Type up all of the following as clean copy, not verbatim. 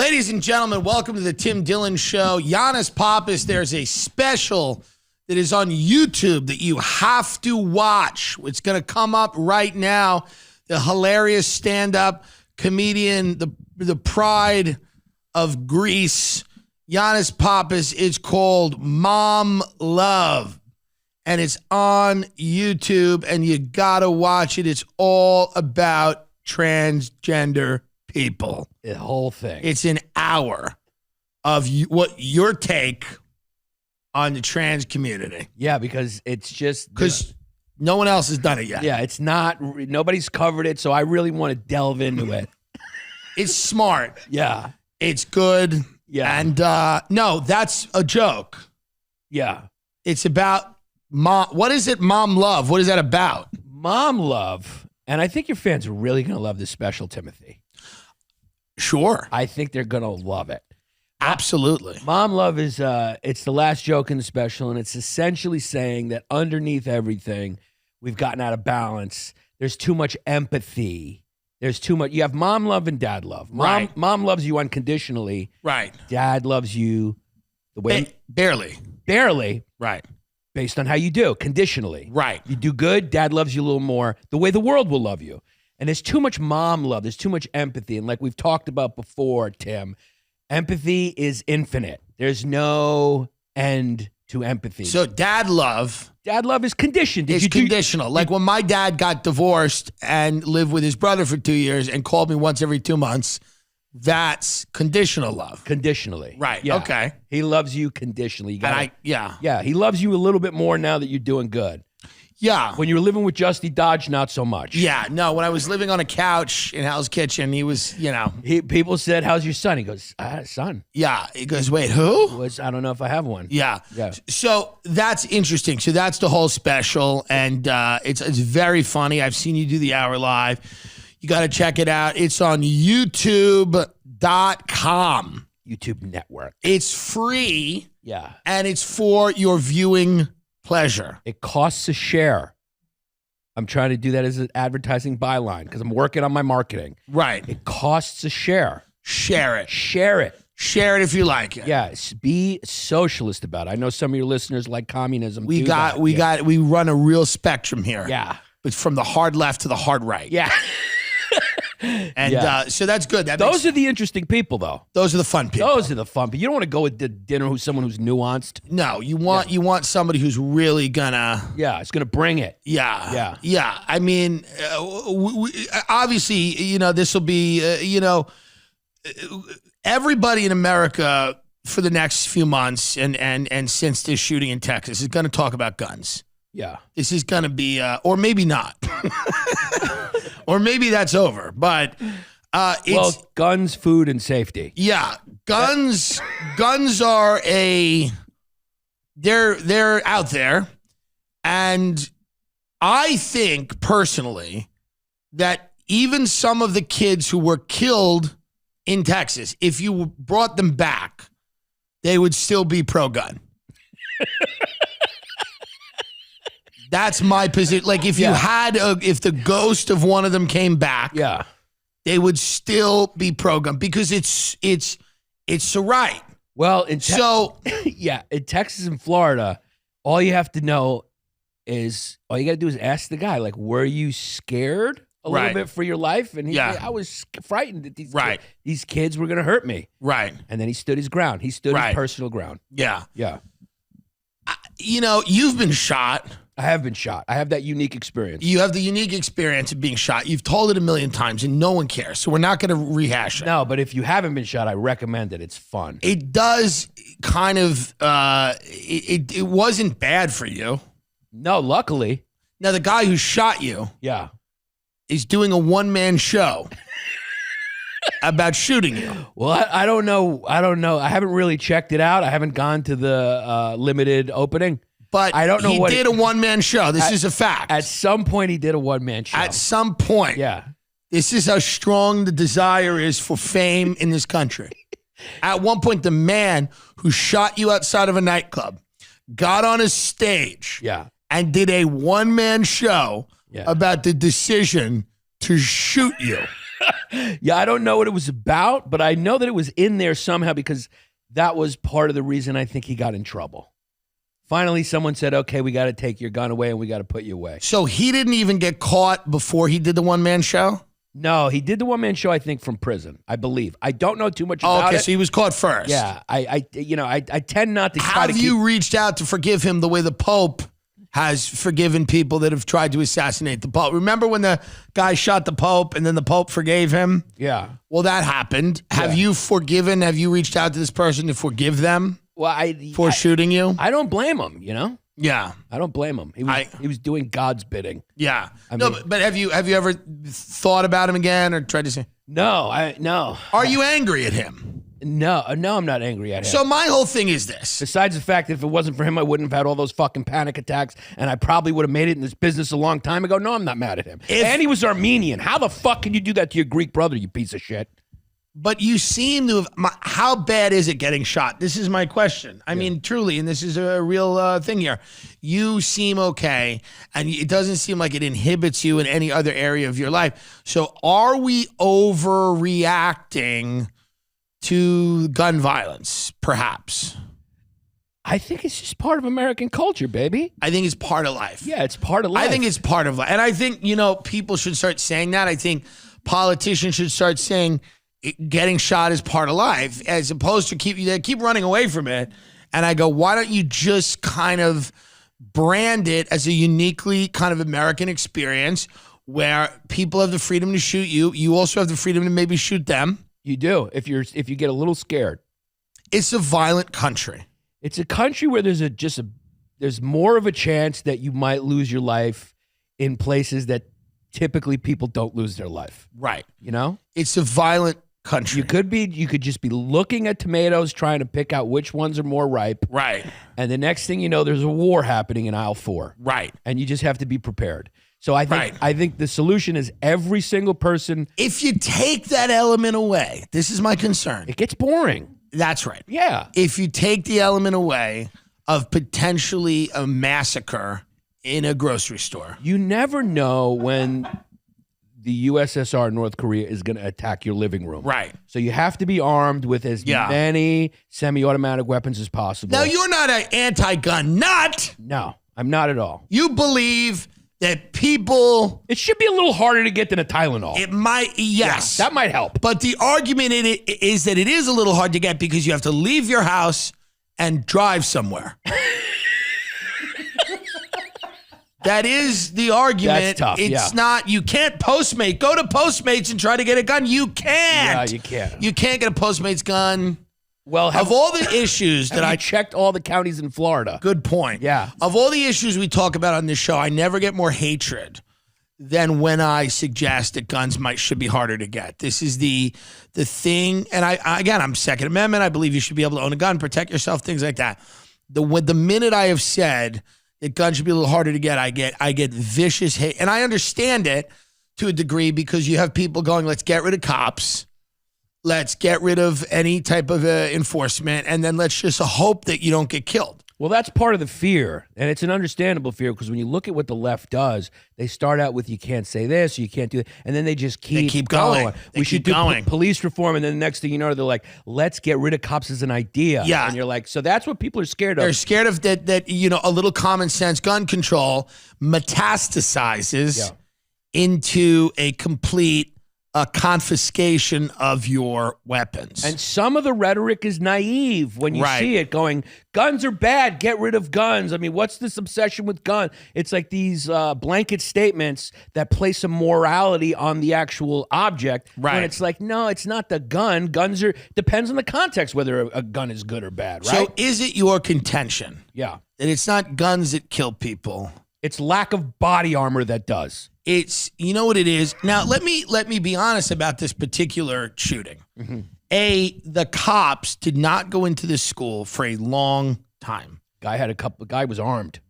Ladies and gentlemen, welcome to the Tim Dillon Show. Giannis Pappas, there's a special that is on YouTube that you have to watch. It's going to come up right now. The hilarious stand-up comedian, the pride of Greece, Giannis Pappas. It's called Mom Love, and it's on YouTube, and you got to watch it. It's all about transgender people. The whole thing. It's an hour of what your take on the trans community. Yeah, because it's just... Because no one else has done it yet. Yeah, it's not... Nobody's covered it, so I really want to delve into it. It's smart. Yeah. It's good. Yeah. And no, that's a joke. Yeah. It's about mom. What is it, Mom Love? What is that about? Mom Love. And I think your fans are really going to love this special, Timothy. Sure. I think they're going to love it. Absolutely. Mom Love is, it's the last joke in the special, and it's essentially saying that underneath everything, we've gotten out of balance. There's too much empathy. There's too much. You have mom love and dad love. Right. Mom loves you unconditionally. Right. Dad loves you the way... Barely. Barely. Right. Based on how you do, conditionally. Right. You do good, dad loves you a little more, the way the world will love you. And there's too much mom love. There's too much empathy. And like we've talked about before, Tim, empathy is infinite. There's no end to empathy. So dad love is conditioned. is conditional. Like when my dad got divorced and lived with his brother for 2 years and called me once every 2 months, that's conditional love. Conditionally. Right. Yeah. Okay. He loves you conditionally. You gotta, Yeah, he loves you a little bit more now that you're doing good. Yeah. When you were living with Justy Dodge, not so much. Yeah. No, when I was living on a couch in Hal's kitchen, he was, People said, "How's your son?" He goes, "Son." Yeah. He goes, "Wait, who?" I don't know if I have one. Yeah. Yeah. So that's interesting. So that's the whole special, and it's very funny. I've seen you do the hour live. You got to check it out. It's on YouTube.com. YouTube network. It's free. Yeah. And it's for your viewing pleasure. It costs a share. I'm trying to do that as an advertising byline because I'm working on my marketing. Right. It costs a share. Share it. Share it. Share it if you like it. Yes. Be socialist about it. I know some of your listeners like communism. We run a real spectrum here. Yeah. It's from the hard left to the hard right. Yeah. And so that's good. Those are the interesting people, though. Those are the fun people. Those are the fun people. You don't want to go with dinner with someone who's nuanced. No, you want somebody who's really gonna. Yeah, it's gonna bring it. Yeah. I mean, obviously, this will be, everybody in America for the next few months and since this shooting in Texas is going to talk about guns. Yeah. This is going to be, or maybe not. Or maybe that's over, but it's guns, food, and safety. Yeah, guns are they're out there, and I think personally that even some of the kids who were killed in Texas, if you brought them back, they would still be pro-gun. That's my position. Like if if the ghost of one of them came back, they would still be pro-gun because it's the right. Well, in Texas and Florida, all you have to know is all you got to do is ask the guy, like, were you scared a little bit for your life? And I was frightened that these kids were going to hurt me. Right. And then he stood his ground. He stood his personal ground. Yeah. Yeah. You've been shot. I have been shot. I have that unique experience. You have the unique experience of being shot. You've told it a million times and no one cares. So we're not going to rehash it. No, but if you haven't been shot, I recommend it. It's fun. It does kind of, it wasn't bad for you. No, luckily. Now the guy who shot you is doing a one-man show about shooting you. Well, I don't know. I haven't really checked it out. I haven't gone to the limited opening. But I don't know he did a one-man show. This is a fact. At some point, he did a one-man show. At some point. Yeah. This is how strong the desire is for fame in this country. At one point, the man who shot you outside of a nightclub got on a stage and did a one-man show about the decision to shoot you. Yeah, I don't know what it was about, but I know that it was in there somehow because that was part of the reason I think he got in trouble. Finally, someone said, okay, we got to take your gun away and we got to put you away. So he didn't even get caught before he did the one-man show? No, he did the one-man show, I think, from prison, I believe. I don't know too much about it. Okay, so he was caught first. Yeah, I tend not to try to Have you reached out to forgive him the way the Pope has forgiven people that have tried to assassinate the Pope? Remember when the guy shot the Pope and then the Pope forgave him? Yeah. Well, that happened. Have you forgiven? Have you reached out to this person to forgive them for shooting you? I don't blame him, you know? Yeah. I don't blame him. He was doing God's bidding. Yeah. But have you ever thought about him again or tried to say? No. Are you angry at him? No, I'm not angry at him. So my whole thing is this. Besides the fact that if it wasn't for him, I wouldn't have had all those fucking panic attacks and I probably would have made it in this business a long time ago. No, I'm not mad at him. And he was Armenian. How the fuck can you do that to your Greek brother, you piece of shit? But you seem to have, how bad is it getting shot? This is my question. I mean, truly, and this is a real thing here. You seem okay, and it doesn't seem like it inhibits you in any other area of your life. So are we overreacting to gun violence, perhaps? I think it's just part of American culture, baby. I think it's part of life. Yeah, it's part of life. I think it's part of life. And I think, people should start saying that. I think politicians should start saying getting shot is part of life, as opposed to keep running away from it. And I go, why don't you just kind of brand it as a uniquely kind of American experience where people have the freedom to shoot you. You also have the freedom to maybe shoot them. You do, if you get a little scared. It's a violent country. It's a country where there's more of a chance that you might lose your life in places that typically people don't lose their life. Right. You know? It's a violent country. You could just be looking at tomatoes trying to pick out which ones are more ripe. Right. And the next thing you know, there's a war happening in aisle 4. Right. And you just have to be prepared. So I think the solution is every single person. If you take that element away, this is my concern. It gets boring. That's right. Yeah. If you take the element away of potentially a massacre in a grocery store. You never know when the USSR, North Korea, is going to attack your living room. Right. So you have to be armed with as many semi-automatic weapons as possible. Now, you're not an anti-gun nut. No, I'm not at all. You believe that people... It should be a little harder to get than a Tylenol. It might, yes. Yeah, that might help. But the argument is that it is a little hard to get because you have to leave your house and drive somewhere. That is the argument. That's tough, It's not, you can't Postmate. Go to Postmates and try to get a gun. You can't. Yeah, you can't. You can't get a Postmates gun. Well, of all the issues that I checked all the counties in Florida. Good point. Yeah. Of all the issues we talk about on this show, I never get more hatred than when I suggest that guns should be harder to get. This is the thing. And I'm Second Amendment. I believe you should be able to own a gun, protect yourself, things like that. The minute I have said that guns should be a little harder to get, I get vicious hate. And I understand it to a degree because you have people going, let's get rid of cops. Let's get rid of any type of enforcement. And then let's just hope that you don't get killed. Well, that's part of the fear. And it's an understandable fear because when you look at what the left does, they start out with you can't say this, or you can't do that. And then they just keep going. We should do police reform. And then the next thing you know, they're like, let's get rid of cops as an idea. Yeah. And you're like, so that's what people are scared of. They're scared of that a little common sense gun control metastasizes into a complete confiscation of your weapons. And some of the rhetoric is naive when you see it going, guns are bad, get rid of guns. I mean, what's this obsession with guns? It's like these blanket statements that place some morality on the actual object. Right. When it's like, no, it's not the gun. Guns depends on the context whether a gun is good or bad, right? So is it your contention that it's not guns that kill people? It's lack of body armor that does. It's, you know what it is? Now, let me be honest about this particular shooting. Mm-hmm. The cops did not go into this school for a long time. Guy was armed.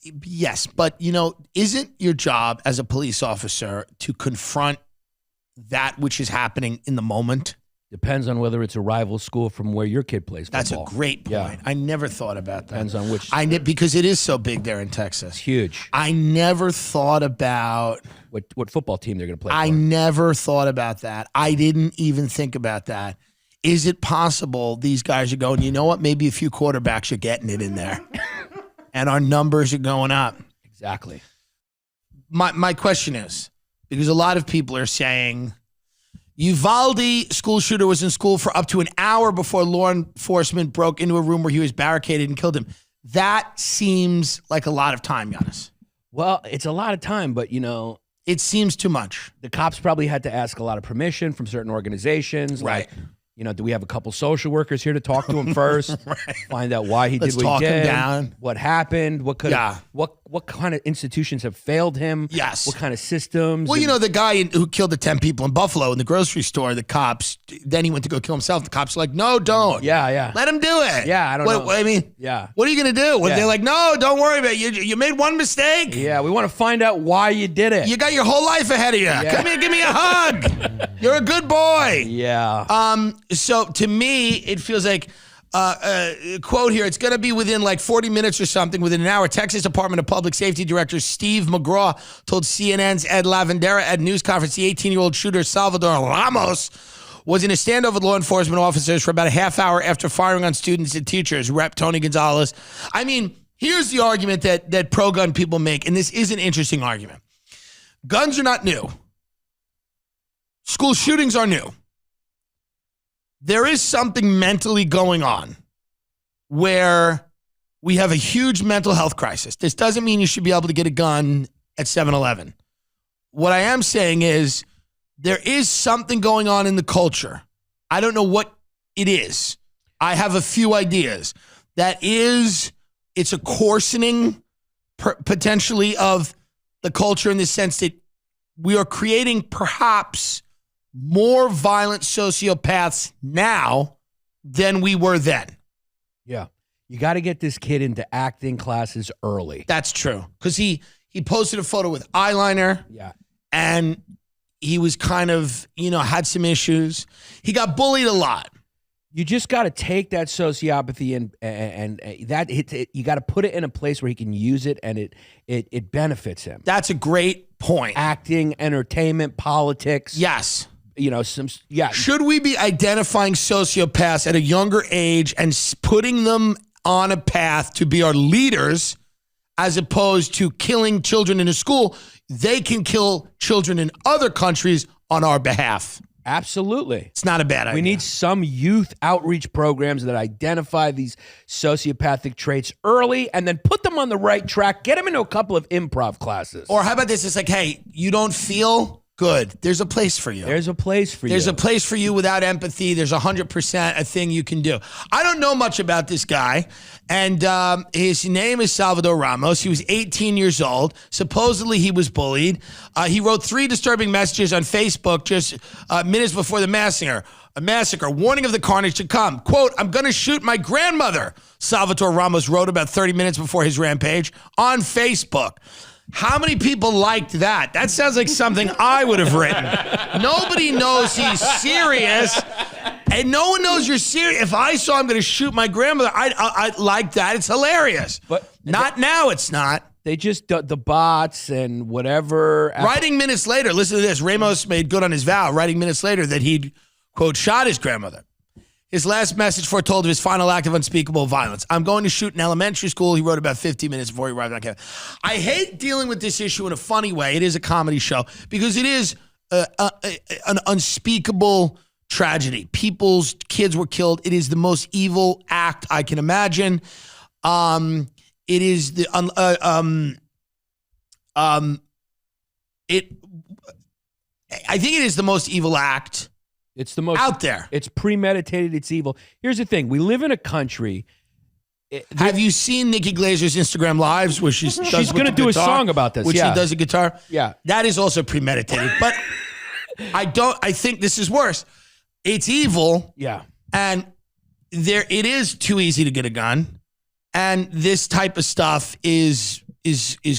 Yes, but, isn't your job as a police officer to confront that which is happening in the moment? Depends on whether it's a rival school from where your kid plays football. That's a great point. Yeah. I never thought about that. Depends on which. Because it is so big there in Texas. It's huge. I never thought about what football team they're going to play I for. never thought about that. I didn't even think about that. Is it possible these guys are going, you know what, maybe a few quarterbacks are getting it in there and our numbers are going up? Exactly. My question is, because a lot of people are saying, Uvalde school shooter was in school for up to an hour before law enforcement broke into a room where he was barricaded and killed him. That seems like a lot of time, Giannis. Well, it's a lot of time, but, it seems too much. The cops probably had to ask a lot of permission from certain organizations. Right. Like, do we have a couple social workers here to talk to him first? Right. Find out why he Let's did what he talk did. him down. What happened? What kind of institutions have failed him? Yes. What kind of systems? Well, the guy who killed the 10 people in Buffalo in the grocery store, the cops, then he went to go kill himself. The cops were like, no, don't. Yeah. Let him do it. Yeah, I don't know. I mean, yeah. What are you going to do? Yeah. They're like, no, don't worry about it. You made one mistake. Yeah, we want to find out why you did it. You got your whole life ahead of you. Yeah. Come here, give me a hug. You're a good boy. Yeah. So to me, it feels like, quote here, it's going to be within like 40 minutes or something, within an hour. Texas Department of Public Safety Director Steve McGraw told CNN's Ed Lavandera at a news conference the 18-year-old shooter Salvador Ramos was in a standoff with law enforcement officers for about a half hour after firing on students and teachers. Rep. Tony Gonzalez. I mean, here's the argument that pro-gun people make, and this is an interesting argument. Guns are not new. School shootings are new. There is something mentally going on where we have a huge mental health crisis. This doesn't mean you should be able to get a gun at 7-Eleven. What I am saying is there is something going on in the culture. I don't know what it is. I have a few ideas. It's a coarsening potentially of the culture in the sense that we are creating perhaps more violent sociopaths now than we were then. Yeah. You got to get this kid into acting classes early. That's true. Because he posted a photo with eyeliner. Yeah. And he was kind of, had some issues. He got bullied a lot. You just got to take that sociopathy and that you got to put it in a place where he can use it and it benefits him. That's a great point. Acting, entertainment, politics. Yes. Should we be identifying sociopaths at a younger age and putting them on a path to be our leaders as opposed to killing children in a school? They can kill children in other countries on our behalf. Absolutely. It's not a bad idea. We need some youth outreach programs that identify these sociopathic traits early and then put them on the right track. Get them into a couple of improv classes. Or how about this? It's like, hey, you don't feel good. There's a place for you. There's a place for you. There's a place for you without empathy. There's 100% a thing you can do. I don't know much about this guy. And his name is Salvador Ramos. He was 18 years old. Supposedly he was bullied. He wrote 3 disturbing messages on Facebook just minutes before the massacre, warning of the carnage to come. Quote, I'm going to shoot my grandmother, Salvador Ramos wrote about 30 minutes before his rampage on Facebook. How many people liked that? That sounds like something I would have written. Nobody knows he's serious, and no one knows you're serious. If I saw I'm going to shoot my grandmother, I'd like that. It's hilarious. But not now, it's not. They just, the bots and whatever. Writing minutes later, listen to this. Ramos made good on his vow, writing minutes later that he'd, quote, shot his grandmother. His last message foretold of his final act of unspeakable violence. I'm going to shoot in elementary school, he wrote about 15 minutes before he arrived on campus. I hate dealing with this issue in a funny way. It is a comedy show because it is an unspeakable tragedy. People's kids were killed. It is the most evil act I can imagine. It is the I think it is the most evil act. It's the most out there. It's premeditated. It's evil. Here's the thing. We live in a country. Have you seen Nikki Glazer's Instagram lives where she's going to do a song about this? Which she does a guitar? Yeah. That is also premeditated. But I think this is worse. It's evil. Yeah. And it is too easy to get a gun. And this type of stuff is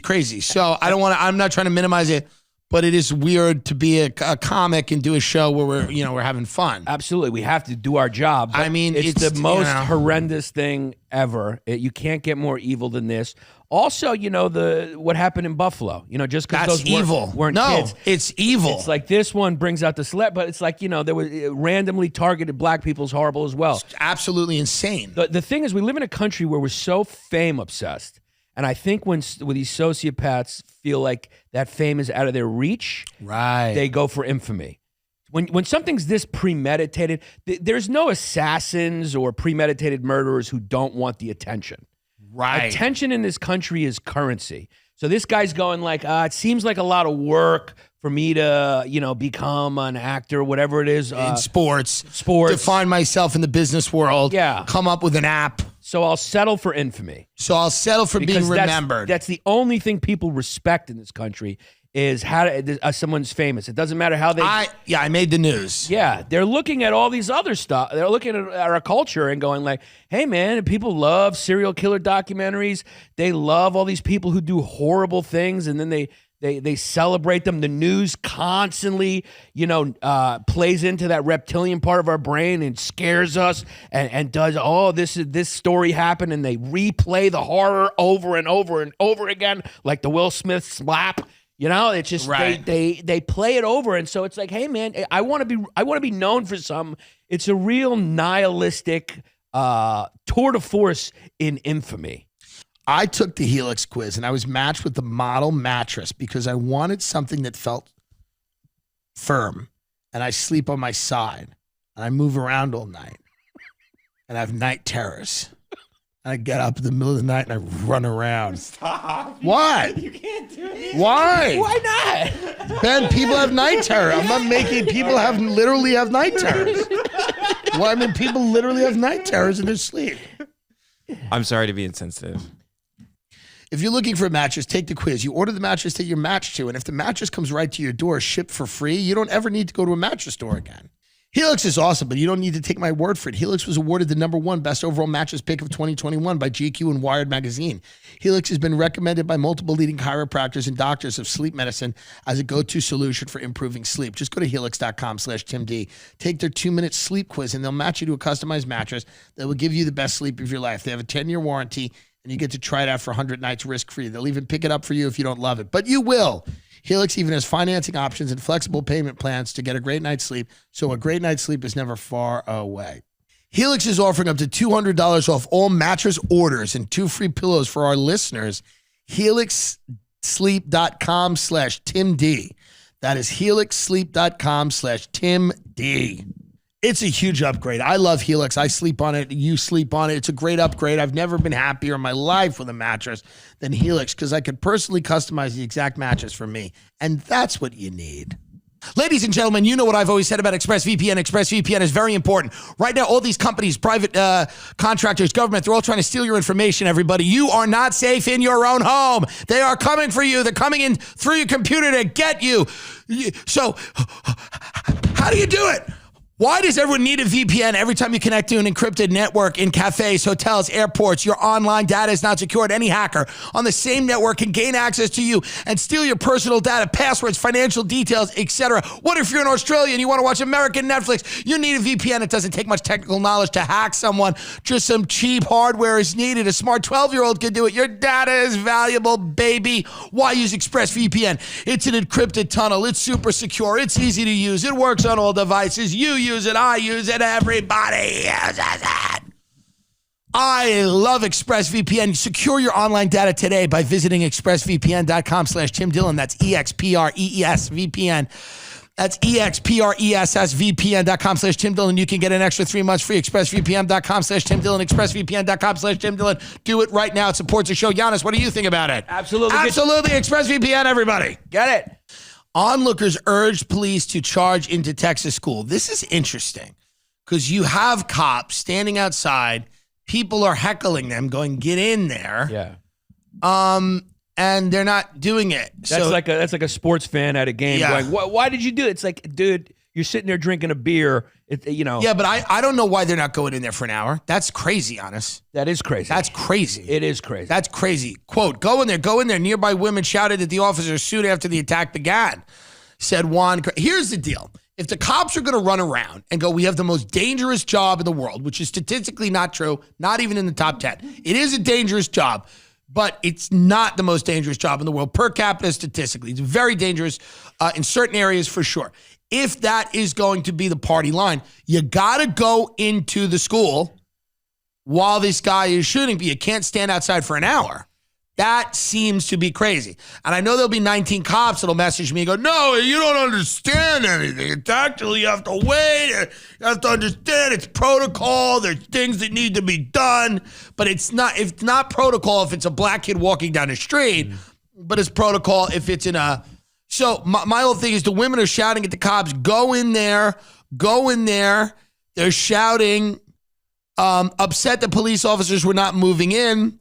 crazy. So I'm not trying to minimize it. but it is weird to be a comic and do a show where we're having fun. Absolutely. We have to do our job. I mean, it's the most horrendous thing ever. You can't get more evil than this. Also, what happened in Buffalo, just because those weren't kids. It's evil. It's like this one brings out the celeb, but it's like, there was randomly targeted black people's horrible as well. It's absolutely insane. The thing is, we live in a country where we're so fame obsessed. And I think when these sociopaths feel like that fame is out of their reach, right, they go for infamy. When something's this premeditated, there's no assassins or premeditated murderers who don't want the attention. Right. Attention in this country is currency. So this guy's going like, it seems like a lot of work for me to, become an actor, whatever it is. In sports. To find myself in the business world. Yeah. Come up with an app. So I'll settle for infamy. So I'll settle for being remembered. That's the only thing people respect in this country is how someone's famous. It doesn't matter how they... I made the news. Yeah, they're looking at all these other stuff. They're looking at our culture and going like, hey, man, people love serial killer documentaries. They love all these people who do horrible things, and then they celebrate them. The news constantly, plays into that reptilian part of our brain and scares us and does, this story happened, and they replay the horror over and over and over again, like the Will Smith slap. It's just right. they play it over, and so it's like, hey man, I want to be known for some. It's a real nihilistic tour de force in infamy. I took the Helix quiz and I was matched with the model mattress because I wanted something that felt firm, and I sleep on my side and I move around all night and I have night terrors. I get up in the middle of the night and I run around. Stop. What? You can't do it. Why? Why not? Ben, people have night terror. I'm not making people literally have night terrors. Well, I mean, people literally have night terrors in their sleep. I'm sorry to be insensitive. If you're looking for a mattress, take the quiz. You order the mattress that you're matched to, and if the mattress comes right to your door, shipped for free, you don't ever need to go to a mattress store again. Helix is awesome, but you don't need to take my word for it. Helix was awarded the #1 best overall mattress pick of 2021 by GQ and Wired magazine. Helix has been recommended by multiple leading chiropractors and doctors of sleep medicine as a go-to solution for improving sleep. Just go to helix.com/TimD. Take their 2-minute sleep quiz, and they'll match you to a customized mattress that will give you the best sleep of your life. They have a 10-year warranty, and you get to try it out for 100 nights risk-free. They'll even pick it up for you if you don't love it, but you will. Helix even has financing options and flexible payment plans to get a great night's sleep, so a great night's sleep is never far away. Helix is offering up to $200 off all mattress orders and 2 free pillows for our listeners. HelixSleep.com/TimD. That is HelixSleep.com/TimD. It's a huge upgrade. I love Helix. I sleep on it. You sleep on it. It's a great upgrade. I've never been happier in my life with a mattress than Helix because I could personally customize the exact mattress for me. And that's what you need. Ladies and gentlemen, you know what I've always said about ExpressVPN. ExpressVPN is very important. Right now, all these companies, private contractors, government, they're all trying to steal your information, everybody. You are not safe in your own home. They are coming for you. They're coming in through your computer to get you. So how do you do it? Why does everyone need a VPN every time you connect to an encrypted network in cafes, hotels, airports? Your online data is not secured. Any hacker on the same network can gain access to you and steal your personal data, passwords, financial details, etc. What if you're in Australia and you want to watch American Netflix? You need a VPN. It doesn't take much technical knowledge to hack someone. Just some cheap hardware is needed. A smart 12-year-old can do it. Your data is valuable, baby. Why use ExpressVPN? It's an encrypted tunnel. It's super secure. It's easy to use. It works on all devices. You use it, I use it, everybody uses it. I love ExpressVPN. Secure your online data today by visiting expressvpn.com/Tim Dillon. That's EXPRESVPN. That's EXPRESSVPN.com/Tim Dillon. You can get an extra 3 months free. ExpressVPN.com/Tim Dillon. ExpressVPN.com/Tim Dillon. Do it right now. It supports the show. Giannis, what do you think about it? Absolutely. Absolutely. ExpressVPN, everybody. Get it. Onlookers urged police to charge into Texas school. This is interesting because you have cops standing outside. People are heckling them, going, get in there. Yeah. And they're not doing it. That's like a sports fan at a game going, why did you do it? It's like, dude, you're sitting there drinking a beer. Yeah, but I don't know why they're not going in there for an hour. That's crazy, honest. That is crazy. That's crazy. It is crazy. That's crazy. Quote, go in there. Nearby women shouted at the officers soon after the attack began, said Juan. Here's the deal. If the cops are going to run around and go, we have the most dangerous job in the world, which is statistically not true, not even in the top 10. It is a dangerous job, but it's not the most dangerous job in the world per capita statistically. It's very dangerous in certain areas for sure. If that is going to be the party line, you got to go into the school while this guy is shooting, but you can't stand outside for an hour. That seems to be crazy. And I know there'll be 19 cops that'll message me and go, no, you don't understand anything. It's actually, you have to wait. You have to understand it's protocol. There's things that need to be done. But it's not protocol if it's a black kid walking down the street, but it's protocol if it's in a... So my whole thing is the women are shouting at the cops, go in there. They're shouting, upset that police officers were not moving in.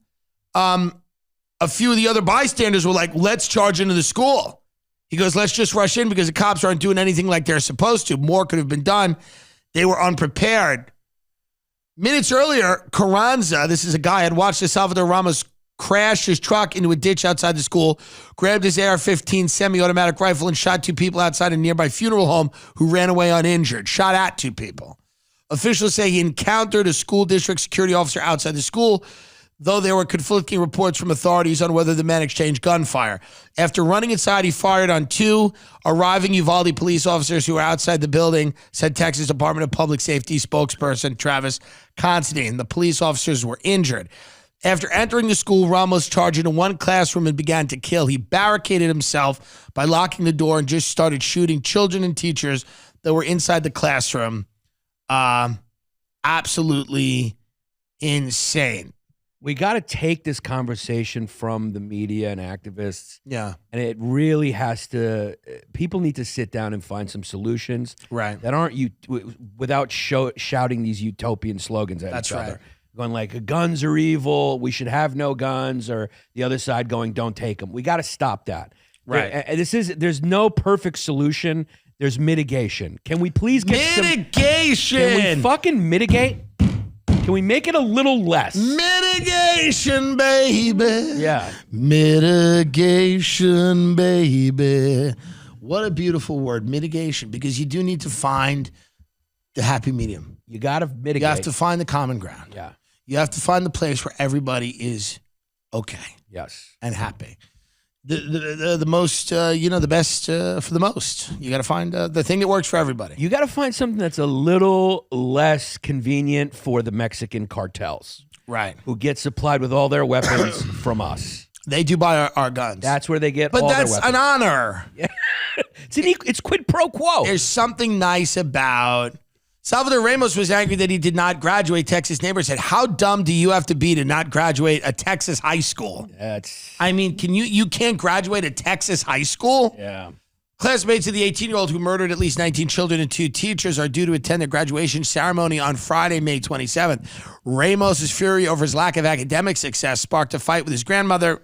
A few of the other bystanders were like, let's charge into the school. He goes, let's just rush in because the cops aren't doing anything like they're supposed to. More could have been done. They were unprepared. Minutes earlier, Carranza, this is a guy, had watched Salvador Ramos crashed his truck into a ditch outside the school, grabbed his AR-15 semi-automatic rifle, and shot two people outside a nearby funeral home who ran away uninjured. Shot at two people. Officials say he encountered a school district security officer outside the school, though there were conflicting reports from authorities on whether the man exchanged gunfire. After running inside, he fired on two arriving Uvalde police officers who were outside the building, said Texas Department of Public Safety spokesperson Travis Considine. The police officers were injured. After entering the school, Ramos charged into one classroom and began to kill. He barricaded himself by locking the door and just started shooting children and teachers that were inside the classroom. Absolutely insane. We got to take this conversation from the media and activists. Yeah. And it really has to, people need to sit down and find some solutions. Right. That aren't without shouting these utopian slogans at each other. Going like, guns are evil, we should have no guns, or the other side going, don't take them. We got to stop that. Right. And there's no perfect solution. There's mitigation. Can we please get mitigation? Can we fucking mitigate? Can we make it a little less? Mitigation, baby. Yeah. Mitigation, baby. What a beautiful word, mitigation, because you do need to find the happy medium. You got to mitigate. You have to find the common ground. Yeah. You have to find the place where everybody is okay. Yes. And happy. The most, the best for the most. You got to find the thing that works for everybody. You got to find something that's a little less convenient for the Mexican cartels. Right. Who get supplied with all their weapons from us. They do buy our guns. That's where they get all their weapons. But that's an honor. Yeah. It's quid pro quo. There's something nice about... Salvador Ramos was angry that he did not graduate. Texas neighbor said, how dumb do you have to be to not graduate a Texas high school? I mean, you can't graduate a Texas high school? Yeah. Classmates of the 18-year-old who murdered at least 19 children and 2 teachers are due to attend the graduation ceremony on Friday, May 27th. Ramos' fury over his lack of academic success sparked a fight with his grandmother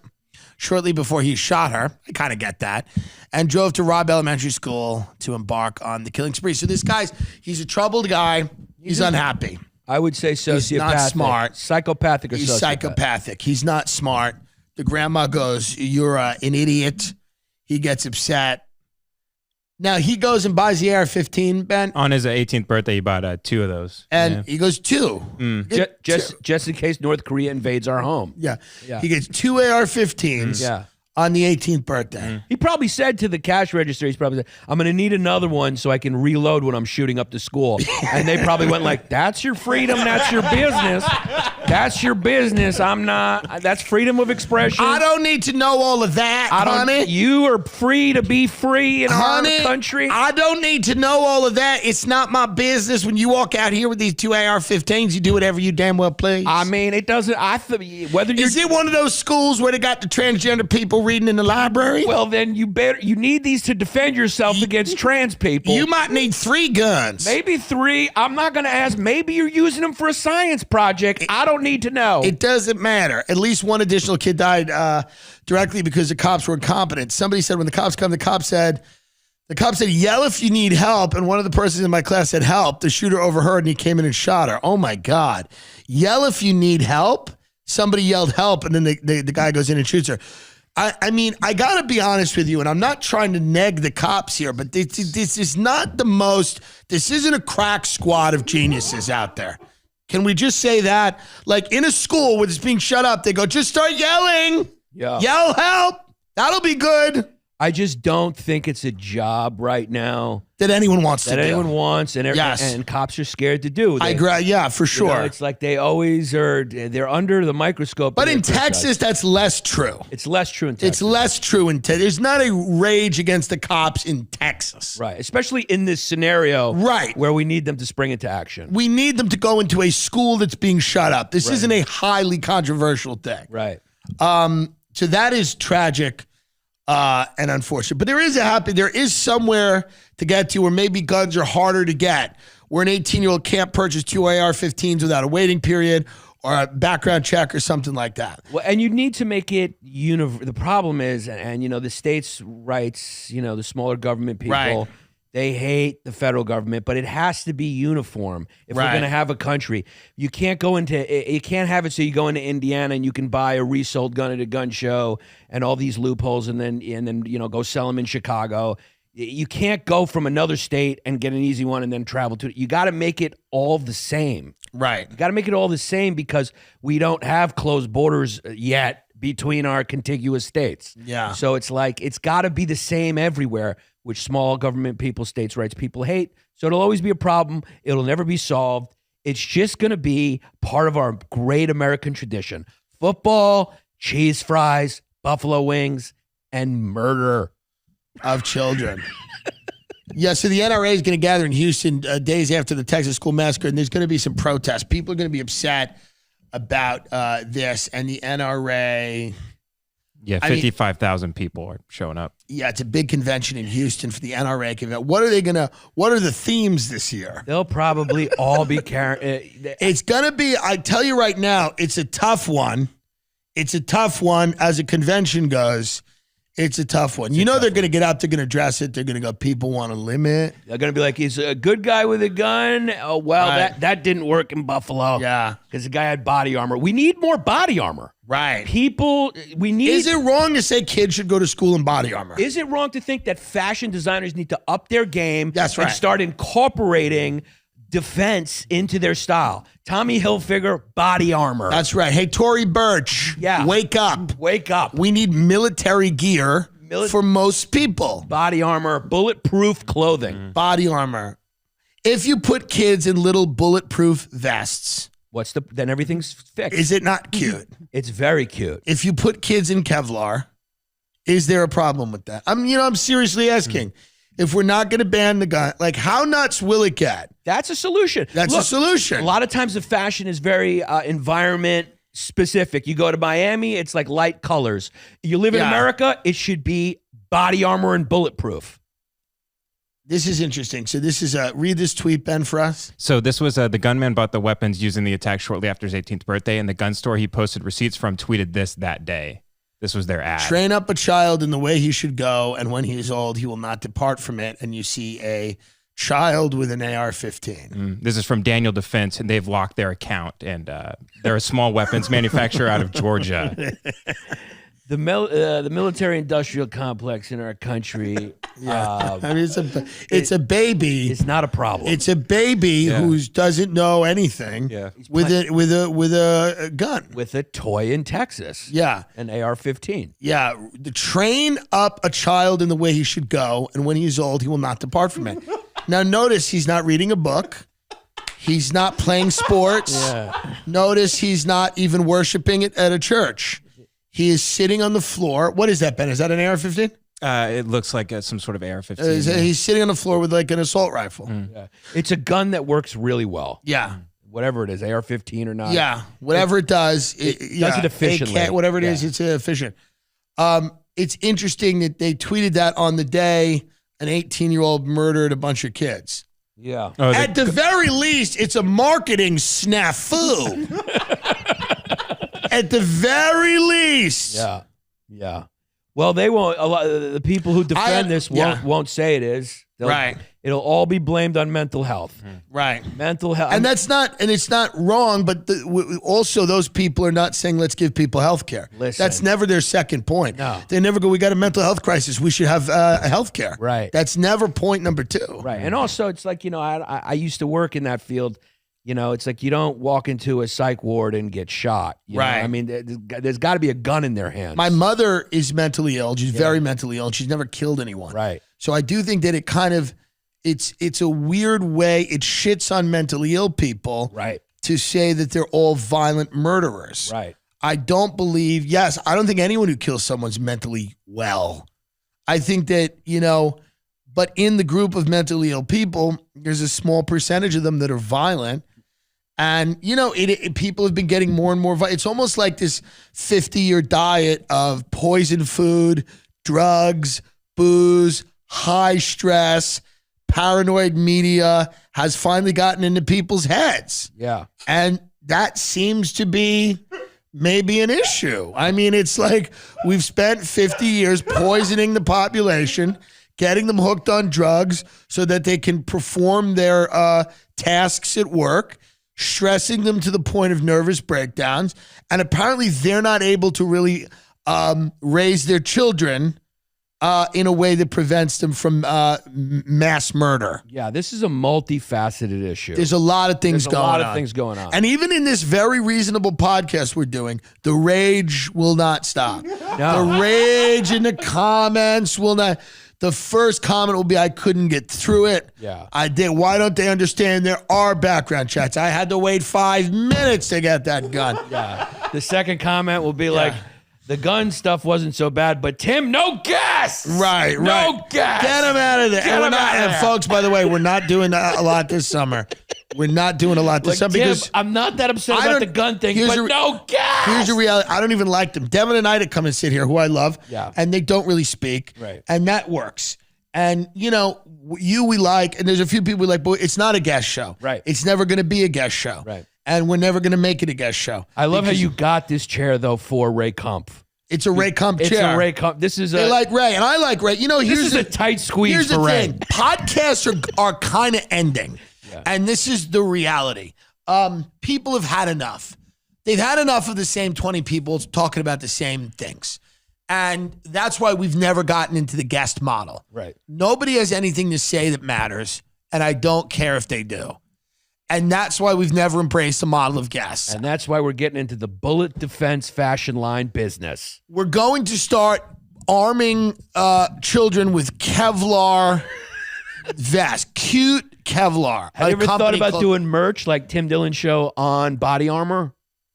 shortly before he shot her. I kind of get that. And drove to Robb Elementary School to embark on the killing spree. So this guy's, he's a troubled guy. He's unhappy. I would say sociopathic. He's not smart. Psychopathic or He's sociopathic. psychopathic. He's not smart. The grandma goes, you're an idiot. He gets upset. Now, he goes and buys the AR-15, Ben. On his 18th birthday, he bought 2 of those. And he goes, 2. Just in case North Korea invades our home. Yeah. He gets 2 AR-15s on the 18th birthday. He probably said to the cash register, he's probably said, I'm going to need another one so I can reload when I'm shooting up the school. And they probably went like, that's your freedom. That's your business. That's your business. I'm not. That's freedom of expression. I don't need to know all of that, honey. You are free to be free in our country. I don't need to know all of that. It's not my business. When you walk out here with these 2 AR-15s, you do whatever you damn well please. I mean, it doesn't. Whether you're, is it one of those schools where they got the transgender people reading in the library? Well, then you need these to defend yourself against trans people. You might need 3 guns. Maybe 3. I'm not going to ask. Maybe you're using them for a science project. I don't need to know. It doesn't matter. At least one additional kid died directly because the cops were incompetent. Somebody said when the cops come, the cop said The cop said, yell if you need help. And one of the persons in my class said, help. The shooter overheard and he came in and shot her. Oh my God. Yell if you need help. Somebody yelled help. And then the guy goes in and shoots her. I mean, I got to be honest with you, and I'm not trying to neg the cops here, but this is not this isn't a crack squad of geniuses out there. Can we just say that? Like in a school where it's being shut up, they go, just start yelling. Yeah. Yell help. That'll be good. I just don't think it's a job right now that anyone wants to do. That anyone wants, and cops are scared to do. I agree. Yeah, for sure. You know, it's like they always are. They're under the microscope. But in Texas, that's less true. It's less true in Texas. It's less true in Texas. There's not a rage against the cops in Texas. Right. Especially in this scenario. Right. Where we need them to spring into action. We need them to go into a school that's being shut up. This isn't a highly controversial thing. Right. So that is tragic. And unfortunate, but there is somewhere to get to where maybe guns are harder to get, where an 18-year-old can't purchase 2 AR-15s without a waiting period or a background check or something like that. Well, and you need to make it the problem is, and you know, the states' rights, you know, the smaller government people. Right. They hate the federal government, but it has to be uniform if we're going to have a country. You can't have it so you go into Indiana and you can buy a resold gun at a gun show and all these loopholes, and then you know, go sell them in Chicago. You can't go from another state and get an easy one and then travel to it. You got to make it all the same. Right. You got to make it all the same because we don't have closed borders yet between our contiguous states. Yeah. So it's like it's got to be the same everywhere, which small government people, states' rights people hate. So it'll always be a problem. It'll never be solved. It's just going to be part of our great American tradition. Football, cheese fries, buffalo wings, and murder of children. Yeah, so the NRA is going to gather in Houston days after the Texas school massacre, and there's going to be some protests. People are going to be upset about this, and the NRA... Yeah, 55,000 people are showing up. Yeah, it's a big convention in Houston for the NRA convention. What are the themes this year? They'll probably all be carrying. It's going to be, I tell you right now, it's a tough one. It's a tough one as a convention goes. It's a tough one. You know they're going to get out, they're going to address it. They're going to go, people want a limit. They're going to be like, he's a good guy with a gun. Oh, well, that didn't work in Buffalo. Yeah. Because the guy had body armor. We need more body armor. Right. Is it wrong to say kids should go to school in body armor? Is it wrong to think that fashion designers need to up their game and start incorporating defense into their style? Tommy Hilfiger, body armor. That's right. Hey, Tory Burch, wake up. Wake up. We need military gear for most people. Body armor, bulletproof clothing. Body armor. If you put kids in little bulletproof vests... then everything's fixed. Is it not cute? It's very cute. If you put kids in Kevlar, is there a problem with that? I'm seriously asking. If we're not going to ban the gun, like how nuts will it get? That's a solution. Look, a solution. A lot of times the fashion is very environment specific. You go to Miami, it's like light colors. You live in America, it should be body armor and bulletproof. This is interesting. So this is read this tweet, Ben, for us. So this was the gunman bought the weapons used in the attack shortly after his 18th birthday, and the gun store he posted receipts from tweeted this that day. This was their ad. Train up a child in the way he should go, and when he is old, he will not depart from it. And you see a child with an AR-15. This is from Daniel Defense, and they've locked their account, and they're a small weapons manufacturer out of Georgia. The military-industrial complex in our country. I mean, it's a baby. It's not a problem. It's a baby who doesn't know anything. Yeah. with a gun, with a toy in Texas. Yeah, an AR-15. Yeah, train up a child in the way he should go, and when he's old, he will not depart from it. Now, notice he's not reading a book. He's not playing sports. Notice he's not even worshiping it at a church. He is sitting on the floor. What is that, Ben? Is that an AR-15? It looks like some sort of AR-15. He's sitting on the floor with like an assault rifle. Yeah. It's a gun that works really well. Yeah. Whatever it is, AR-15 or not. Yeah. Whatever it does. It does it efficiently. Whatever it is, it's efficient. It's interesting that they tweeted that on the day an 18-year-old murdered a bunch of kids. Yeah. At the very least, it's a marketing snafu. At the very least. Yeah. Yeah. Well, they won't. A lot the people who defend this yeah. won't say it is. Right. It'll all be blamed on mental health. Right. Mental health. And that's not, and it's not wrong, but also those people are not saying let's give people health care. Listen. That's never their second point. No. They never go, we got a mental health crisis, we should have health care. Right. That's never point number two. Right. And also, it's like, I used to work in that field. It's like you don't walk into a psych ward and get shot. You know? Right. I mean, there's got to be a gun in their hands. My mother is mentally ill. She's very mentally ill. And she's never killed anyone. Right. So I do think that it kind of, it's a weird way. It shits on mentally ill people. Right. To say that they're all violent murderers. Right. I don't believe, I don't think anyone who kills someone's mentally well. I think that, but in the group of mentally ill people, there's a small percentage of them that are violent. And, people have been getting more and more violent. It's almost like this 50-year diet of poison food, drugs, booze, high stress, paranoid media has finally gotten into people's heads. Yeah. And that seems to be maybe an issue. I mean, it's like we've spent 50 years poisoning the population, getting them hooked on drugs so that they can perform their tasks at work, stressing them to the point of nervous breakdowns. And apparently they're not able to really raise their children in a way that prevents them from mass murder. Yeah, this is a multifaceted issue. There's a lot of things going on. A lot of things going on. And even in this very reasonable podcast we're doing, the rage will not stop. No. The rage in the comments will not. The first comment will be, I couldn't get through it. Yeah. I did. Why don't they understand there are background checks? I had to wait 5 minutes to get that gun. Yeah. The second comment will be like, the gun stuff wasn't so bad, but Tim, no gas. Right. No gas. Get him out of there. Get him out of and there. folks, by the way, we're not doing a lot this summer. We're not doing a lot this summer Tim, because I'm not that upset about the gun thing, but no gas. Here's the reality. I don't even like them. Devin and Ida come and sit here, who I love, and they don't really speak. Right. And that works. And, we like, and there's a few people we like, but it's not a guest show. Right. It's never going to be a guest show. Right. And we're never going to make it a guest show. I love how you got this chair, though, for Ray Kumpf. It's a Ray Kumpf chair. It's a Ray Kumpf. This is they like Ray, and I like Ray. This is a tight squeeze here's for the Ray. thing. Podcasts are kind of ending, and this is the reality. People have had enough. They've had enough of the same 20 people talking about the same things. And that's why we've never gotten into the guest model. Right. Nobody has anything to say that matters, and I don't care if they do. And that's why we've never embraced the model of guests. And that's why we're getting into the bullet defense fashion line business. We're going to start arming children with Kevlar vests. Cute Kevlar. Have you ever thought about doing merch like Tim Dillon Show on body armor?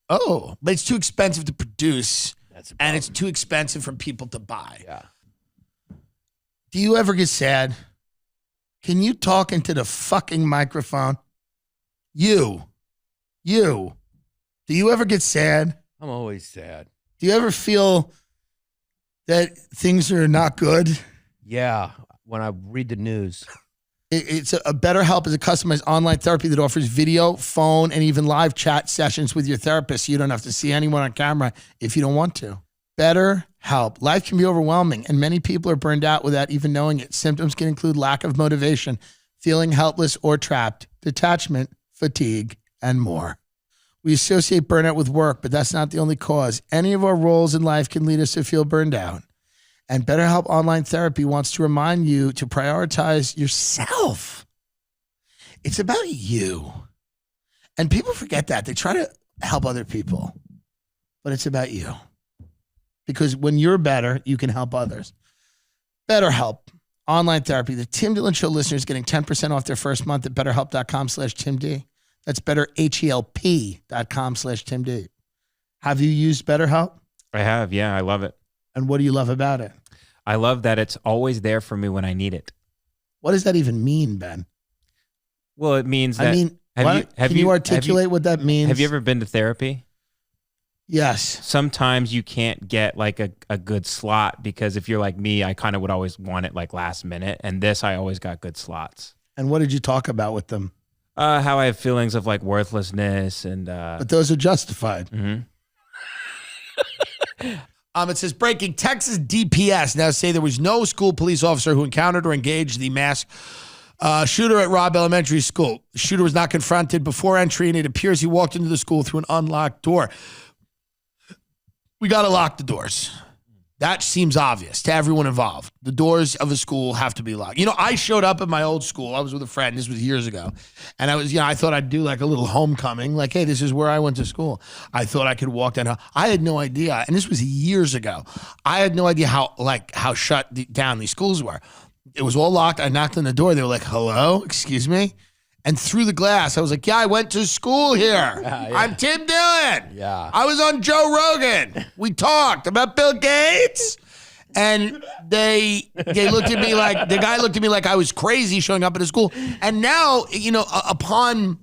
Oh, but it's too expensive to produce. And it's too expensive for people to buy. Yeah. Do you ever get sad? Can you talk into the fucking microphone? You. Do you ever get sad? I'm always sad. Do you ever feel that things are not good? Yeah, when I read the news. It's a BetterHelp is a customized online therapy that offers video, phone, and even live chat sessions with your therapist. So you don't have to see anyone on camera if you don't want to. BetterHelp. Life can be overwhelming, and many people are burned out without even knowing it. Symptoms can include lack of motivation, feeling helpless or trapped, detachment, fatigue, and more. We associate burnout with work, but that's not the only cause. Any of our roles in life can lead us to feel burned out. And BetterHelp Online Therapy wants to remind you to prioritize yourself. It's about you. And people forget that. They try to help other people, but it's about you. Because when you're better, you can help others. BetterHelp Online Therapy. The Tim Dillon Show listeners getting 10% off their first month at BetterHelp.com/TimD. That's BetterHelp.com/TimD. Have you used BetterHelp? I have. Yeah, I love it. And what do you love about it? I love that it's always there for me when I need it. What does that even mean, Ben? Well, it means that. Can you articulate what that means? Have you ever been to therapy? Yes. Sometimes you can't get like a good slot because if you're like me, I kind of would always want it like last minute. And this, I always got good slots. And what did you talk about with them? How I have feelings of like worthlessness and. But those are justified. Mm-hmm. It says, breaking, Texas DPS now say there was no school police officer who encountered or engaged the mass shooter at Robb Elementary School. The shooter was not confronted before entry, and it appears he walked into the school through an unlocked door. We got to lock the doors. That seems obvious to everyone involved. The doors of a school have to be locked. You know, I showed up at my old school. I was with a friend. This was years ago. And I thought I'd do like a little homecoming. Like, hey, this is where I went to school. I thought I could walk down. I had no idea. And this was years ago. I had no idea how shut down these schools were. It was all locked. I knocked on the door. They were like, hello, excuse me. And through the glass, I was like, yeah, I went to school here. Yeah. I'm Tim Dillon. Yeah. I was on Joe Rogan. We talked about Bill Gates. And they looked at me like, the guy looked at me like I was crazy showing up at a school. And now, you know, upon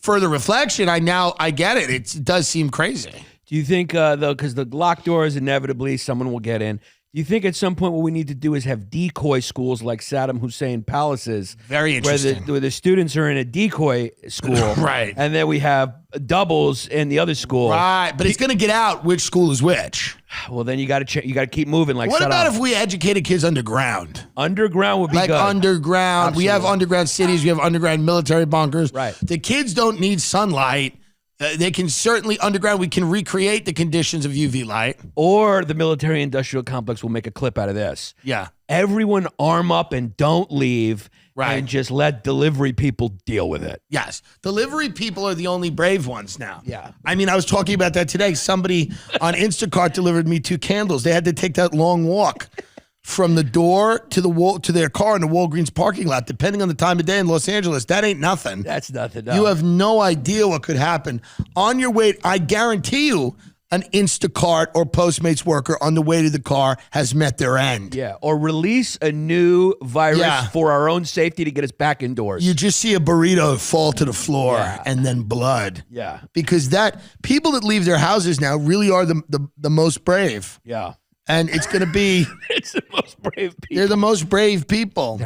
further reflection, I get it. It does seem crazy. Do you think, though, because the locked doors, inevitably someone will get in, do you think at some point what we need to do is have decoy schools like Saddam Hussein palaces? Very interesting. Where the students are in a decoy school. Right. And then we have doubles in the other school. Right. But it's going to get out which school is which. Well, then you got to keep moving. Like, what about if we educated kids underground? Underground would be like good. Underground. Absolutely. We have underground cities. We have underground military bunkers. Right. The kids don't need sunlight. They can certainly underground. We can recreate the conditions of UV light. Or the military industrial complex will make a clip out of this. Yeah. Everyone arm up and don't leave. Right. And just let delivery people deal with it. Yes. Delivery people are the only brave ones now. Yeah. I mean, I was talking about that today. Somebody on Instacart delivered me 2 candles. They had to take that long walk from the door to the wall to their car in the Walgreens parking lot, depending on the time of day in Los Angeles. That ain't nothing. That's nothing. No. You have no idea what could happen. On your way, I guarantee you, an Instacart or Postmates worker on the way to the car has met their end. Yeah, or release a new virus for our own safety to get us back indoors. You just see a burrito fall to the floor and then blood. Yeah. Because people that leave their houses now really are the most brave. Yeah. And it's going to be... It's the most brave people. They're the most brave people.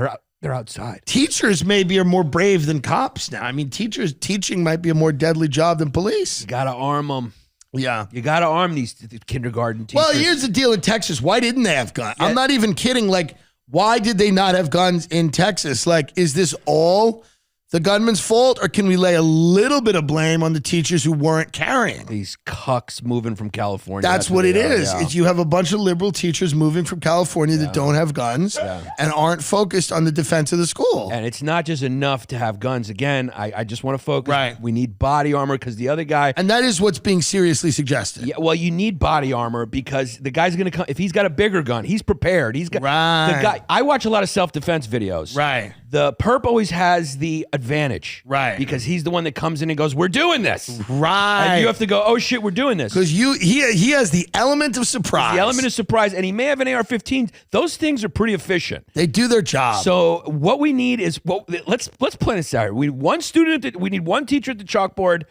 They're outside. Teachers maybe are more brave than cops now. I mean, teaching might be a more deadly job than police. You got to arm them. Yeah. You got to arm these kindergarten teachers. Well, here's the deal in Texas. Why didn't they have guns? Yeah. I'm not even kidding. Like, why did they not have guns in Texas? Like, is this all the gunman's fault, or can we lay a little bit of blame on the teachers who weren't carrying? These cucks moving from California. That's what it is. Yeah. It's you have a bunch of liberal teachers moving from California that don't have guns and aren't focused on the defense of the school. And it's not just enough to have guns. Again, I just want to focus. Right. We need body armor because the other guy. And that is what's being seriously suggested. Yeah, well, you need body armor because the guy's going to come. If he's got a bigger gun, he's prepared. He's got the guy. I watch a lot of self-defense videos. Right. The perp always has the advantage. Right. Because he's the one that comes in and goes, we're doing this. Right. And you have to go, oh shit, we're doing this. Because he has the element of surprise. The element of surprise, and he may have an AR-15. Those things are pretty efficient. They do their job. So what we need is let's plan this out. We need one student. We need one teacher at the chalkboard,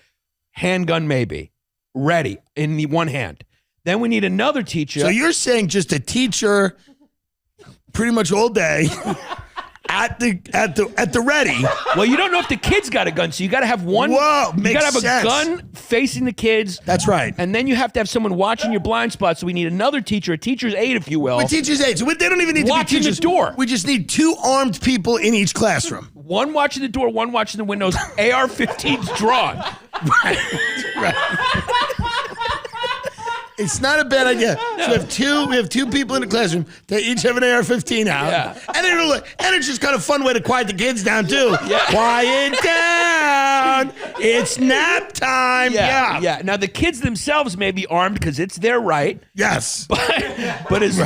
handgun maybe, ready in the one hand. Then we need another teacher. So you're saying just a teacher, pretty much all day. At the ready. Well, you don't know if the kid's got a gun, so you got to have one. Whoa, you got to have sense. a gun facing the kids. That's right. And then you have to have someone watching your blind spot. So we need another teacher, a teacher's aide, if you will. A teacher's aide. So they don't even need watching to be teachers. the door. We just need 2 armed people in each classroom. One watching the door, one watching the windows. AR-15s drawn. Right. It's not a bad idea. No. So we have two people in the classroom. They each have an AR-15 out. Yeah. And it's just kind of a fun way to quiet the kids down, too. Yeah. Quiet down. It's nap time. Yeah. Now, the kids themselves may be armed because it's their right. Yes. But as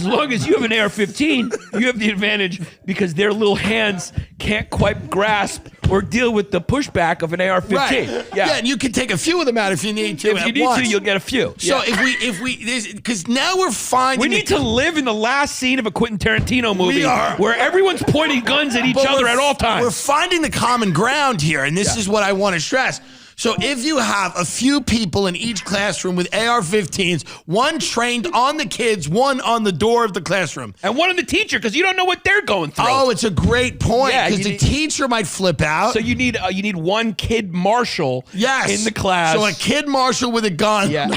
long as you have an AR-15, you have the advantage because their little hands can't quite grasp or deal with the pushback of an AR-15. Right. Yeah, and you can take a few of them out if you need to. If you need to, you'll get a few. So because now we're finding... We need to live in the last scene of a Quentin Tarantino movie where everyone's pointing guns at each other at all times. We're finding the common ground here, and this is what I want to stress. So if you have a few people in each classroom with AR-15s, one trained on the kids, one on the door of the classroom. And one on the teacher, because you don't know what they're going through. Oh, it's a great point, because the teacher might flip out. So you need one kid marshal in the class. So a kid marshal with a gun. Yeah.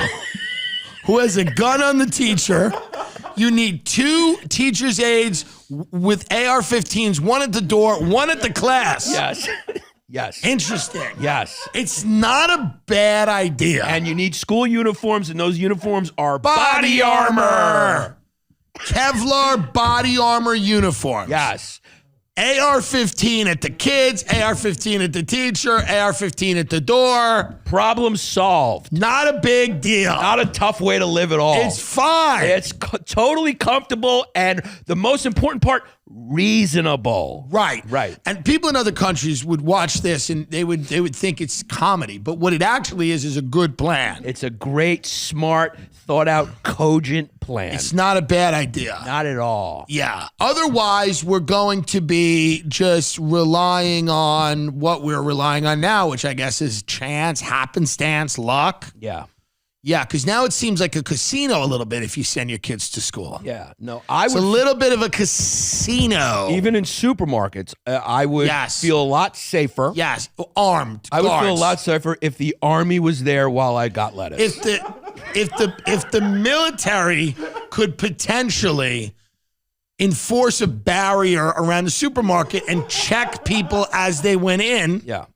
who has a gun on the teacher. You need 2 teacher's aides with AR-15s, one at the door, one at the class. Yes. Yes. Interesting. Yes. It's not a bad idea. And you need school uniforms, and those uniforms are body armor. Kevlar body armor uniforms. Yes. AR-15 at the kids, AR-15 at the teacher, AR-15 at the door. Problem solved. Not a big deal. Not a tough way to live at all. It's fine. It's totally comfortable, and the most important part, reasonable. Right. Right. And people in other countries would watch this and they would think it's comedy, but what it actually is a good plan. It's a great, smart, thought out, cogent plan. It's not a bad idea. Not at all. Yeah. Otherwise, we're going to be just relying on what we're relying on now, which I guess is chance, happenstance, luck. Yeah. Yeah, because now it seems like a casino a little bit if you send your kids to school. Yeah. No, It's a little bit of a casino. Even in supermarkets, I would feel a lot safer. Yes, armed. I would guards. feel a lot safer if the army was there while I got lettuce. If the military could potentially enforce a barrier around the supermarket and check people as they went in. Yeah.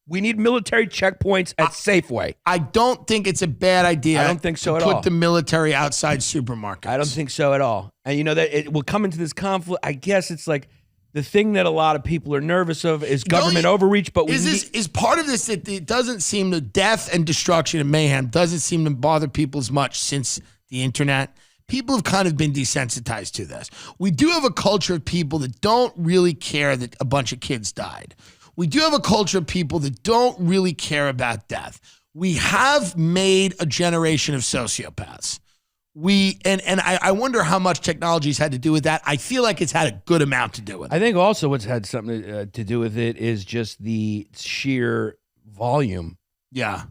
We need military checkpoints at Safeway. I don't think it's a bad idea. I don't think so at all. all. Put the military outside supermarkets. I don't think so at all. And you know that it will come into this conflict. I guess it's like the thing that a lot of people are nervous of is government overreach. But is part of this that it doesn't seem to death and destruction and mayhem doesn't seem to bother people as much since the internet. People have kind of been desensitized to this. We do have a culture of people that don't really care that a bunch of kids died. We do have a culture of people that don't really care about death. We have made a generation of sociopaths. I wonder how much technology's had to do with that. I feel like it's had a good amount to do with it. I think also what's had something to do with it is just the sheer volume. Yeah.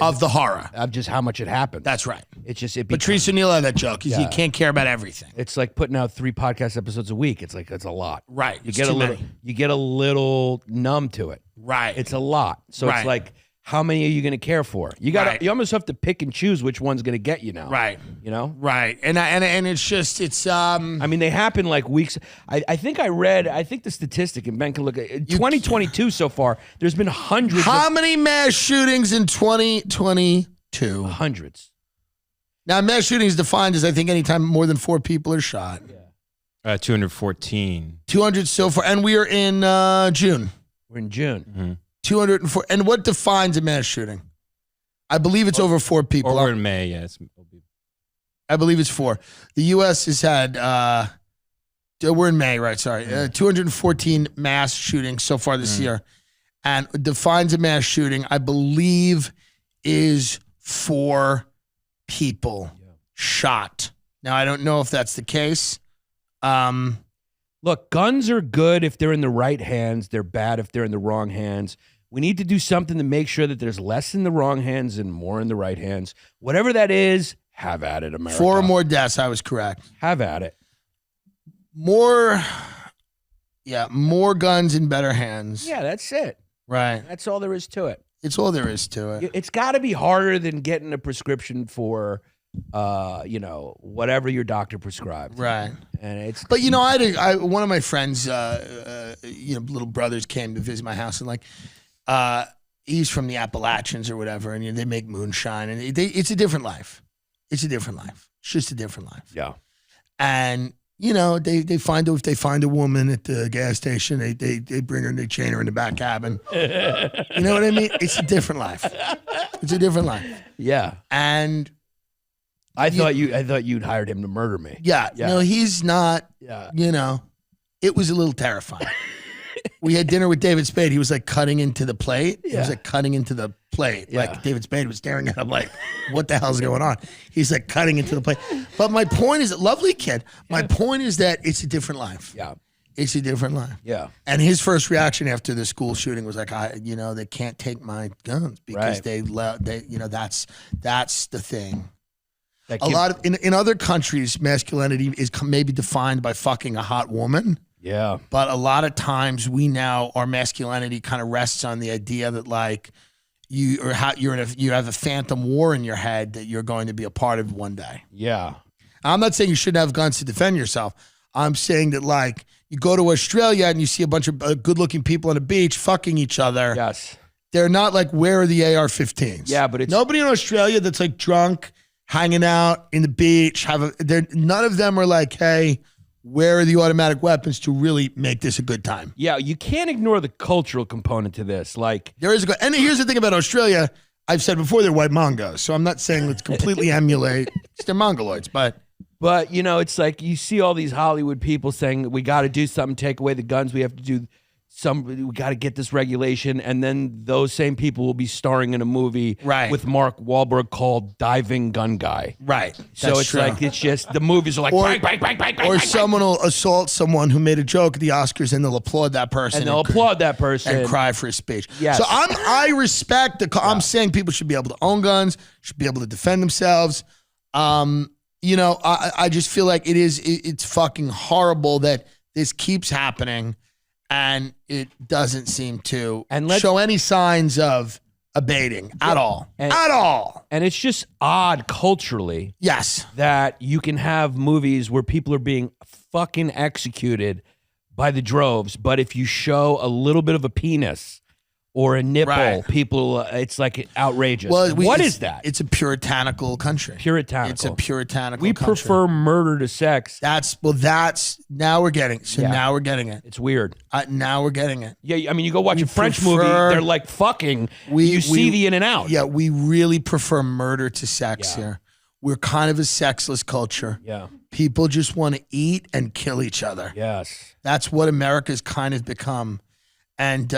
Of the horror. Of just how much it happened. That's right. It's just Patrice O'Neill had that joke. You can't care about everything. It's like putting out 3 podcast episodes a week. It's like it's a lot. Right. You get a little numb to it. Right. It's a lot. So it's like, how many are you going to care for? You almost have to pick and choose which one's going to get you now. Right. You know? Right. And it's I mean, they happen like weeks. I think the statistic, and Ben can look at it, 2022 so far, there's been hundreds. How many mass shootings in 2022? Hundreds. Now, mass shooting is defined as, I think, anytime more than 4 people are shot. Yeah. 214. 200 so far. And we are in June. We're in June. Mm-hmm. 204. And what defines a mass shooting? I believe it's over 4 people. Or we're in May, yes. I believe it's 4. The U.S. has had, we're in May, right? Sorry. 214 mass shootings so far this year. And defines a mass shooting, I believe, is 4 people shot. Now, I don't know if that's the case. Look, guns are good if they're in the right hands. They're bad if they're in the wrong hands. We need to do something to make sure that there's less in the wrong hands and more in the right hands. Whatever that is, have at it, America. 4 or more deaths, I was correct. Have at it. More guns in better hands. Yeah, that's it. Right. That's all there is to it. It's all there is to it. It's got to be harder than getting a prescription for, whatever your doctor prescribed. Right. And but one of my friends, little brothers came to visit my house, and he's from the Appalachians or whatever, and they make moonshine, and it's a different life. It's a different life. It's just a different life. Yeah. And they find a woman at the gas station, they bring her and they chain her in the back cabin. You know what I mean? It's a different life. It's a different life. Yeah. And I thought you'd hired him to murder me. Yeah. No, he's not. Yeah. It was a little terrifying. We had dinner with David Spade. He was like cutting into the plate. Yeah. He was like cutting into the plate. Yeah. Like David Spade was staring at him like, what the hell's going on? He's like cutting into the plate. But my point is, lovely kid. My point is that it's a different life. Yeah. It's a different life. Yeah. And his first reaction after the school shooting was like, they can't take my guns because that's the thing. A lot of in other countries, masculinity is maybe defined by fucking a hot woman. Yeah. But a lot of times our masculinity kind of rests on the idea that you have a phantom war in your head that you're going to be a part of one day. Yeah. I'm not saying you shouldn't have guns to defend yourself. I'm saying that, like, you go to Australia and you see a bunch of good-looking people on a beach fucking each other. Yes. They're not like, where are the AR-15s? Yeah, but it's nobody in Australia that's like drunk, hanging out in the beach. None of them are like, hey, where are the automatic weapons to really make this a good time? Yeah, you can't ignore the cultural component to this. Like, there is and here's the thing about Australia. I've said before, they're white Mongos, so I'm not saying let's completely emulate. They're Mongoloids, But, you know, it's like you see all these Hollywood people saying we got to do something, take away the guns. We have to do we got to get this regulation. And then those same people will be starring in a movie with Mark Wahlberg called Diving Gun Guy. Right. So it's true. Like, it's just the movies are like, bang. Or someone will assault someone who made a joke at the Oscars and they'll applaud that person. And they'll applaud that person. And cry for his speech. Yes. So I respect I'm saying people should be able to own guns, should be able to defend themselves. You know, I just feel like it's fucking horrible that this keeps happening and it doesn't seem to show any signs of abating at all. At all. And it's just odd culturally. Yes. That you can have movies where people are being fucking executed by the droves, but if you show a little bit of a penis or a nipple, people, it's like outrageous. Well, what is that? It's a puritanical country. It's a puritanical we country. prefer murder to sex. Now we're getting it. Now we're getting it. It's weird. Now we're getting it. Yeah, I mean, you go watch a French movie, they're like fucking, you see the in and out. Yeah, we really prefer murder to sex here. We're kind of a sexless culture. Yeah. People just want to eat and kill each other. Yes. That's what America's kind of become. And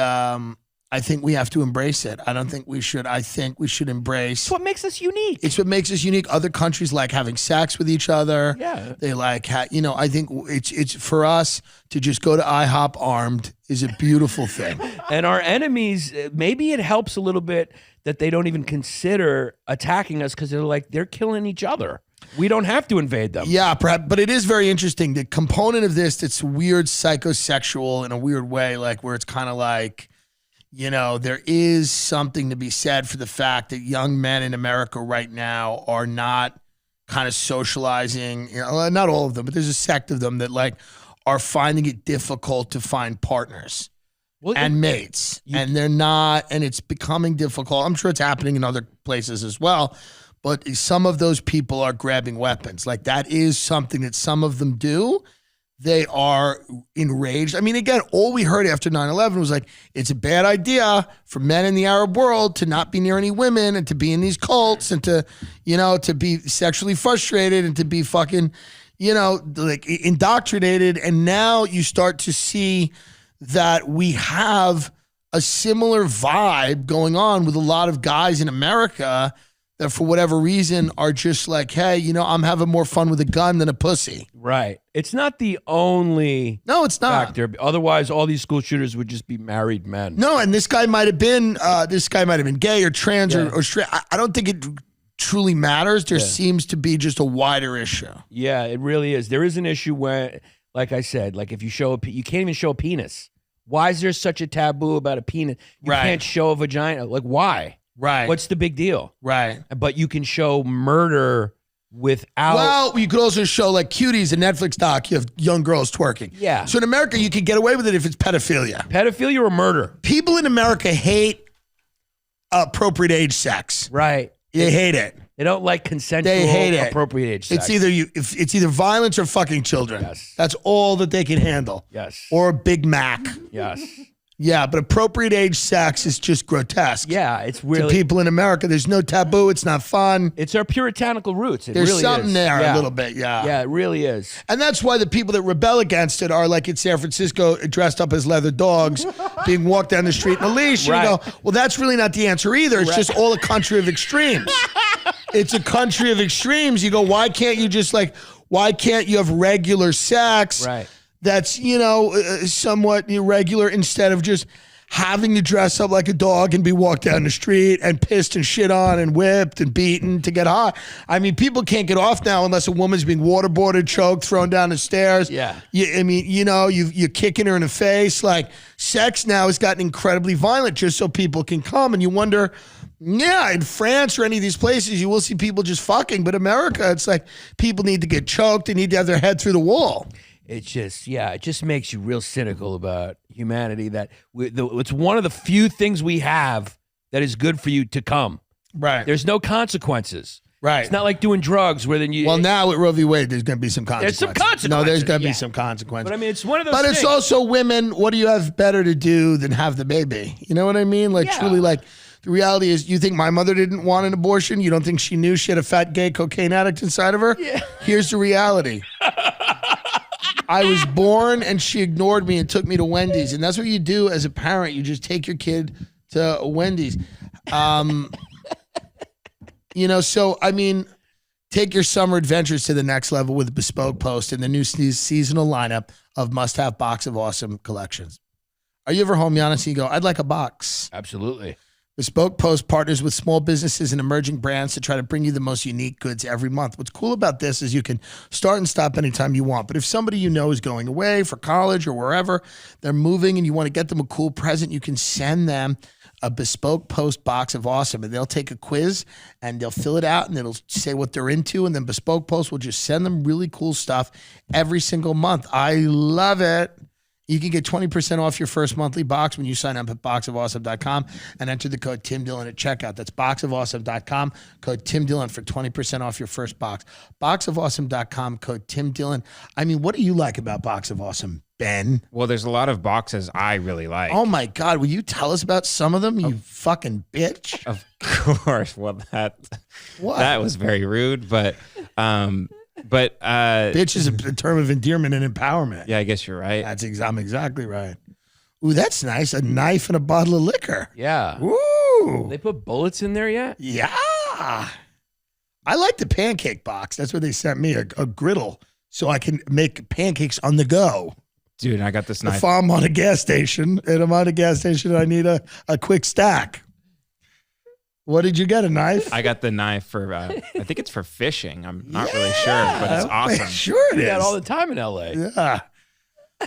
I think we have to embrace it. I don't think we should. I think we should embrace. It's what makes us unique. It's what makes us unique. Other countries like having sex with each other. Yeah. They like, I think it's for us to just go to IHOP armed is a beautiful thing. And our enemies, maybe it helps a little bit that they don't even consider attacking us because they're killing each other. We don't have to invade them. Yeah, perhaps, but it is very interesting. The component of this that's weird psychosexual in a weird way, like where it's kind of like, you know, there is something to be said for the fact that young men in America right now are not kind of socializing, not all of them, but there's a sect of them that like are finding it difficult to find partners and mates. And they're not, and it's becoming difficult. I'm sure it's happening in other places as well. But some of those people are grabbing weapons. Like that is something that some of them do. They are enraged. I mean, again, all we heard after 9/11 was like, it's a bad idea for men in the Arab world to not be near any women and to be in these cults and to, to be sexually frustrated and to be fucking, like indoctrinated. And now you start to see that we have a similar vibe going on with a lot of guys in America that for whatever reason are just like, hey, I'm having more fun with a gun than a pussy. Right. It's not the only factor. Otherwise, all these school shooters would just be married men. No, and this guy might have been gay or trans or straight. I don't think it truly matters. There seems to be just a wider issue. Yeah, it really is. There is an issue where, like I said, like if you you can't even show a penis. Why is there such a taboo about a penis? You can't show a vagina. Like, why? Right. What's the big deal? Right. But you can show murder without. Well, you could also show like Cuties, a Netflix doc. You have young girls twerking. Yeah. So in America, you could get away with it if it's pedophilia. Pedophilia or murder. People in America hate appropriate age sex. Right. They hate it. They don't like consensual they hate it. Appropriate age sex. It's either violence or fucking children. Yes. That's all that they can handle. Yes. Or a Big Mac. Yes. Yeah, but appropriate age sex is just grotesque. Yeah, it's really. To people in America, there's no taboo. It's not fun. It's our puritanical roots. There's really something is. there a little bit, yeah. Yeah, it really is. And that's why the people that rebel against it are like in San Francisco, dressed up as leather dogs, being walked down the street in a leash. And you go, well, that's really not the answer either. It's just all a country of extremes. It's a country of extremes. You go, why can't you have regular sex? Right. That's, somewhat irregular instead of just having to dress up like a dog and be walked down the street and pissed and shit on and whipped and beaten to get hot. I mean, people can't get off now unless a woman's being waterboarded, choked, thrown down the stairs. Yeah. You're kicking her in the face. Like, sex now has gotten incredibly violent just so people can come. And you wonder, Yeah, in France or any of these places, you will see people just fucking. But America, it's like people need to get choked. They need to have their head through the wall. It's just, it just makes you real cynical about humanity. That it's one of the few things we have that is good for you to come. Right. There's no consequences. Right. It's not like doing drugs where then you. Well, now with Roe v. Wade, there's going to be some consequences. There's some consequences. No, there's going to be some consequences. But I mean, it's one of those But things. it's also women, what do you have better to do than have the baby? You know what I mean? Like, truly, like, the reality is, you think my mother didn't want an abortion? You don't think she knew she had a fat, gay cocaine addict inside of her? Yeah. Here's the reality. I was born and she ignored me and took me to Wendy's. And that's what you do as a parent. You just take your kid to Wendy's. So, I mean, take your summer adventures to the next level with Bespoke Post and the new seasonal lineup of must-have Box of Awesome collections. Are you ever home, Giannis, and you go, I'd like a box? Absolutely. Bespoke Post partners with small businesses and emerging brands to try to bring you the most unique goods every month. What's cool about this is you can start and stop anytime you want. But if somebody you know is going away for college or wherever, they're moving and you want to get them a cool present, you can send them a Bespoke Post Box of Awesome. And they'll take a quiz and they'll fill it out and it'll say what they're into. And then Bespoke Post will just send them really cool stuff every single month. I love it. You can get 20% off your first monthly box when you sign up at boxofawesome.com and enter the code Tim Dillon at checkout. That's boxofawesome.com, code Tim Dillon for 20% off your first box. Boxofawesome.com, code Tim Dillon. I mean, what do you like about Box of Awesome, Ben? Well, there's a lot of boxes I really like. Oh my God, will you tell us about some of them, you fucking bitch? Of course. Well, that was very rude, but bitch is a term of endearment and empowerment. Yeah, I guess you're right. I'm exactly right. Ooh, that's nice. A knife and a bottle of liquor. Yeah. Ooh. They put bullets in there yet? Yeah. I like the pancake box. That's what they sent me, a griddle, so I can make pancakes on the go. Dude, I got this knife. If I'm on a gas station and I need a quick stack. What did you get, a knife? I got the knife for, I think it's for fishing. I'm not really sure, but it's awesome. Sure it is. All the time in LA. Yeah.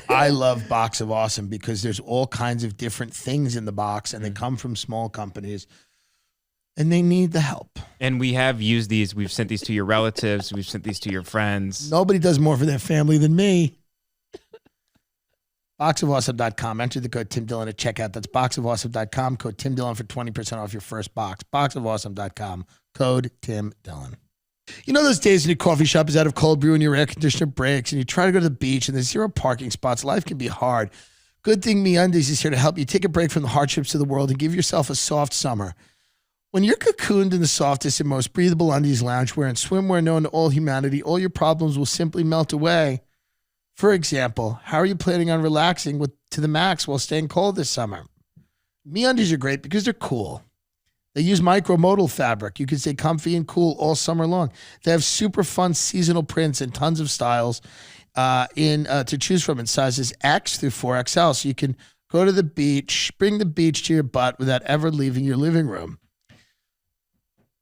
I love Box of Awesome because there's all kinds of different things in the box and they come from small companies and they need the help. And we have used these. We've sent these to your relatives. We've sent these to your friends. Nobody does more for their family than me. Boxofawesome.com. Enter the code Tim Dillon at checkout. That's boxofawesome.com. Code Tim Dillon for 20% off your first box. Boxofawesome.com. Code Tim Dillon. You know those days when your coffee shop is out of cold brew and your air conditioner breaks and you try to go to the beach and there's 0 parking spots. Life can be hard. Good thing MeUndies is here to help you take a break from the hardships of the world and give yourself a soft summer. When you're cocooned in the softest and most breathable undies, loungewear, and swimwear known to all humanity, all your problems will simply melt away. For example, how are you planning on relaxing to the max while staying cold this summer? MeUndies are great because they're cool. They use micromodal fabric. You can stay comfy and cool all summer long. They have super fun seasonal prints and tons of styles to choose from in sizes X through 4XL. So you can go to the beach, bring the beach to your butt without ever leaving your living room.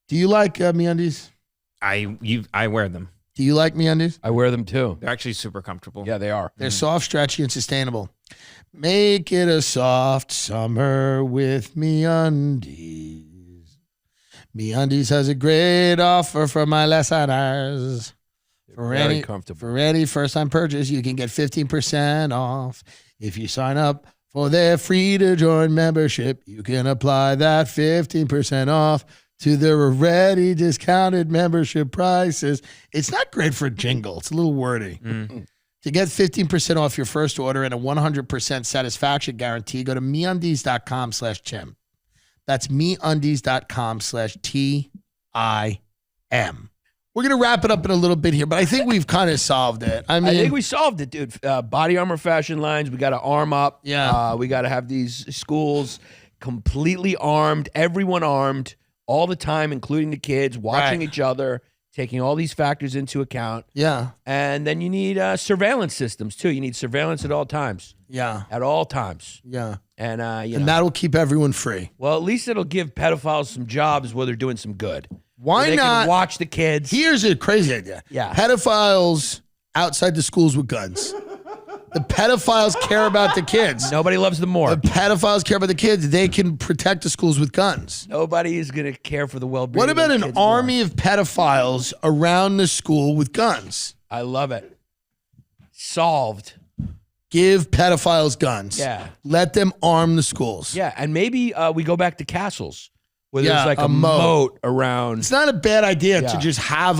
Do you like MeUndies? I wear them. Do you like MeUndies? I wear them too. They're actually super comfortable. Yeah, they are. They're soft, stretchy, and sustainable. Make it a soft summer with MeUndies. MeUndies has a great offer for my listeners. Very comfortable. For any first-time purchase, you can get 15% off. If you sign up for their free-to-join membership, you can apply that 15% off to their already discounted membership prices. It's not great for a jingle. It's a little wordy. Mm. To get 15% off your first order and a 100% satisfaction guarantee, go to MeUndies.com/Tim. That's MeUndies.com/TIM. We're going to wrap it up in a little bit here, but I think we've kind of solved it. I think we solved it, dude. Body armor fashion lines, we got to arm up. Yeah. We got to have these schools completely armed, everyone armed, all the time, including the kids, watching each other, taking all these factors into account. Yeah. And then you need surveillance systems, too. You need surveillance at all times. Yeah. At all times. Yeah. And, and that'll keep everyone free. Well, at least it'll give pedophiles some jobs where they're doing some good. Why they not can watch the kids? Here's a crazy idea. Yeah. Pedophiles outside the schools with guns. The pedophiles care about the kids. Nobody loves them more. The pedophiles care about the kids. They can protect the schools with guns. Nobody is going to care for the well-being. What about of an kids army more. of pedophiles around the school with guns? I love it. Solved. Give pedophiles guns. Yeah. Let them arm the schools. Yeah, and maybe we go back to castles where Yeah, there's like a a moat. moat around. It's not a bad idea Yeah. to just have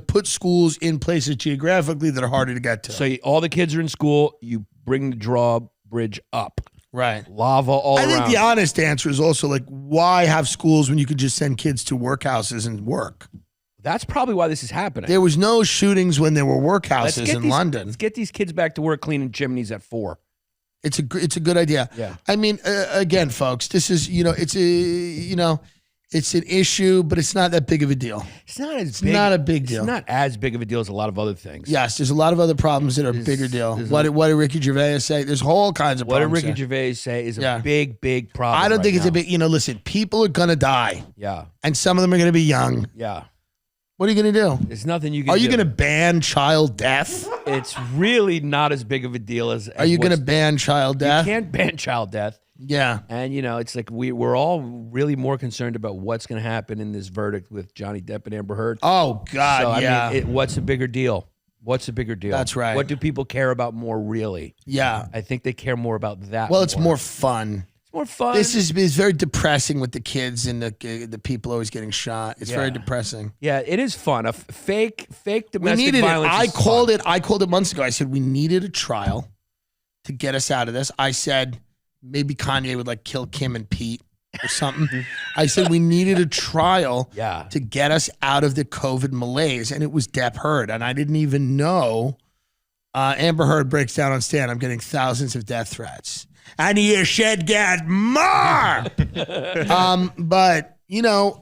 put schools in places geographically that are harder to get to. So all the kids are in school. You bring the drawbridge up. Right. Lava all around. I think the honest answer is also like, why have schools when you could just send kids to workhouses and work? That's probably why this is happening. There was no shootings when there were workhouses in London. Let's get these kids back to work cleaning chimneys at 4. It's a good idea. Yeah. I mean, again, folks, this is it's an issue, but it's not that big of a deal. It's not as It's big. not a big deal. It's not as big of a deal as a lot of other things. Yes, there's a lot of other problems that are a bigger deal. What did Ricky Gervais say? There's all kinds of What did problems. Ricky there. Gervais say is Yeah. a big problem. I don't think it's now. a big. Listen, people are gonna die, Yeah. and some of them are gonna be young. Yeah. What are you gonna do? There's nothing you can Are do. you gonna ban child death? It's really not as big of a deal as Are you gonna ban child death? You can't ban child death. Yeah. And, it's like we're all really more concerned about what's going to happen in this verdict with Johnny Depp and Amber Heard. Oh God. So, yeah. I mean, what's a bigger deal? What's a bigger deal? That's right. What do people care about more, really? Yeah. I think they care more about that. Well, it's more fun. It's more fun. This is very depressing with the kids and the people always getting shot. It's very depressing. Yeah, it is fun. A fake We domestic needed it. violence. I is called fun. it. I called it months ago. I said we needed a trial to get us out of this. I said maybe Kanye would kill Kim and Pete or something. I said we needed a trial to get us out of the COVID malaise, and it was Depp Heard, and I didn't even know. Amber Heard breaks down on stand. I'm getting thousands of death threats, and you should get more. But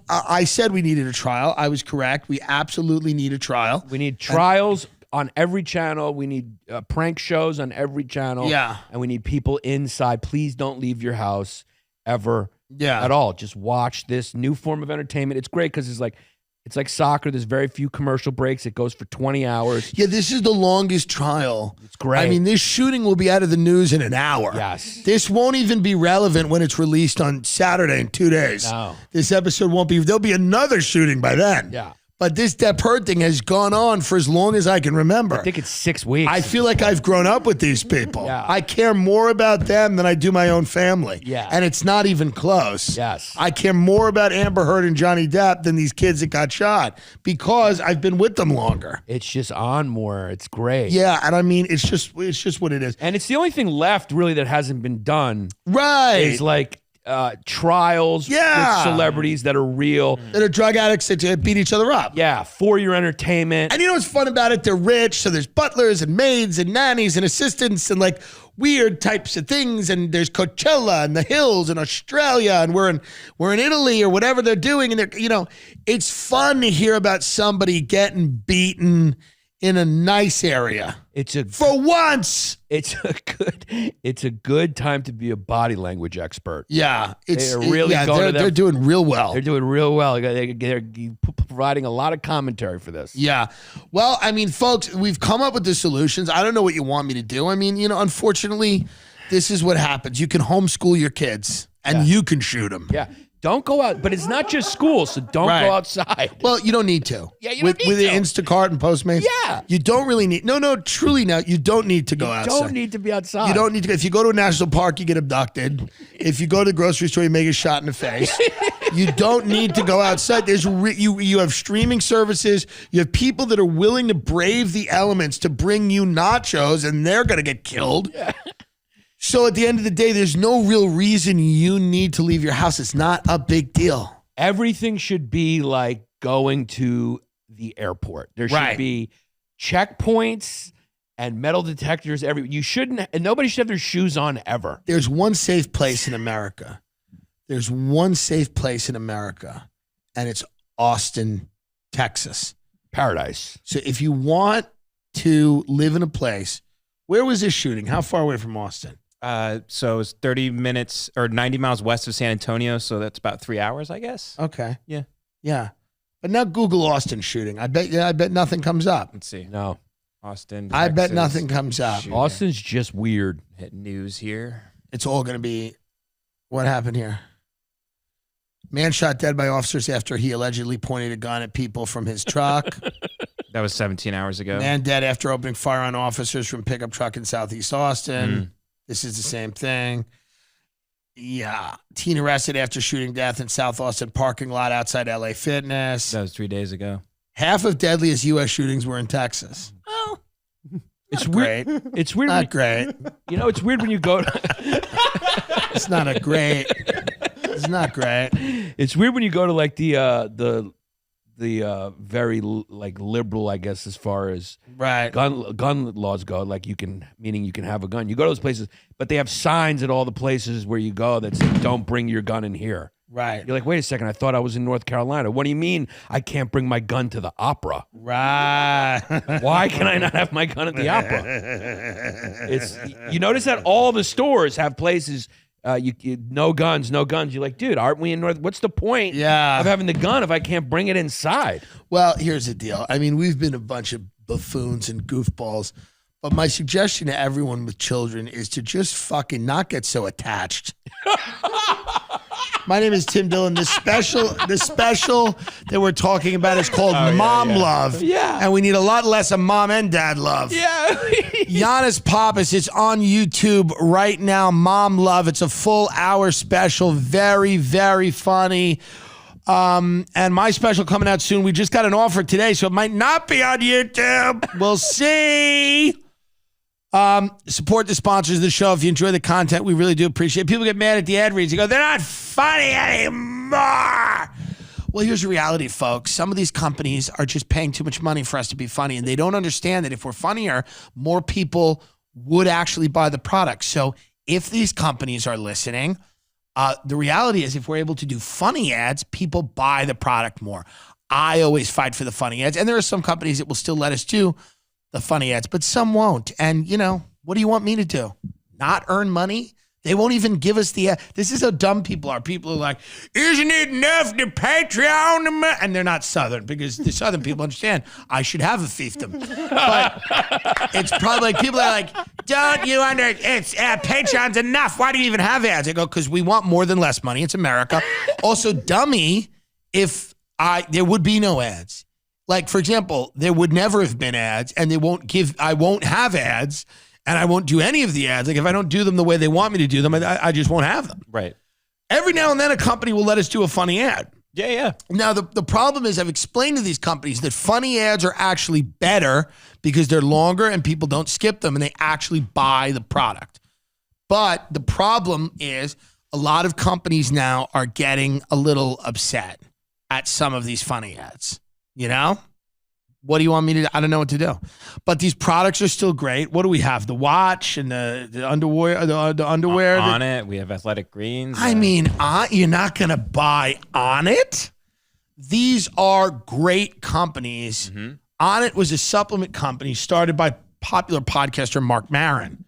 I said we needed a trial. I was correct. We absolutely need a trial. We need trials on every channel. We need prank shows on every channel. Yeah. And we need people inside. Please don't leave your house ever at all. Just watch this new form of entertainment. It's great because it's like soccer. There's very few commercial breaks. It goes for 20 hours. Yeah, this is the longest trial. It's great. I mean, this shooting will be out of the news in an hour. Yes. This won't even be relevant when it's released on Saturday in 2 days. No. This episode won't be. There'll be another shooting by then. Yeah. But this Depp Heard thing has gone on for as long as I can remember. I think it's 6 weeks. I feel like I've grown up with these people. Yeah. I care more about them than I do my own family. Yeah. And it's not even close. Yes. I care more about Amber Heard and Johnny Depp than these kids that got shot because I've been with them longer. It's just on more. It's great. Yeah, and I mean, it's just what it is. And it's the only thing left really that hasn't been done. Right. Is trials with celebrities that are real. That are drug addicts that beat each other up. Yeah, for your entertainment. And you know what's fun about it? They're rich, so there's butlers and maids and nannies and assistants and weird types of things. And there's Coachella and the hills in Australia, and we're in Italy or whatever they're doing. And it's fun to hear about somebody getting beaten in a nice area. For once. It's a good time to be a body language expert. Yeah, They're doing real well. They're doing real well. They're providing a lot of commentary for this. Yeah. Well, I mean, folks, we've come up with the solutions. I don't know what you want me to do. I mean, unfortunately, this is what happens. You can homeschool your kids and you can shoot them. Yeah. Don't go out, but it's not just school, so don't go outside. Well, you don't need to. Yeah, you don't need with to. Instacart and Postmates. Yeah. You don't really need. No, truly now, you don't need to go outside. You don't need to be outside. You don't need to. If you go to a national park, you get abducted. If you go to the grocery store, you may get shot in the face. You don't need to go outside. You have streaming services. You have people that are willing to brave the elements to bring you nachos, and they're going to get killed. Yeah. So at the end of the day, there's no real reason you need to leave your house. It's not a big deal. Everything should be like going to the airport. There should be checkpoints and metal detectors. And nobody should have their shoes on ever. There's one safe place in America. There's one safe place in America, and it's Austin, Texas. Paradise. So if you want to live in a place, where was this shooting? How far away from Austin? So it's 30 minutes or 90 miles west of San Antonio. So that's about 3 hours, I guess. Okay. Yeah. Yeah. But now Google Austin shooting. I bet nothing comes up. Let's see. No. Austin, I bet Texas. nothing comes up. Shoot. Austin's just weird. Hit news here. It's all going to be what happened here. Man shot dead by officers after he allegedly pointed a gun at people from his truck. That was 17 hours ago. Man dead after opening fire on officers from pickup truck in Southeast Austin. This is the same thing. Yeah. Teen arrested after shooting death in South Austin parking lot outside LA Fitness. That was 3 days ago. Half of deadliest U.S. shootings were in Texas. Oh. It's weird. It's weird. Not great. You know, it's weird when you go It's not a great. It's not great. It's weird when you go to like the very like liberal, I guess, as far as Right. gun laws go. Like you can have a gun. You go to those places, but they have signs at all the places where you go that say, "Don't bring your gun in here." Right. You're like, wait a second, I thought I was in North Carolina. What do you mean I can't bring my gun to the opera? Right. Why can I not have my gun at the opera? You notice that all the stores have places, no guns. You're like, dude, aren't we in North? What's the point of having the gun if I can't bring it inside? Well, here's the deal. I mean, we've been a bunch of buffoons and goofballs, but my suggestion to everyone with children is to just fucking not get so attached. My name is Tim Dillon. The special that we're talking about is called Mom Love. Yeah. And we need a lot less of mom and dad love. Yeah. Giannis Pappas, it's on YouTube right now. Mom Love. It's a full hour special. Very, very funny. And my special coming out soon. We just got an offer today, so it might not be on YouTube. We'll see. Support the sponsors of the show. If you enjoy the content, we really do appreciate it. People get mad at the ad reads. They go, they're not funny anymore. Well, here's the reality, folks. Some of these companies are just paying too much money for us to be funny, and they don't understand that if we're funnier, more people would actually buy the product. So if these companies are listening, the reality is if we're able to do funny ads, people buy the product more. I always fight for the funny ads, and there are some companies that will still let us do the funny ads, but some won't. And, you know, what do you want me to do? Not earn money? They won't even give us the ad. This is how dumb people are. People are like, isn't it enough to Patreon? And they're not Southern, because the Southern people understand I should have a fiefdom. But it's probably like people are like, don't you it's Patreon's enough. Why do you even have ads? I go, because we want more than less money. It's America. Also, dummy, if there would be no ads. Like, for example, there would never have been ads, and I won't have ads, and I won't do any of the ads. Like, if I don't do them the way they want me to do them, I just won't have them. Right. Every now and then a company will let us do a funny ad. Yeah. Now, the problem is I've explained to these companies that funny ads are actually better because they're longer and people don't skip them and they actually buy the product. But the problem is a lot of companies now are getting a little upset at some of these funny ads. You know? What do you want me to do? I don't know what to do. But these products are still great. What do we have? The watch and the underwear. The underwear. On it, we have Athletic Greens. I mean, you're not going to buy On It? These are great companies. Mm-hmm. On It was a supplement company started by popular podcaster Mark Maron.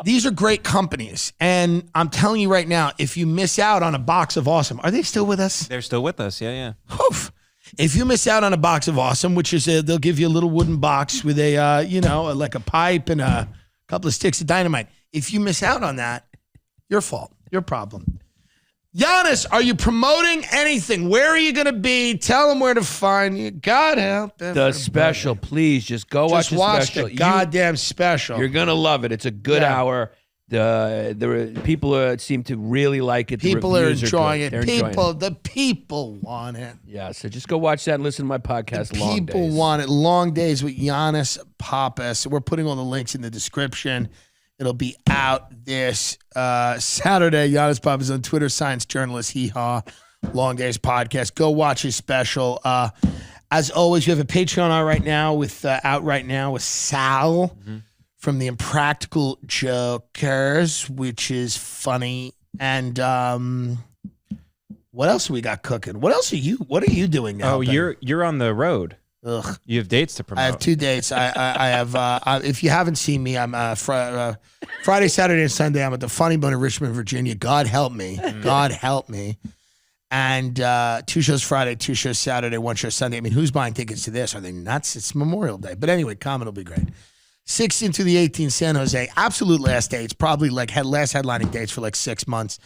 These are great companies. And I'm telling you right now, if you miss out on a box of awesome, are they still with us? They're still with us. Yeah. Oof. If you miss out on a box of awesome, which is they'll give you a little wooden box with like a pipe and a couple of sticks of dynamite. If you miss out on that, your fault, your problem. Giannis, are you promoting anything? Where are you going to be? Tell them where to find you. God help the special. Please just go watch the special. The goddamn special. You're going to love it. It's a good hour. The people seem to really like it. People are enjoying it. The people want it. Yeah, so just go watch that and listen to my podcast. People want it. Long Days with Giannis Pappas. We're putting all the links in the description. It'll be out this Saturday. Giannis Pappas on Twitter, science journalist, hee-haw. Long Days podcast. Go watch his special. As always, you have a Patreon out right now with Sal. Mm-hmm. From the Impractical Jokers, which is funny. And what else we got cooking? What are you doing now? Oh, you're on the road. Ugh. You have dates to promote. I have 2 dates. I have, if you haven't seen me, I'm Friday, Saturday, and Sunday. I'm at the Funny Bone in Richmond, Virginia. God help me. God help me. And 2 shows Friday, 2 shows Saturday, 1 show Sunday. I mean, who's buying tickets to this? Are they nuts? It's Memorial Day. But anyway, Comet will be great. 16th to the 18th, San Jose. Absolute last dates. Probably like last headlining dates for like 6 months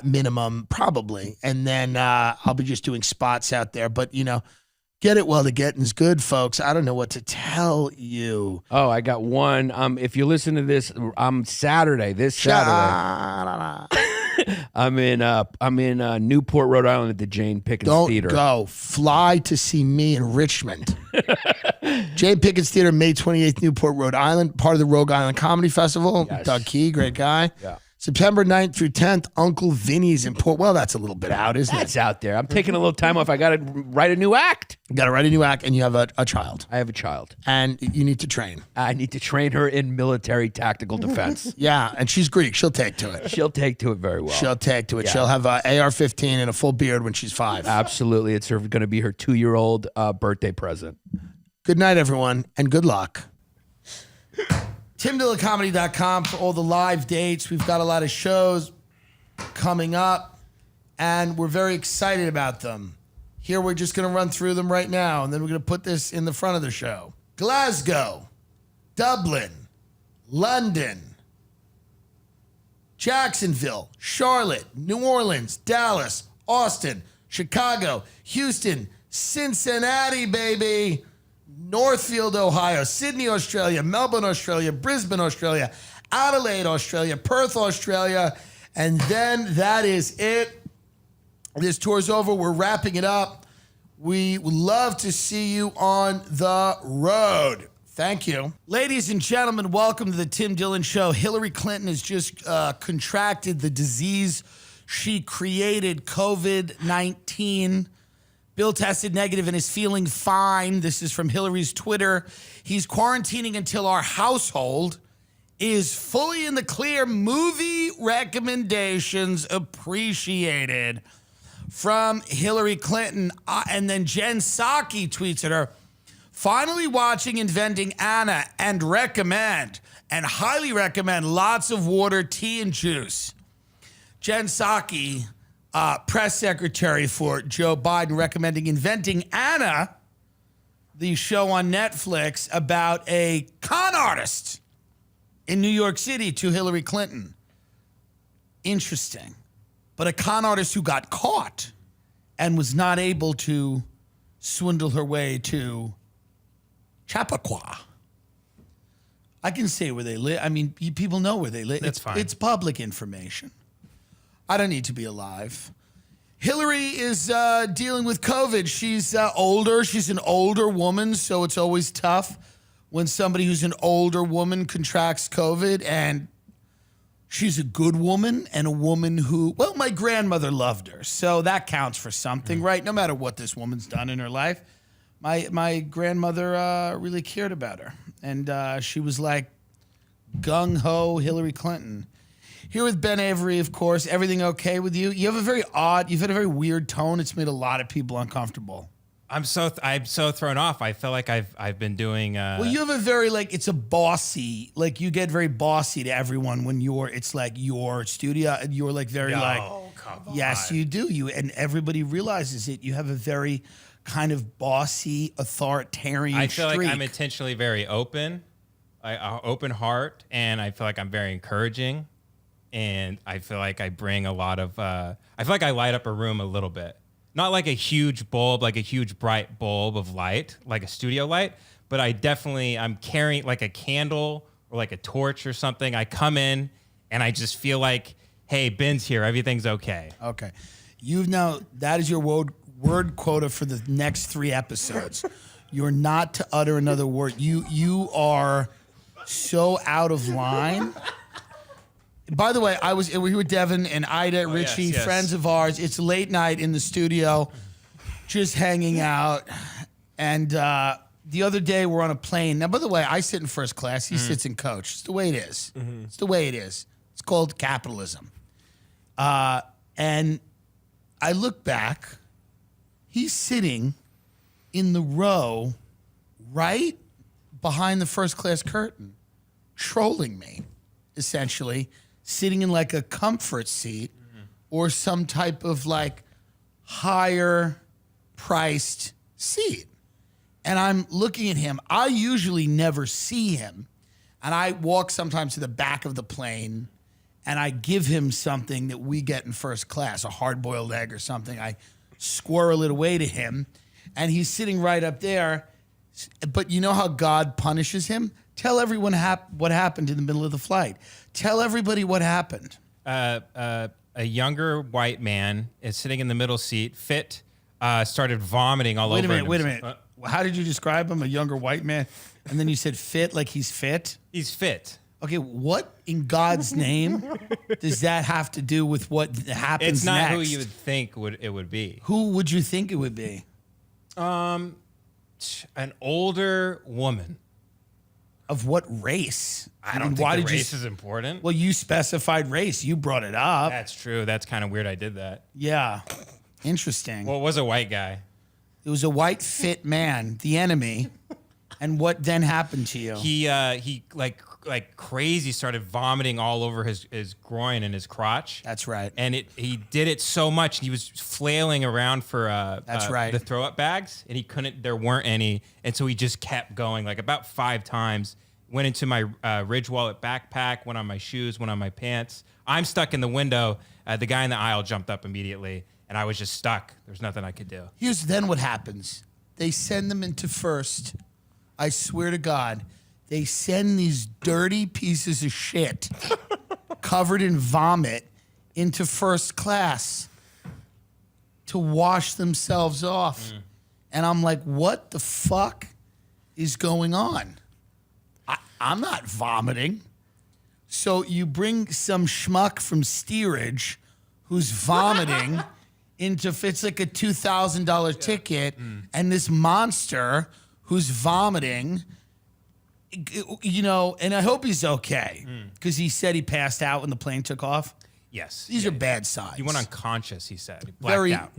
minimum, probably. And then I'll be just doing spots out there. But, get it while the getting's good, folks. I don't know what to tell you. Oh, I got one. If you listen to this, Saturday. I'm in Newport, Rhode Island at the Jane Pickens Theater. Don't go. Fly to see me in Richmond. Jane Pickens Theater, May 28th, Newport, Rhode Island. Part of the Rhode Island Comedy Festival. Yes. Doug Key, great guy. Yeah. September 9th through 10th, Uncle Vinny's in Port. Well, that's a little bit out, isn't it? That's out there. I'm taking a little time off. I got to write a new act. You got to write a new act, and you have a child. I have a child. And you need to train. I need to train her in military tactical defense. Yeah, and she's Greek. She'll take to it. She'll take to it very well. She'll take to it. Yeah. She'll have a AR-15 and a full beard when she's 5. Absolutely. It's going to be her 2-year-old birthday present. Good night, everyone, and good luck. TimDillonComedy.com for all the live dates. We've got a lot of shows coming up, and we're very excited about them. Here, we're just going to run through them right now, and then we're going to put this in the front of the show. Glasgow, Dublin, London, Jacksonville, Charlotte, New Orleans, Dallas, Austin, Chicago, Houston, Cincinnati, baby, Northfield, Ohio, Sydney, Australia, Melbourne, Australia, Brisbane, Australia, Adelaide, Australia, Perth, Australia, and then that is it. This tour's over. We're wrapping it up. We would love to see you on the road. Thank you. Ladies and gentlemen, welcome to the Tim Dillon Show. Hillary Clinton has just contracted the disease she created, COVID-19. Bill tested negative and is feeling fine. This is from Hillary's Twitter. He's quarantining until our household is fully in the clear. Movie recommendations appreciated from Hillary Clinton. And then Jen Psaki tweets at her, finally watching Inventing Anna and highly recommend lots of water, tea, and juice. Jen Psaki, press secretary for Joe Biden, recommending Inventing Anna, the show on Netflix about a con artist in New York City to Hillary Clinton. Interesting. But a con artist who got caught and was not able to swindle her way to Chappaqua. I can say where they live. I mean, people know where they live. That's fine. It's public information. I don't need to be alive. Hillary is dealing with COVID. She's older. She's an older woman, so it's always tough when somebody who's an older woman contracts COVID. And she's a good woman and a woman who, well, my grandmother loved her, so that counts for something, right? No matter what this woman's done in her life, my grandmother really cared about her, and she was like gung-ho Hillary Clinton. Here with Ben Avery, of course. Everything okay with you? You've had a very weird tone. It's made a lot of people uncomfortable. I'm so thrown off. I feel like I've been doing. Well, you have a very it's a bossy, you get very bossy to everyone when it's like your studio, and you're very come on. Yes, you do. And everybody realizes it. You have a very kind of bossy, authoritarian. I feel streak. like I'm intentionally very open, open heart, and I feel like I'm very encouraging. And I feel like I bring a lot of, I feel like I light up a room a little bit. Not like a huge bulb, like a huge bright bulb of light, like a studio light, but I'm carrying like a candle or like a torch or something. I come in and I just feel like, hey, Ben's here. Everything's okay. Okay. That is your word quota for the next 3 episodes. You're not to utter another word. You are so out of line. By the way, we were Devin and Ida, Richie, yes. friends of ours. It's late night in the studio, just hanging out. And the other day, we're on a plane. Now, by the way, I sit in first class. He sits in coach. It's the way it is. Mm-hmm. It's the way it is. It's called capitalism. And I look back. He's sitting in the row right behind the first class curtain, trolling me, essentially. Sitting in a comfort seat or some type of higher priced seat. And I'm looking at him. I usually never see him. And I walk sometimes to the back of the plane and I give him something that we get in first class, a hard-boiled egg or something. I squirrel it away to him and he's sitting right up there. But you know how God punishes him? Tell everyone what happened in the middle of the flight. Tell everybody what happened. A younger white man is sitting in the middle seat, fit, started vomiting all over him. Wait a minute. How did you describe him? A younger white man? And then you said fit, like he's fit? He's fit. Okay, what in God's name does that have to do with what happens next? It's not who you would think it would be. Who would you think it would be? An older woman. Of what race? I don't think race is important. Well, you specified race. You brought it up. That's true. That's kind of weird I did that. Yeah. Interesting. Well, it was a white guy. It was a white fit man, the enemy. And what then happened to you? He like crazy started vomiting all over his groin and his crotch. That's right. And he did it so much he was flailing around for That's right. the throw up bags and he couldn't. There weren't any, and so he just kept going like about 5 times. Went into my Ridge Wallet backpack. Went on my shoes. Went on my pants. I'm stuck in the window. The guy in the aisle jumped up immediately, and I was just stuck. There's nothing I could do. Here's then what happens. They send them into first. I swear to God, they send these dirty pieces of shit covered in vomit into first class to wash themselves off. And I'm like, what the fuck is going on? I'm not vomiting. So you bring some schmuck from steerage who's vomiting it's like a $2,000 ticket, and this monster who's vomiting, you know, and I hope he's okay because he said he passed out when the plane took off. Yes. These are bad signs. He went unconscious, he said. He blacked out.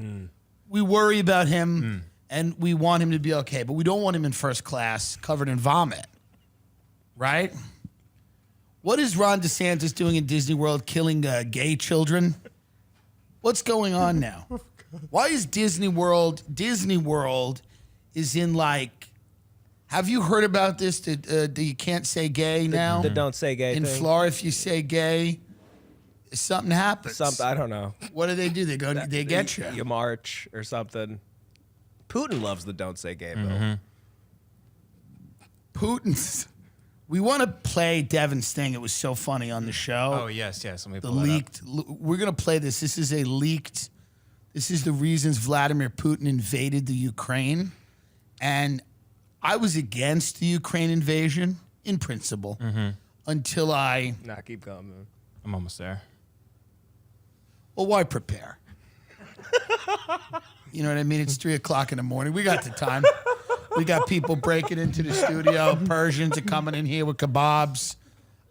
We worry about him and we want him to be okay, but we don't want him in first class covered in vomit. Right? What is Ron DeSantis doing in Disney World, killing gay children? What's going on now? Why is Disney World is in like, have you heard about this? That you can't say gay now? The don't say gay in thing. Florida, if you say gay, something happens. I don't know. What do? They get you. You march or something. Putin loves the don't say gay bill. Putin's. We want to play Devin's thing. It was so funny on the show. Oh, yes. Let me The pull it leaked. We're going to play this. This is a leaked. This is the reasons Vladimir Putin invaded the Ukraine. And I was against the Ukraine invasion in principle until I. Nah, keep going, man. I'm almost there. Well, why prepare? You know what I mean? It's 3:00 in the morning. We got the time. We got people breaking into the studio. Persians are coming in here with kebabs.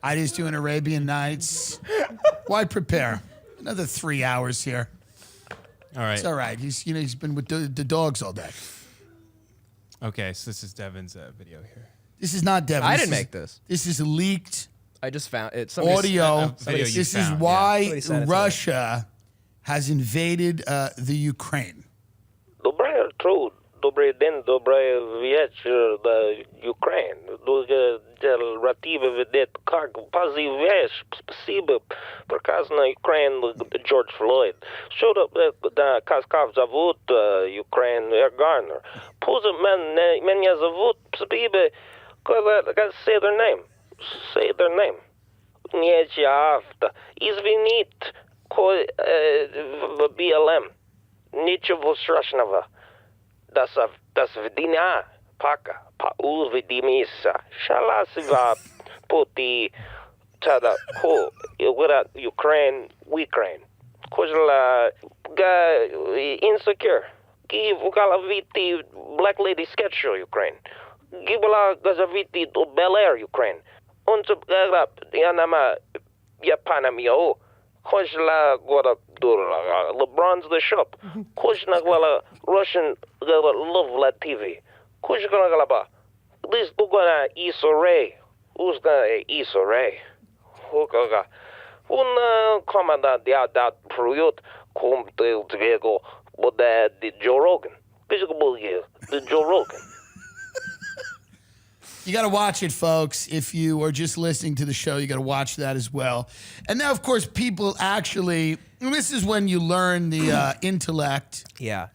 I just doing Arabian Nights. Why prepare? Another 3 hours here. All right. It's all right. He's been with the dogs all day. Okay, so this is Devin's video here. This is not Devin. I didn't make this. This is leaked I just found it. audio. Video you This is found, why Somebody sent it to me. Russia has invaded the Ukraine. Добрый труд, добрый день, добрый вечер, Ukraine. Ратива ведет как позываешь, спасибо. Прекрасно, Украин, George Floyd. Showed up, как зовут, Ukraine, Garner. Пузо меня зовут, спасибо. Say their name. Say their name. Нечего. Извините, BLM. Ничего страшного. Das видения пока увидимся. Шаласива пути тада хо Ukraine, Кожла insecure. Give galaviti black lady sketch show Ukraine. Gibala gazaviti do Bel Air Ukraine. Unto yanama Japanamio. Kojla gwada LeBron's the shop. Kojna gwala Russian love la TV. Kojna gwala this ugana Isore. Who's gonna Isore? Hukaga. Una komanda dia dat pruyut kum del tvego But the Joe Rogan. The Joe Rogan. You got to watch it, folks. If you are just listening to the show, you got to watch that as well. And now, of course, people actually, and this is when you learn the intellect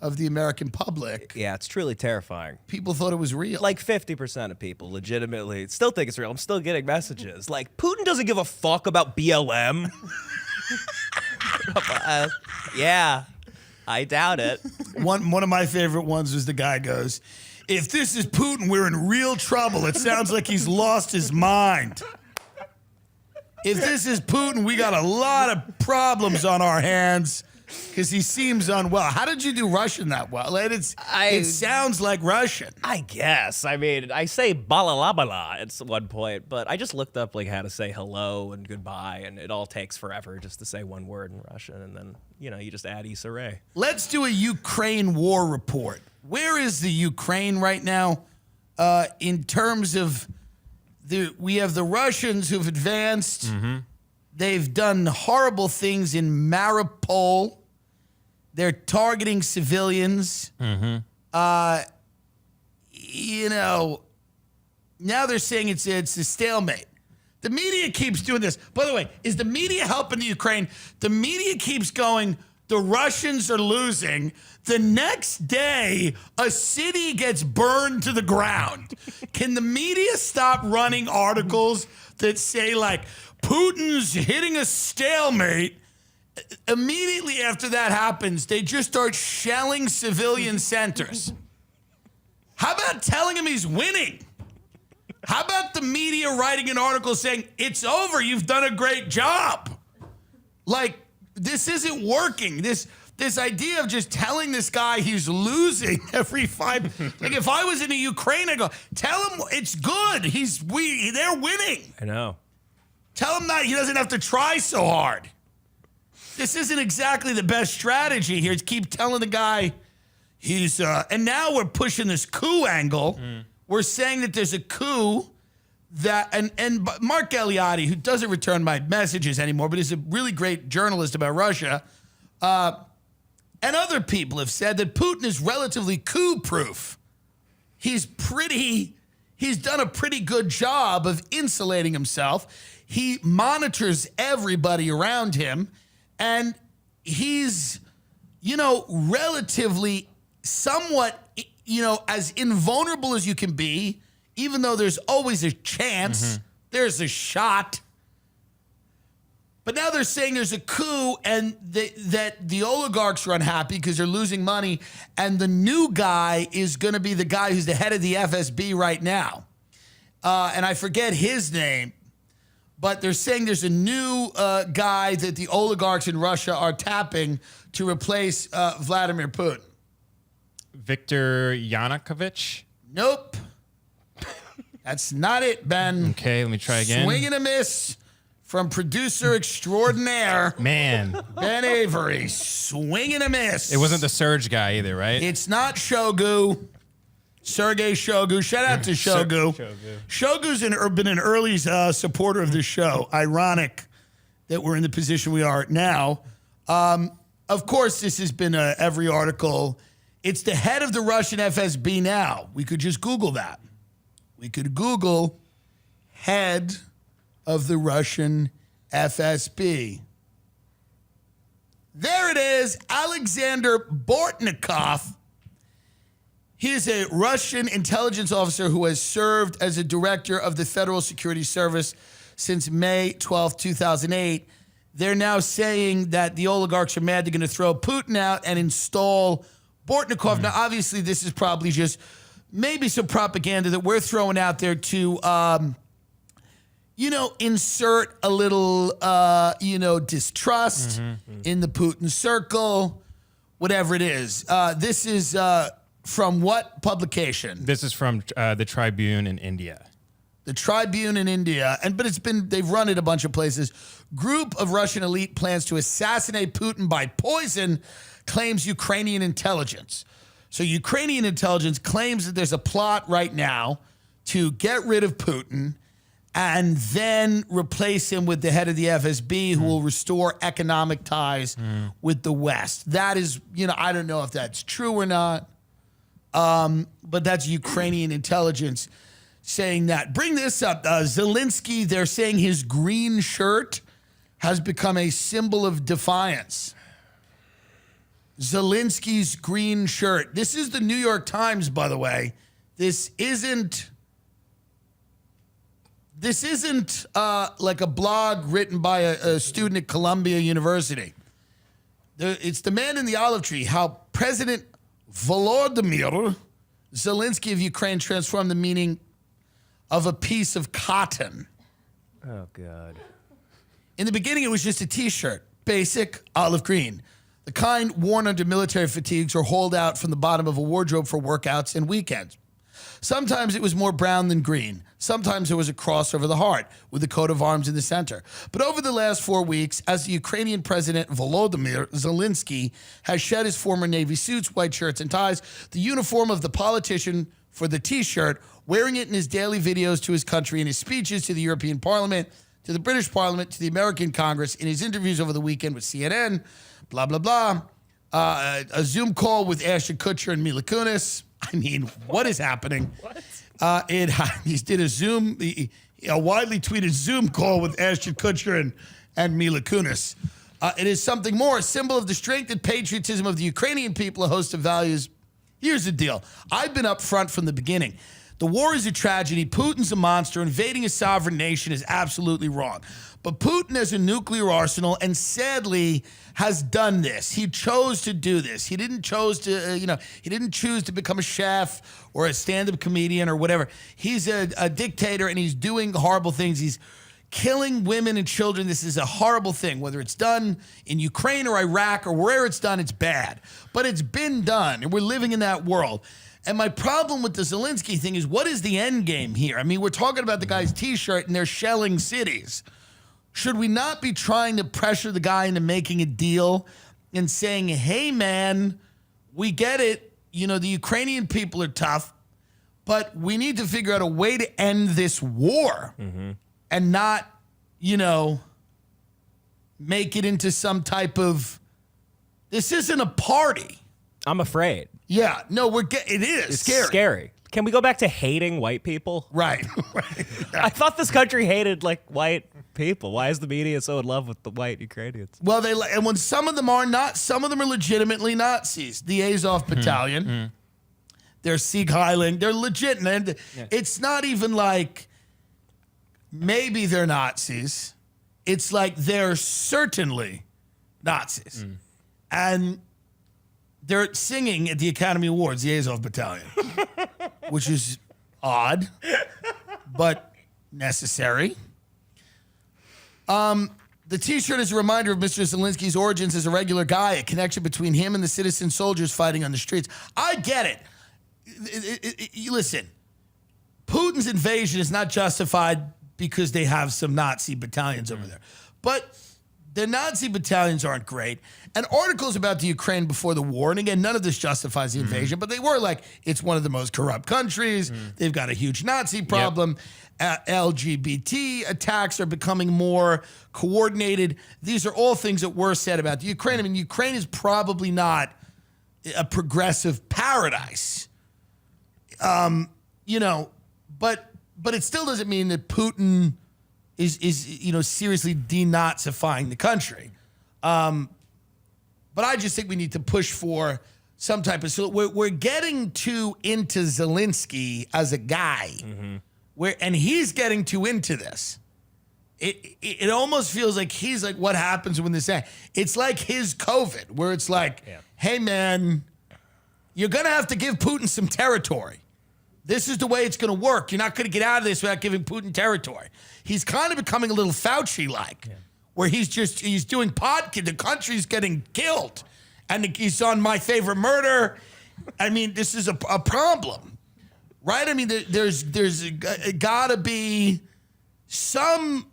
of the American public. Yeah, it's truly terrifying. People thought it was real. Like 50% of people legitimately still think it's real. I'm still getting messages. Like, Putin doesn't give a fuck about BLM. Yeah, I doubt it. One of my favorite ones was the guy goes, if this is Putin, we're in real trouble. It sounds like he's lost his mind. If this is Putin, we got a lot of problems on our hands because he seems unwell. How did you do Russian that well? It sounds like Russian. I guess. I mean, I say balalabala at one point, but I just looked up like how to say hello and goodbye, and it all takes forever just to say one word in Russian, and then, you just add Issa Rae. Let's do a Ukraine war report. Where is the Ukraine right now in terms of we have the Russians who've advanced. Mm-hmm. They've done horrible things in Mariupol. They're targeting civilians. Mm-hmm. Now they're saying it's a stalemate. The media keeps doing this. By the way, is the media helping the Ukraine? The media keeps going, the Russians are losing. The next day, a city gets burned to the ground. Can the media stop running articles that say, like, Putin's hitting a stalemate? Immediately after that happens, they just start shelling civilian centers. How about telling him he's winning? How about the media writing an article saying, it's over, you've done a great job? Like, this isn't working. This idea of just telling this guy he's losing every five, like if I was in the Ukraine, I go, tell him it's good. They're winning. I know. Tell him that he doesn't have to try so hard. This isn't exactly the best strategy here. Keep telling the guy and now we're pushing this coup angle. Mm. We're saying that there's a coup and Mark Galeotti, who doesn't return my messages anymore, but is a really great journalist about Russia, and other people have said that Putin is relatively coup-proof. He's done a pretty good job of insulating himself. He monitors everybody around him, and he's, relatively somewhat, as invulnerable as you can be, even though there's always a chance, there's a shot. But now they're saying there's a coup and that the oligarchs are unhappy because they're losing money, and the new guy is going to be the guy who's the head of the FSB right now. And I forget his name, but they're saying there's a new guy that the oligarchs in Russia are tapping to replace Vladimir Putin. Viktor Yanukovych? Nope. That's not it, Ben. Okay, let me try again. Swing and a miss from producer extraordinaire. Man. Ben Avery. Swing and a miss. It wasn't the Surge guy either, right? It's not Shogu. Sergei Shogu. Shout out to Shogu. Shogu's been an early supporter of this show. Ironic that we're in the position we are now. Of course, this has been every article. It's the head of the Russian FSB now. We could just Google that. We could Google head of the Russian FSB. There it is, Alexander Bortnikov. He is a Russian intelligence officer who has served as a director of the Federal Security Service since May 12, 2008. They're now saying that the oligarchs are mad they're going to throw Putin out and install Bortnikov. Now, obviously, this is probably just maybe some propaganda that we're throwing out there to, insert a little, distrust in the Putin circle, whatever it is. This is from what publication? This is from the Tribune in India. The Tribune in India, they've run it a bunch of places. Group of Russian elite plans to assassinate Putin by poison, claims Ukrainian intelligence. So Ukrainian intelligence claims that there's a plot right now to get rid of Putin, and then replace him with the head of the FSB who will restore economic ties with the West. That is, I don't know if that's true or not, but that's Ukrainian intelligence saying that. Bring this up. Zelensky, they're saying his green shirt has become a symbol of defiance. Zelensky's green shirt. This is the New York Times, by the way. This isn't like a blog written by a student at Columbia University. It's the man in the olive tree, how President Volodymyr Zelensky of Ukraine transformed the meaning of a piece of cotton. Oh, God. In the beginning, it was just a T-shirt, basic olive green, the kind worn under military fatigues or hauled out from the bottom of a wardrobe for workouts and weekends. Sometimes it was more brown than green. Sometimes there was a cross over the heart with the coat of arms in the center. But over the last 4 weeks, as the Ukrainian President Volodymyr Zelensky has shed his former Navy suits, white shirts, and ties, the uniform of the politician for the T-shirt, wearing it in his daily videos to his country, in his speeches to the European Parliament, to the British Parliament, to the American Congress, in his interviews over the weekend with CNN, blah, blah, blah. A Zoom call with Ashton Kutcher and Mila Kunis. I mean, what is happening? He did a widely tweeted Zoom call with Ashton Kutcher and Mila Kunis. It is something more, a symbol of the strength and patriotism of the Ukrainian people, a host of values. Here's the deal. I've been up front from the beginning. The war is a tragedy. Putin's a monster. Invading a sovereign nation is absolutely wrong. But Putin has a nuclear arsenal and sadly has done this. He chose to do this. He didn't choose to become a chef or a stand-up comedian or whatever. He's a dictator and he's doing horrible things. He's killing women and children. This is a horrible thing. Whether it's done in Ukraine or Iraq or wherever it's done, it's bad. But it's been done and we're living in that world. And my problem with the Zelensky thing is, what is the end game here? I mean, we're talking about the guy's T-shirt and they're shelling cities. Should we not be trying to pressure the guy into making a deal and saying, hey, man, we get it. The Ukrainian people are tough, but we need to figure out a way to end this war and not, make it into some type of, this isn't a party. I'm afraid. Yeah, no, it is It's scary. Can we go back to hating white people? Right. I thought this country hated white people. Why is the media so in love with the white Ukrainians? Well, and when some of them are not, some of them are legitimately Nazis. The Azov Battalion, they're Sieg Heiling, they're legit. And it's not even like maybe they're Nazis. It's like they're certainly Nazis. And they're singing at the Academy Awards, the Azov Battalion, which is odd, but necessary. The T-shirt is a reminder of Mr. Zelensky's origins as a regular guy, a connection between him and the citizen soldiers fighting on the streets. I get it. Listen, Putin's invasion is not justified because they have some Nazi battalions over there. But the Nazi battalions aren't great. And articles about the Ukraine before the war, and again, none of this justifies the invasion, but they were like, it's one of the most corrupt countries. They've got a huge Nazi problem. LGBT attacks are becoming more coordinated. These are all things that were said about the Ukraine. I mean, Ukraine is probably not a progressive paradise. But it still doesn't mean that Putin is seriously denazifying the country. But I just think we need to push for some type of. So we're getting too into Zelensky as a guy, and he's getting too into this. It almost feels like he's like, what happens when this ends? It's like his COVID, where it's like, hey man, you're gonna have to give Putin some territory. This is the way it's going to work. You're not going to get out of this without giving Putin territory. He's kind of becoming a little Fauci-like, where he's doing podcast. The country's getting killed, and he's on My Favorite Murder. I mean, this is a problem, right? I mean, there's got to be some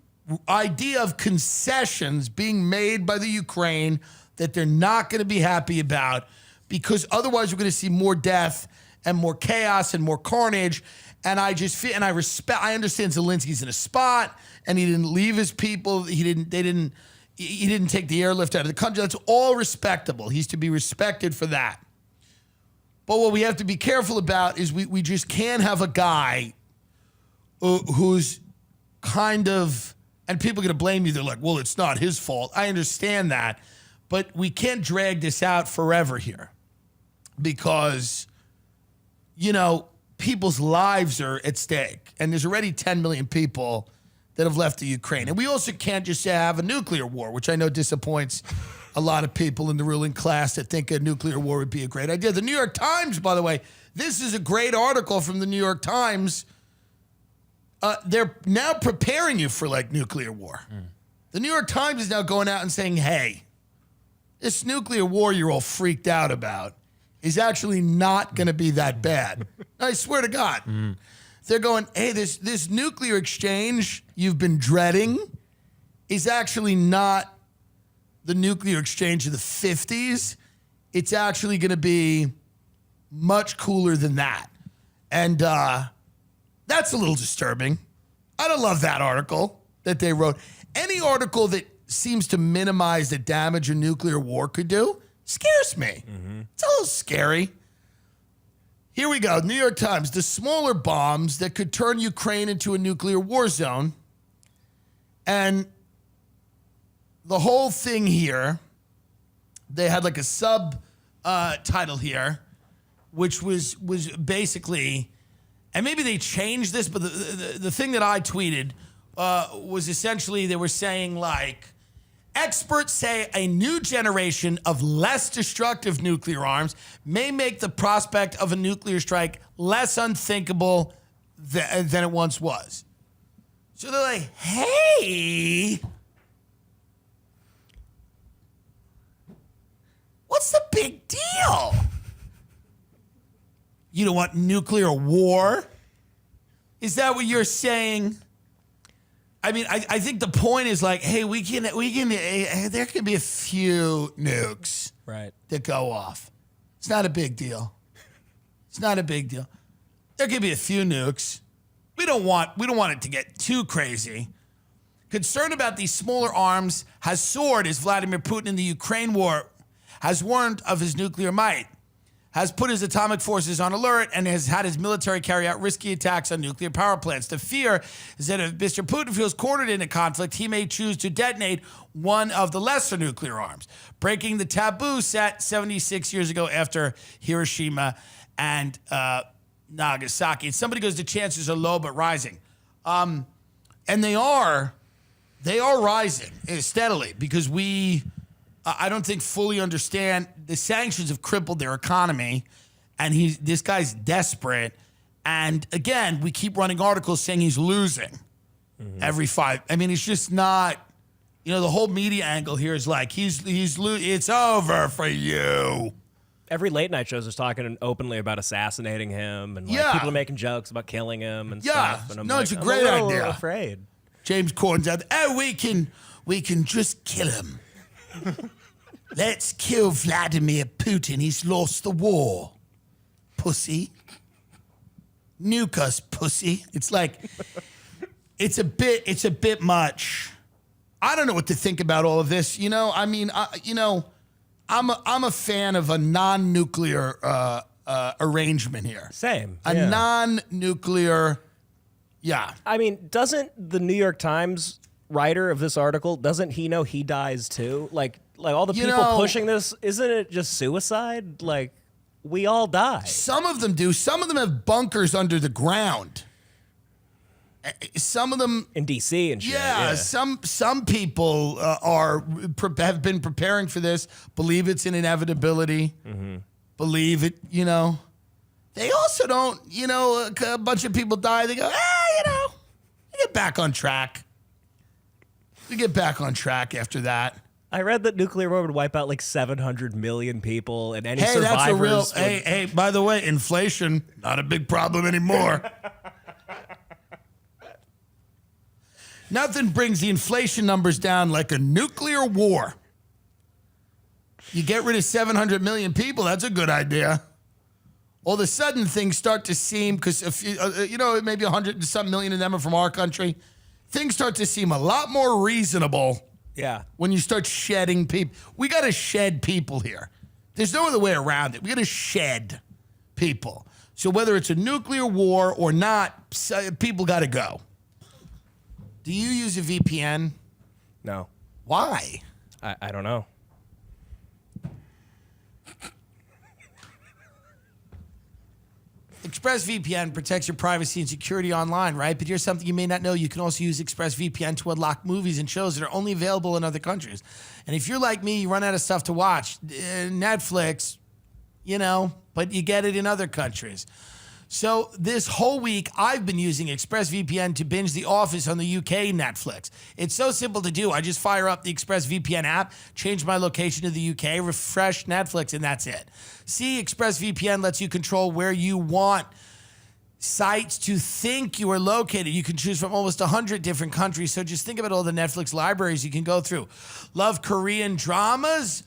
idea of concessions being made by the Ukraine that they're not going to be happy about, because otherwise we're going to see more death and more chaos and more carnage. And I just feel, and I understand Zelensky's in a spot and he didn't leave his people. He didn't take the airlift out of the country. That's all respectable. He's to be respected for that. But what we have to be careful about is we just can't have a guy who's kind of, and people are going to blame you. They're like, well, it's not his fault. I understand that. But we can't drag this out forever here because, people's lives are at stake. And there's already 10 million people that have left the Ukraine. And we also can't just have a nuclear war, which I know disappoints a lot of people in the ruling class that think a nuclear war would be a great idea. The New York Times, by the way, this is a great article from the New York Times. They're now preparing you for nuclear war. The New York Times is now going out and saying, hey, this nuclear war you're all freaked out about is actually not going to be that bad. I swear to God. They're going, hey, this nuclear exchange you've been dreading is actually not the nuclear exchange of the 50s. It's actually going to be much cooler than that. And that's a little disturbing. I don't love that article that they wrote. Any article that seems to minimize the damage a nuclear war could do scares me. It's a little scary. Here we go. New York Times, the smaller bombs that could turn Ukraine into a nuclear war zone. And the whole thing here, they had a sub title here, which was basically, and maybe they changed this, but the thing that I tweeted was essentially they were saying experts say a new generation of less destructive nuclear arms may make the prospect of a nuclear strike less unthinkable than it once was. So they're like, hey, what's the big deal? You don't want nuclear war? Is that what you're saying? I mean, I think the point is hey, we can there can be a few nukes that go off. It's not a big deal. It's not a big deal. There can be a few nukes. We don't want it to get too crazy. Concern about these smaller arms has soared as Vladimir Putin in the Ukraine war has warned of his nuclear might, has put his atomic forces on alert, and has had his military carry out risky attacks on nuclear power plants. The fear is that if Mr. Putin feels cornered in a conflict, he may choose to detonate one of the lesser nuclear arms, breaking the taboo set 76 years ago after Hiroshima and Nagasaki. And somebody goes, the chances are low but rising. And they are rising steadily because I don't think fully understand the sanctions have crippled their economy, and this guy's desperate. And again, we keep running articles saying he's losing every five. I mean, it's just not. The whole media angle here is it's over for you. Every late night shows is talking openly about assassinating him, and people are making jokes about killing him and stuff. And it's a great idea. I'm a little afraid. James Corden's out there. Oh, we can just kill him. Let's kill Vladimir Putin. He's lost the war. Pussy. Nuke us, pussy. It's it's a bit much. I don't know what to think about all of this. I mean, I'm a fan of a non-nuclear arrangement here. Same. A non-nuclear, yeah. I mean, doesn't the New York Times writer of this article, doesn't he know he dies too? Like all the people pushing this, isn't it just suicide? We all die. Some of them do. Some of them have bunkers under the ground. Some of them in DC and shit. Yeah. Some people have been preparing for this. Believe it's an inevitability. Believe it. They also don't. A bunch of people die. They go, we get back on track. We get back on track after that. I read that nuclear war would wipe out 700 million people, and any survivors. That's a real. Hey, by the way, inflation not a big problem anymore. Nothing brings the inflation numbers down like a nuclear war. You get rid of 700 million people, that's a good idea. all of a sudden things start to seem, because maybe 100 and some million of them are from our country, things start to seem a lot more reasonable. Yeah. When you start shedding people. We got to shed people here. There's no other way around it. We got to shed people. So whether it's a nuclear war or not, people got to go. Do you use a VPN? No. Why? I don't know. ExpressVPN protects your privacy and security online, right? But here's something you may not know. You can also use ExpressVPN to unlock movies and shows that are only available in other countries. And if you're like me, you run out of stuff to watch. Netflix, but you get it in other countries. So this whole week, I've been using ExpressVPN to binge The Office on the UK Netflix. It's so simple to do. I just fire up the ExpressVPN app, change my location to the UK, refresh Netflix, and that's it. See, ExpressVPN lets you control where you want sites to think you are located. You can choose from almost 100 different countries. So just think about all the Netflix libraries you can go through. Love Korean dramas?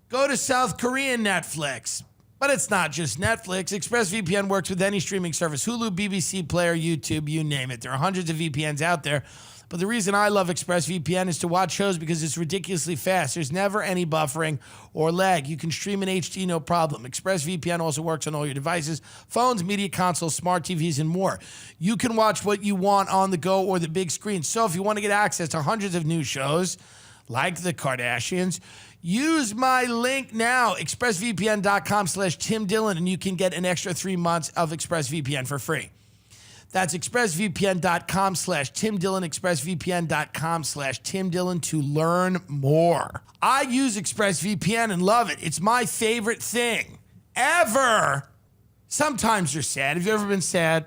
Go to South Korean Netflix. But it's not just Netflix. ExpressVPN works with any streaming service, Hulu, BBC Player, YouTube, you name it. There are hundreds of VPNs out there. But the reason I love ExpressVPN is to watch shows because it's ridiculously fast. There's never any buffering or lag. You can stream in HD, no problem. ExpressVPN also works on all your devices, phones, media consoles, smart TVs, and more. You can watch what you want on the go or the big screen. So if you want to get access to hundreds of new shows, like The Kardashians, use my link now, expressvpn.com/Tim Dillon, and you can get an extra 3 months of ExpressVPN for free. That's expressvpn.com/Tim Dillon, expressvpn.com/Tim Dillon to learn more. I use ExpressVPN and love it. It's my favorite thing ever. Sometimes you're sad. Have you ever been sad?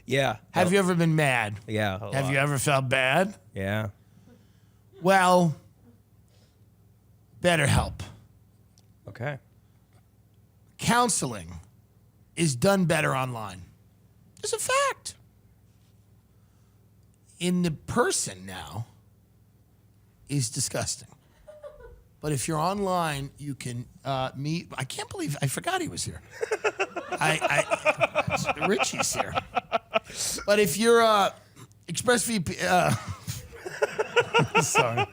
Yeah. Have you ever been mad? Yeah. Have you ever felt bad? Yeah. Well, BetterHelp. Okay. Counseling is done better online. It's a fact. In the person now is disgusting. But if you're online, you can meet. I can't believe I forgot he was here. Richie's here. But if you're ExpressVPN, sorry.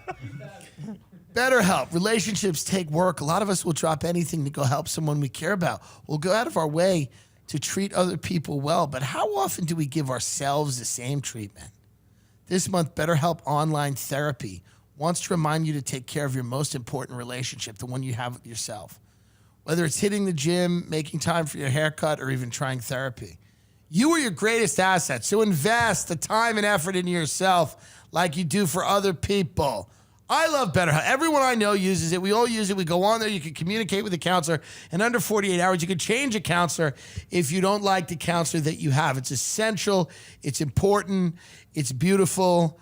BetterHelp. Relationships take work. A lot of us will drop anything to go help someone we care about. We'll go out of our way to treat other people well. But how often do we give ourselves the same treatment? This month, BetterHelp Online Therapy wants to remind you to take care of your most important relationship, the one you have with yourself. Whether it's hitting the gym, making time for your haircut, or even trying therapy. You are your greatest asset, so invest the time and effort into yourself like you do for other people. I love BetterHelp. Everyone I know uses it. We all use it. We go on there. You can communicate with a counselor. In under 48 hours, you can change a counselor if you don't like the counselor that you have. It's essential. It's important. It's beautiful.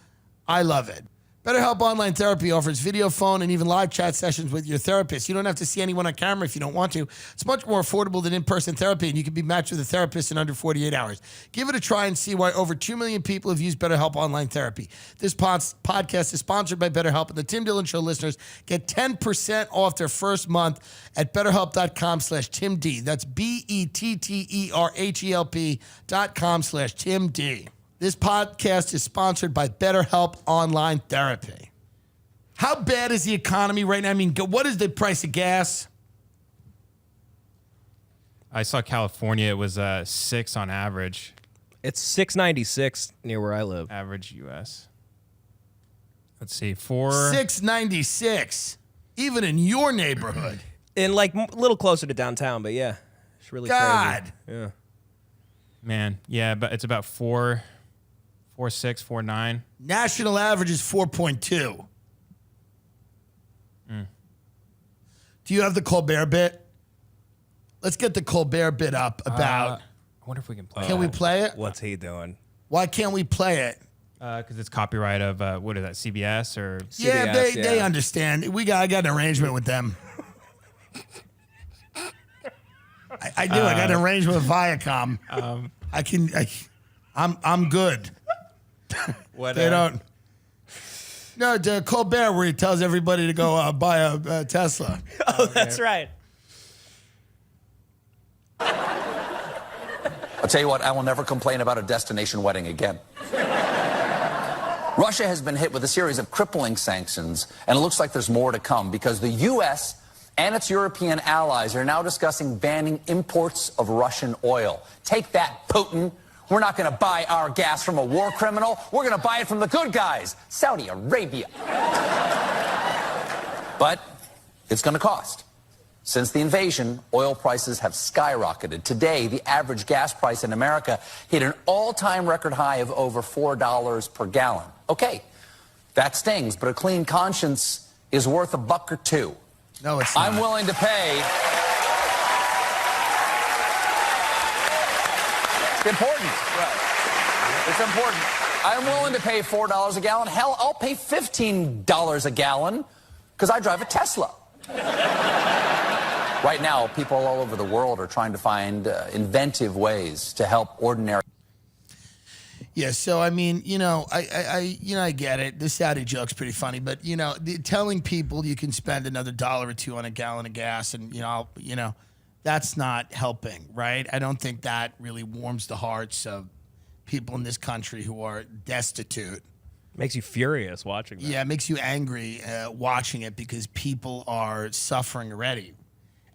I love it. BetterHelp Online Therapy offers video, phone, and even live chat sessions with your therapist. You don't have to see anyone on camera if you don't want to. It's much more affordable than in-person therapy, and you can be matched with a therapist in under 48 hours. Give it a try and see why over 2 million people have used BetterHelp Online Therapy. This podcast is sponsored by BetterHelp, and the Tim Dillon Show listeners get 10% off their first month at BetterHelp.com/TimD. That's BetterHelp.com/TimD. This podcast is sponsored by BetterHelp Online Therapy. How bad is the economy right now? I mean, what is the price of gas? I saw California. It was 6 on average. It's $6.96 near where I live. Average U.S. Let's see, 4. $6.96, even in your neighborhood. And like a little closer to downtown, but yeah, it's really God. crazy. Yeah. Man, yeah, but it's about 4.6, 4.9. National average is 4.2. Do you have the Colbert bit? Let's get the Colbert bit up about. I wonder if we can play. Can we play it? What's he doing? Why can't we play it? Because it's copyright of what is that? CBS or? Yeah, CBS, they understand. I got an arrangement with them. I do. I got an arrangement with Viacom. I'm good. What? They don't. No, the Colbert, where he tells everybody to go buy a Tesla. Oh, that's right. I'll tell you what, I will never complain about a destination wedding again. Russia has been hit with a series of crippling sanctions, and it looks like there's more to come because the U.S. and its European allies are now discussing banning imports of Russian oil. Take that, Putin. We're not going to buy our gas from a war criminal. We're going to buy it from the good guys, Saudi Arabia. But it's going to cost. Since the invasion, oil prices have skyrocketed. Today, the average gas price in America hit an all-time record high of over $4 per gallon. Okay, that stings, but a clean conscience is worth $1 or $2. No, it's not. I'm willing to pay. It's important. Right. It's important. I'm willing to pay $4 a gallon. Hell, I'll pay $15 a gallon because I drive a Tesla. Right now, people all over the world are trying to find inventive ways to help ordinary. Yeah, so I mean, I get it. The Saudi joke's pretty funny, but telling people you can spend another $1 or $2 on a gallon of gas, and that's not helping, right? I don't think that really warms the hearts of people in this country who are destitute. Makes you furious watching that. Yeah, it makes you angry watching it because people are suffering already.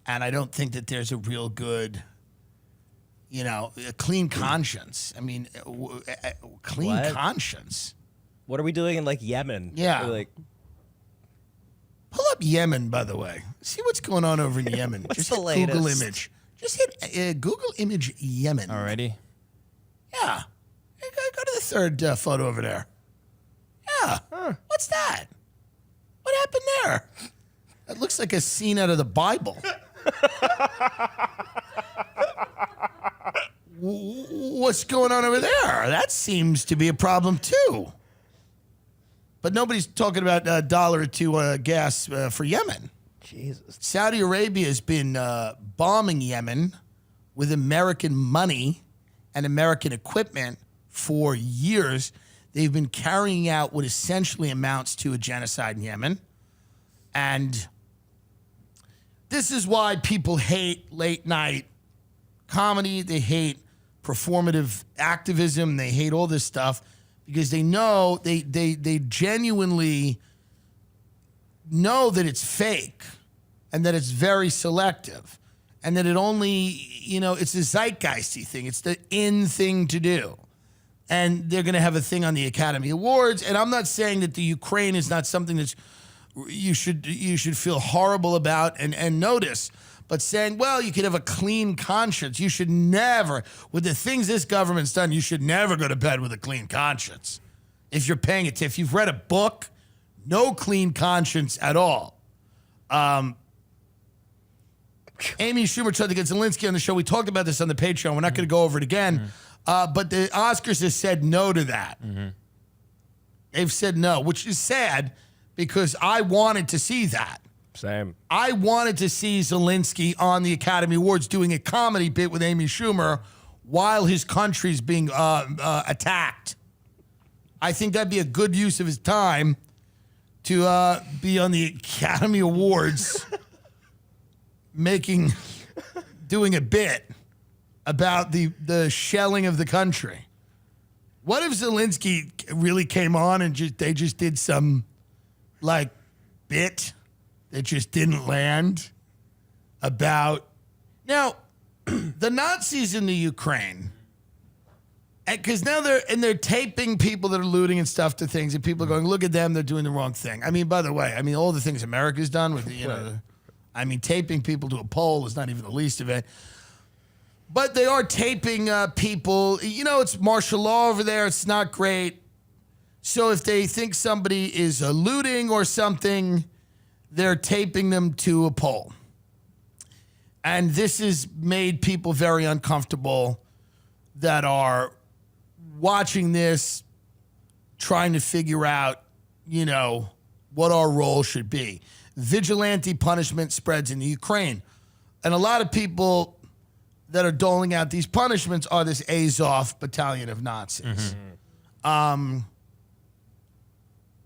And I don't think that there's a real good, a clean conscience. I mean, clean conscience. What are we doing in like Yemen? Yeah. Pull up Yemen, by the way. See what's going on over in Yemen. What's Just the hit Google latest? image. Just hit Google image Yemen. Already? Yeah. Go to the third photo over there. Yeah. What's that? What happened there? That looks like a scene out of the Bible. What's going on over there? That seems to be a problem too. But nobody's talking about $1 or $2 gas for Yemen. Jesus. Saudi Arabia has been bombing Yemen with American money and American equipment for years. They've been carrying out what essentially amounts to a genocide in Yemen. And this is why people hate late night comedy. They hate performative activism. They hate all this stuff because they know, they genuinely know that it's fake and that it's very selective and that it only, it's a zeitgeisty thing. It's the in thing to do. And they're going to have a thing on the Academy Awards. And I'm not saying that the Ukraine is not something that's you should feel horrible about and notice, but saying, well, you could have a clean conscience. You should never, with the things this government's done, you should never go to bed with a clean conscience. If you're paying it, if you've read a book, no clean conscience at all. Amy Schumer tried to get Zelensky on the show. We talked about this on the Patreon. We're not going to go over it again. But the Oscars has said no to that. They've said no, which is sad because I wanted to see that. Same. I wanted to see Zelensky on the Academy Awards doing a comedy bit with Amy Schumer while his country's being attacked. I think that'd be a good use of his time to be on the Academy Awards doing a bit about the shelling of the country. What if Zelensky really came on and they just did some bit that just didn't land about now the Nazis in the Ukraine, because now they're taping people that are looting and stuff to things, and people are going, look at them, they're doing the wrong thing. I mean, by the way, all the things America's done with taping people to a pole is not even the least of it. But they are taping people. It's martial law over there. It's not great. So if they think somebody is looting or something, they're taping them to a pole. And this has made people very uncomfortable that are watching this, trying to figure out, what our role should be. Vigilante punishment spreads in the Ukraine. And a lot of people that are doling out these punishments are this Azov battalion of Nazis.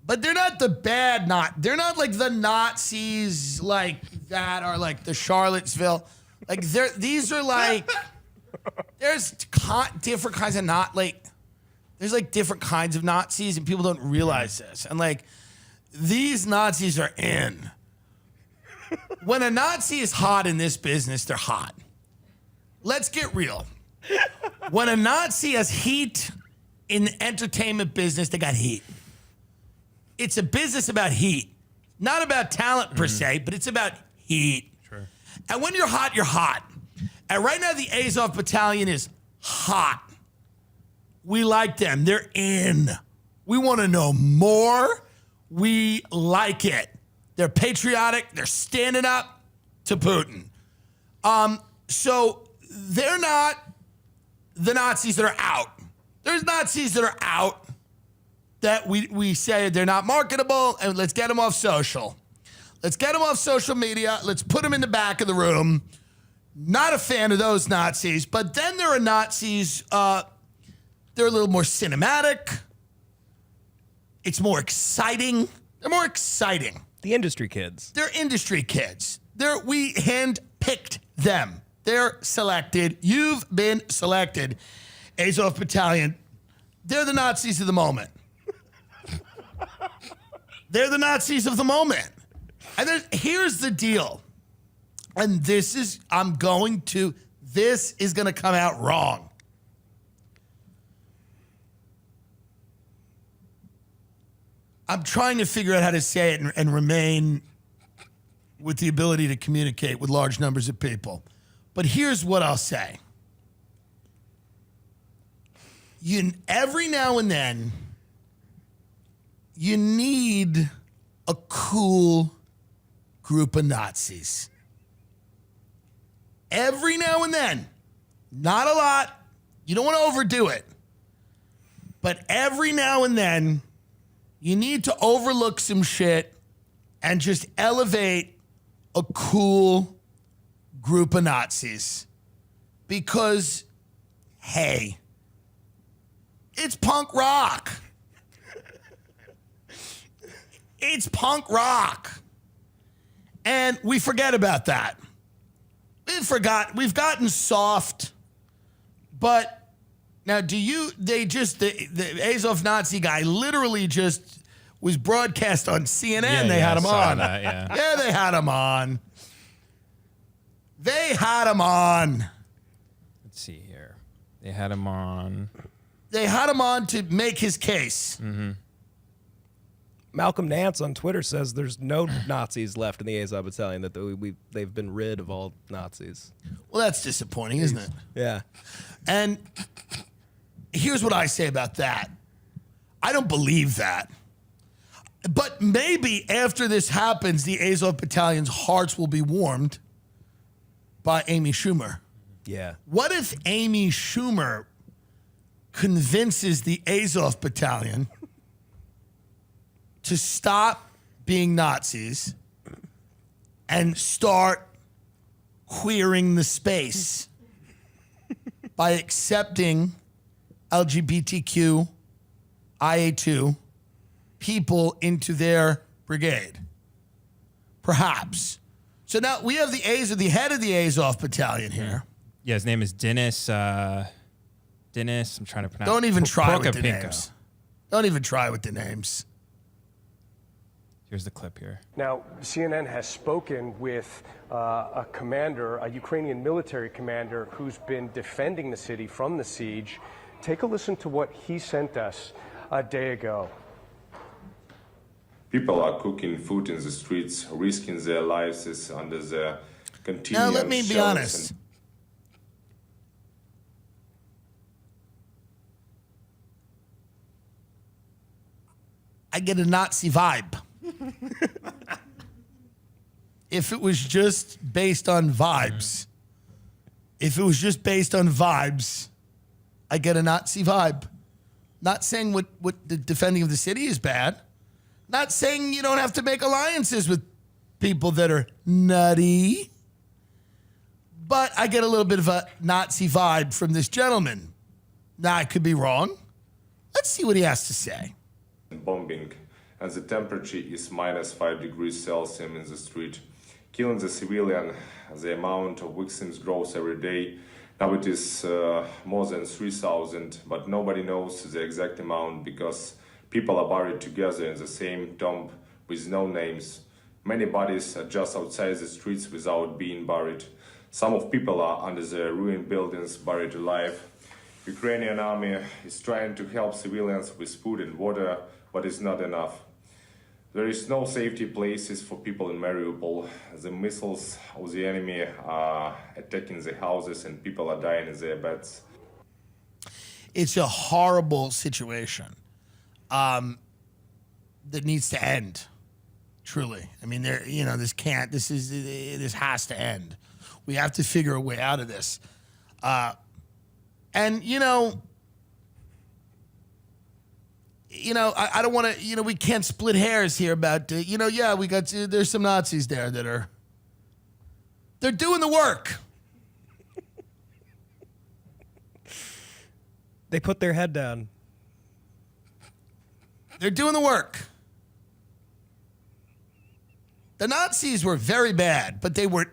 But they're not the bad they're not like the Nazis that are like the Charlottesville. These are There's different kinds of there's like different kinds of Nazis, and people don't realize this. And like, these Nazis are in. When a Nazi is hot in this business, they're hot. Let's get real. When a Nazi has heat in the entertainment business, they got heat. It's a business about heat. Not about talent per se, but it's about heat. Sure. And when you're hot, you're hot. And right now, the Azov Battalion is hot. We like them. They're in. We want to know more. We like it. They're patriotic. They're standing up to Putin. So they're not the Nazis that are out. There's Nazis that are out that we say they're not marketable, and let's get them off social. Let's get them off social media. Let's put them in the back of the room. Not a fan of those Nazis. But then there are Nazis, they're a little more cinematic. It's more exciting. They're more exciting. The industry kids. They're industry kids. We hand-picked them. They're selected. You've been selected. Azov Battalion. They're the Nazis of the moment. They're the Nazis of the moment. And here's the deal. And this is going to come out wrong. I'm trying to figure out how to say it and remain with the ability to communicate with large numbers of people. But here's what I'll say. Every now and then, you need a cool group of Nazis. Every now and then. Not a lot. You don't want to overdo it. But every now and then, you need to overlook some shit and just elevate a cool group of Nazis. Because, hey, it's punk rock. It's punk rock. And we forget about that. We've gotten soft. But now, the Azov Nazi guy literally just was broadcast on CNN. They had him on. That, yeah, they had him on. They had him on. Let's see here. They had him on. They had him on to make his case. Mm-hmm. Malcolm Nance on Twitter says there's no Nazis left in the Azov Battalion, that they've been rid of all Nazis. Well, that's disappointing, isn't it? Yeah. And here's what I say about that. I don't believe that. But maybe after this happens, the Azov Battalion's hearts will be warmed by Amy Schumer. Yeah. What if Amy Schumer convinces the Azov Battalion to stop being Nazis and start queering the space by accepting LGBTQ IA2 people into their brigade? Perhaps. So now we have the head of the Azov Battalion here. Yeah, his name is Dennis. Dennis, I'm trying to pronounce. Don't even try with the Prokopенko. names. Don't even try with the names. Here's the clip here. Now, CNN has spoken with a commander, a Ukrainian military commander, who's been defending the city from the siege. Take a listen to what he sent us a day ago. People are cooking food in the streets, risking their lives under the continuous Now, let me be shells honest. I get a Nazi vibe. If it was just based on vibes, I get a Nazi vibe. Not saying what the defending of the city is bad. Not saying you don't have to make alliances with people that are nutty. But I get a little bit of a Nazi vibe from this gentleman. Now, I could be wrong. Let's see what he has to say. bombing, and the temperature is -5 degrees Celsius in the street, killing the civilian. The amount of victims grows every day. Now it is more than 3,000, but nobody knows the exact amount because people are buried together in the same tomb with no names. Many bodies are just outside the streets without being buried. Some of people are under the ruined buildings buried alive. Ukrainian army is trying to help civilians with food and water, but it's not enough. There is no safety places for people in Mariupol. The missiles of the enemy are attacking the houses and people are dying in their beds. It's a horrible situation that needs to end. Truly. I mean, this has to end. We have to figure a way out of this. And I don't want to, we can't split hairs here about, there's some Nazis there they're doing the work. They put their head down. They're doing the work. The Nazis were very bad, but they weren't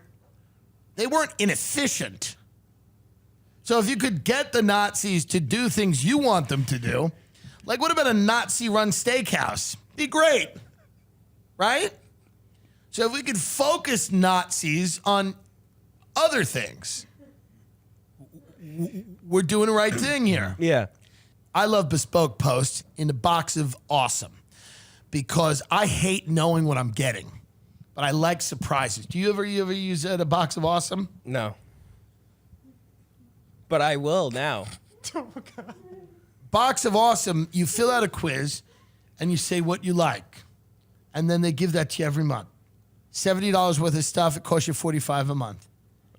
inefficient. So if you could get the Nazis to do things you want them to do, like what about a Nazi-run steakhouse? Be great, right? So if we could focus Nazis on other things, we're doing the right thing here. Yeah. I love bespoke posts in the box of awesome because I hate knowing what I'm getting, but I like surprises. Do you ever use the box of awesome? No. But I will now. Oh, God. Box of awesome, you fill out a quiz and you say what you like. And then they give that to you every month. $70 worth of stuff, it costs you $45 a month.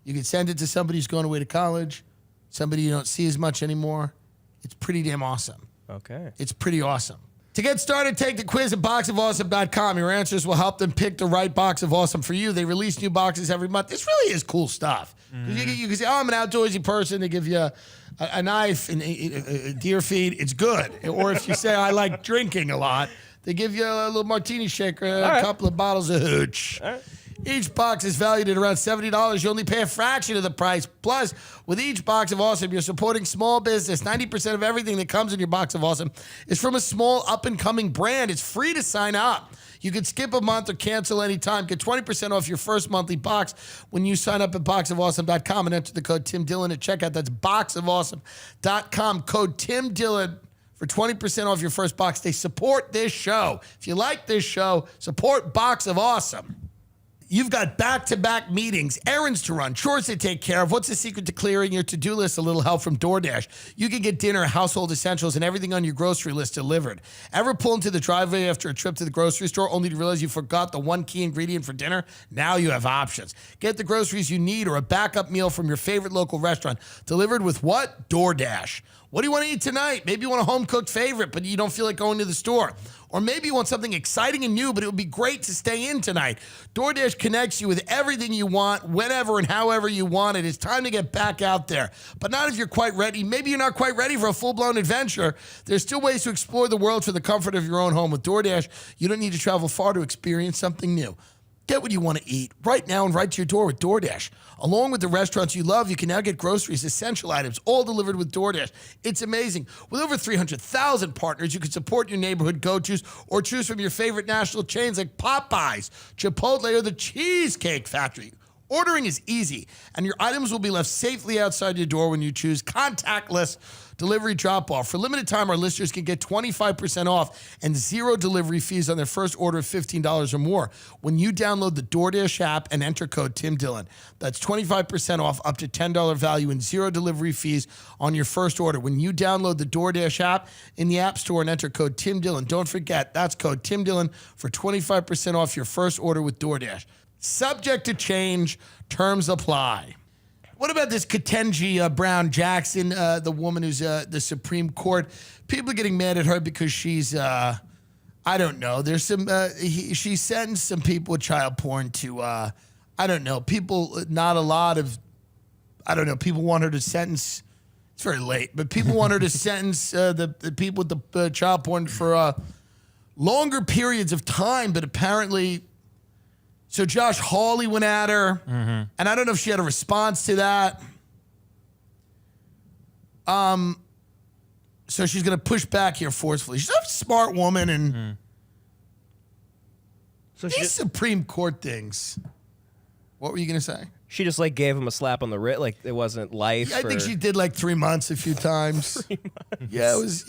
You can send it to somebody who's going away to college, somebody you don't see as much anymore. It's pretty damn awesome. Okay. It's pretty awesome. To get started, take the quiz at boxofawesome.com. Your answers will help them pick the right box of awesome for you. They release new boxes every month. This really is cool stuff. You can say, I'm an outdoorsy person. They give you a knife and a deer feed. It's good. Or if you say, I like drinking a lot, they give you a little martini shaker, a couple of bottles of hooch. All right. Each box is valued at around $70. You only pay a fraction of the price. Plus, with each box of awesome, you're supporting small business. 90% of everything that comes in your box of awesome is from a small up-and-coming brand. It's free to sign up. You can skip a month or cancel anytime. Get 20% off your first monthly box when you sign up at boxofawesome.com and enter the code Tim Dillon at checkout. That's boxofawesome.com. Code Tim Dillon for 20% off your first box. They support this show. If you like this show, support Box of Awesome. You've got back-to-back meetings, errands to run, chores to take care of. What's the secret to clearing your to-do list? A little help from DoorDash. You can get dinner, household essentials, and everything on your grocery list delivered. Ever pull into the driveway after a trip to the grocery store only to realize you forgot the one key ingredient for dinner? Now you have options. Get the groceries you need or a backup meal from your favorite local restaurant delivered with what? DoorDash. What do you want to eat tonight? Maybe you want a home-cooked favorite, but you don't feel like going to the store. Or maybe you want something exciting and new, but it would be great to stay in tonight. DoorDash connects you with everything you want, whenever and however you want it. It's time to get back out there. But not if you're quite ready. Maybe you're not quite ready for a full-blown adventure. There's still ways to explore the world from the comfort of your own home. With DoorDash, you don't need to travel far to experience something new. Get what you want to eat right now and right to your door with DoorDash. Along with the restaurants you love, you can now get groceries, essential items, all delivered with DoorDash. It's amazing. With over 300,000 partners, you can support your neighborhood go-tos or choose from your favorite national chains like Popeyes, Chipotle, or the Cheesecake Factory. Ordering is easy, and your items will be left safely outside your door when you choose contactless delivery drop-off. For limited time, our listeners can get 25% off and zero delivery fees on their first order of $15 or more when you download the DoorDash app and enter code Tim Dillon. That's 25% off up to $10 value and zero delivery fees on your first order when you download the DoorDash app in the App Store and enter code Tim Dillon. Don't forget, that's code Tim Dillon for 25% off your first order with DoorDash. Subject to change, terms apply. What about this Ketanji Brown Jackson, the woman who's the Supreme Court? People are getting mad at her because she's, I don't know. There's some, she sentenced some people with child porn to, I don't know, people, not a lot of, I don't know, people want her to sentence, it's very late, but people want her to sentence the people with the child porn for longer periods of time, but apparently... So Josh Hawley went at her, and I don't know if she had a response to that. So she's going to push back here forcefully. She's a smart woman, and So these Supreme Court things. What were you going to say? she just like gave him a slap on the wrist, like it wasn't life. I think she did like 3 months a few times. 3 months. Yeah, it was,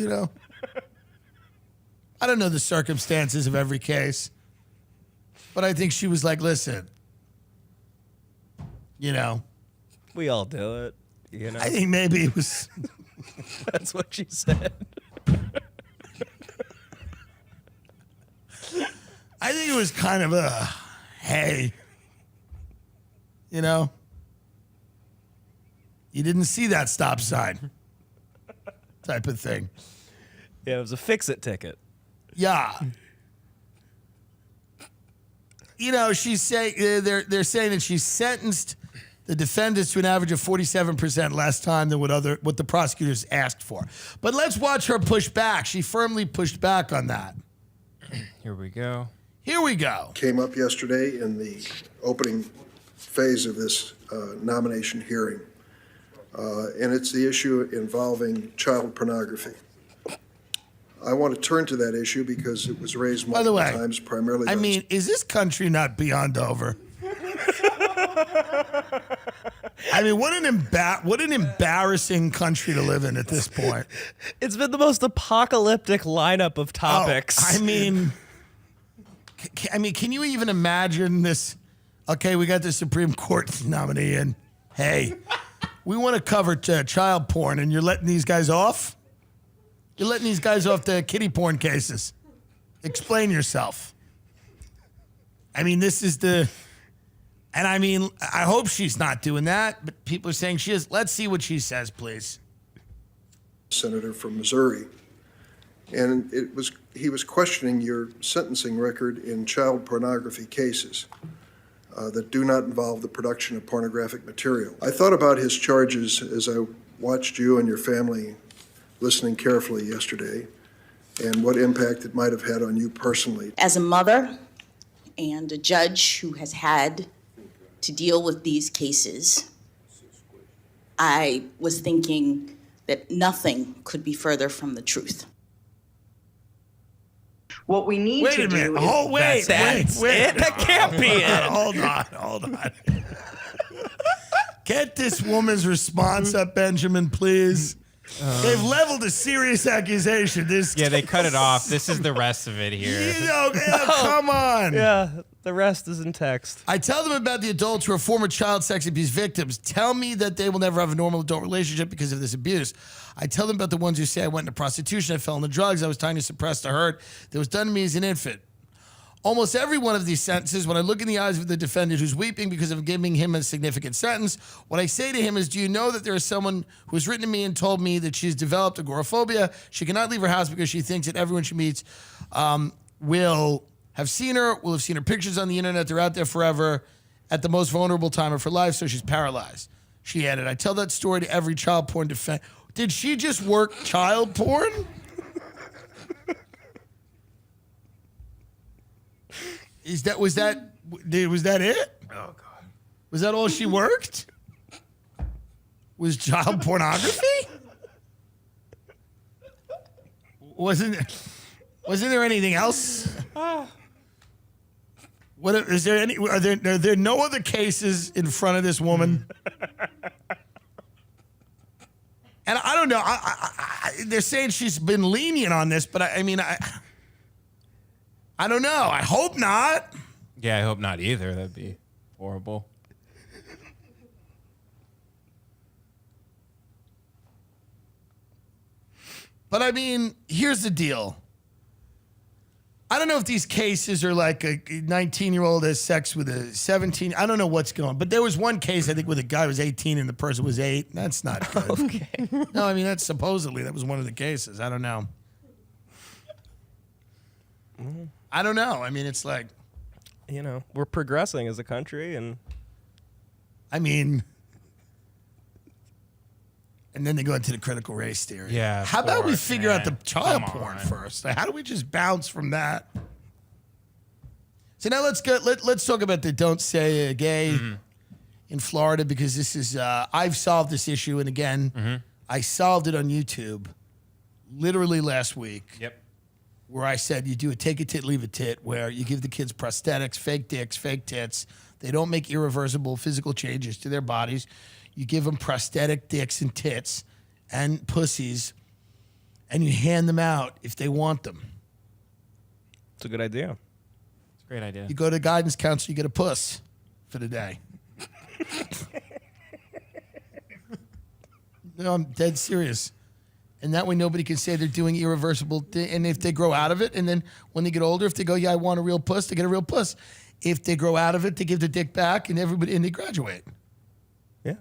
I don't know the circumstances of every case, but I think she was like, listen, We all do it, I think maybe it was. That's what she said. I think it was kind of a, hey, you didn't see that stop sign type of thing. Yeah, it was a fix-it ticket. Yeah. She's saying they're saying that she sentenced the defendants to an average of 47% less time than what the prosecutors asked for. But let's watch her push back. She firmly pushed back on that. Here we go. Here we go. Came up yesterday in the opening phase of this nomination hearing, and it's the issue involving child pornography. I want to turn to that issue because it was raised multiple times, primarily. Is this country not beyond over? What an embarrassing country to live in at this point. It's been the most apocalyptic lineup of topics. Can you even imagine this? Okay, we got the Supreme Court nominee, and hey, we want to cover child porn, and you're letting these guys off? You're letting these guys off the kiddie porn cases. Explain yourself. This is the... And I hope she's not doing that, but people are saying she is. Let's see what she says, please. Senator from Missouri. And he was questioning your sentencing record in child pornography cases that do not involve the production of pornographic material. I thought about his charges as I watched you and your family listening carefully yesterday, and what impact it might have had on you personally. As a mother and a judge who has had to deal with these cases, I was thinking that nothing could be further from the truth. What we need to do. Wait. That can't be it. Hold on. Get this woman's response up, Benjamin, please. They've leveled a serious accusation. They cut it off. This is the rest of it here. Come on. Yeah, the rest is in text. I tell them about the adults who are former child sex abuse victims. Tell me that they will never have a normal adult relationship because of this abuse. I tell them about the ones who say I went into prostitution, I fell into drugs, I was trying to suppress the hurt that was done to me as an infant. Almost every one of these sentences, when I look in the eyes of the defendant who's weeping because of giving him a significant sentence, what I say to him is, do you know that there is someone who has written to me and told me that she's developed agoraphobia? She cannot leave her house because she thinks that everyone she meets will have seen her pictures on the internet. They're out there forever at the most vulnerable time of her life, so she's paralyzed. She added, I tell that story to every child porn defendant. Did she just work child porn? Was that it? Oh God. Was that all she worked? Was child pornography? Wasn't there anything else? What is there any? Are there no other cases in front of this woman? And I don't know. They're saying she's been lenient on this, but I don't know. I hope not. Yeah, I hope not either. That'd be horrible. But here's the deal. I don't know if these cases are like a 19-year-old has sex with a 17. I don't know what's going on. But there was one case, I think, where the guy was 18 and the person was 8. That's not good. Okay. No, that's supposedly, that was one of the cases. I don't know. I don't know. It's like... we're progressing as a country, and... And then they go into the critical race theory. Yeah. How about we figure out the child Come porn on. first? Like, how do we just bounce from that? So now let's talk about the don't say gay in Florida, because this is I've solved this issue, and again, I solved it on YouTube literally last week. Yep. Where I said you do a take a tit, leave a tit, where you give the kids prosthetics, fake dicks, fake tits. They don't make irreversible physical changes to their bodies. You give them prosthetic dicks and tits and pussies, and you hand them out if they want them. It's a good idea. It's a great idea. You go to guidance counselor, you get a puss for the day. No, I'm dead serious. And that way nobody can say they're doing irreversible. And if they grow out of it, and then when they get older, if they go, yeah, I want a real puss, they get a real puss. If they grow out of it, they give the dick back, and they graduate. Yeah.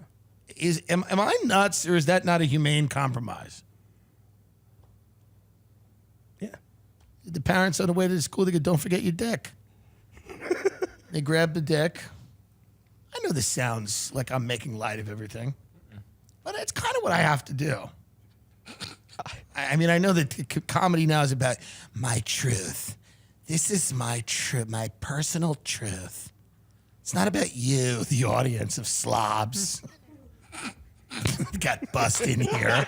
Am I nuts, or is that not a humane compromise? Yeah. The parents on the way to the school, they go, don't forget your dick. They grab the dick. I know this sounds like I'm making light of everything, but it's kind of what I have to do. I mean, I know that comedy now is about my truth. This is my truth, my personal truth. It's not about you, the audience of slobs. Got bust in here.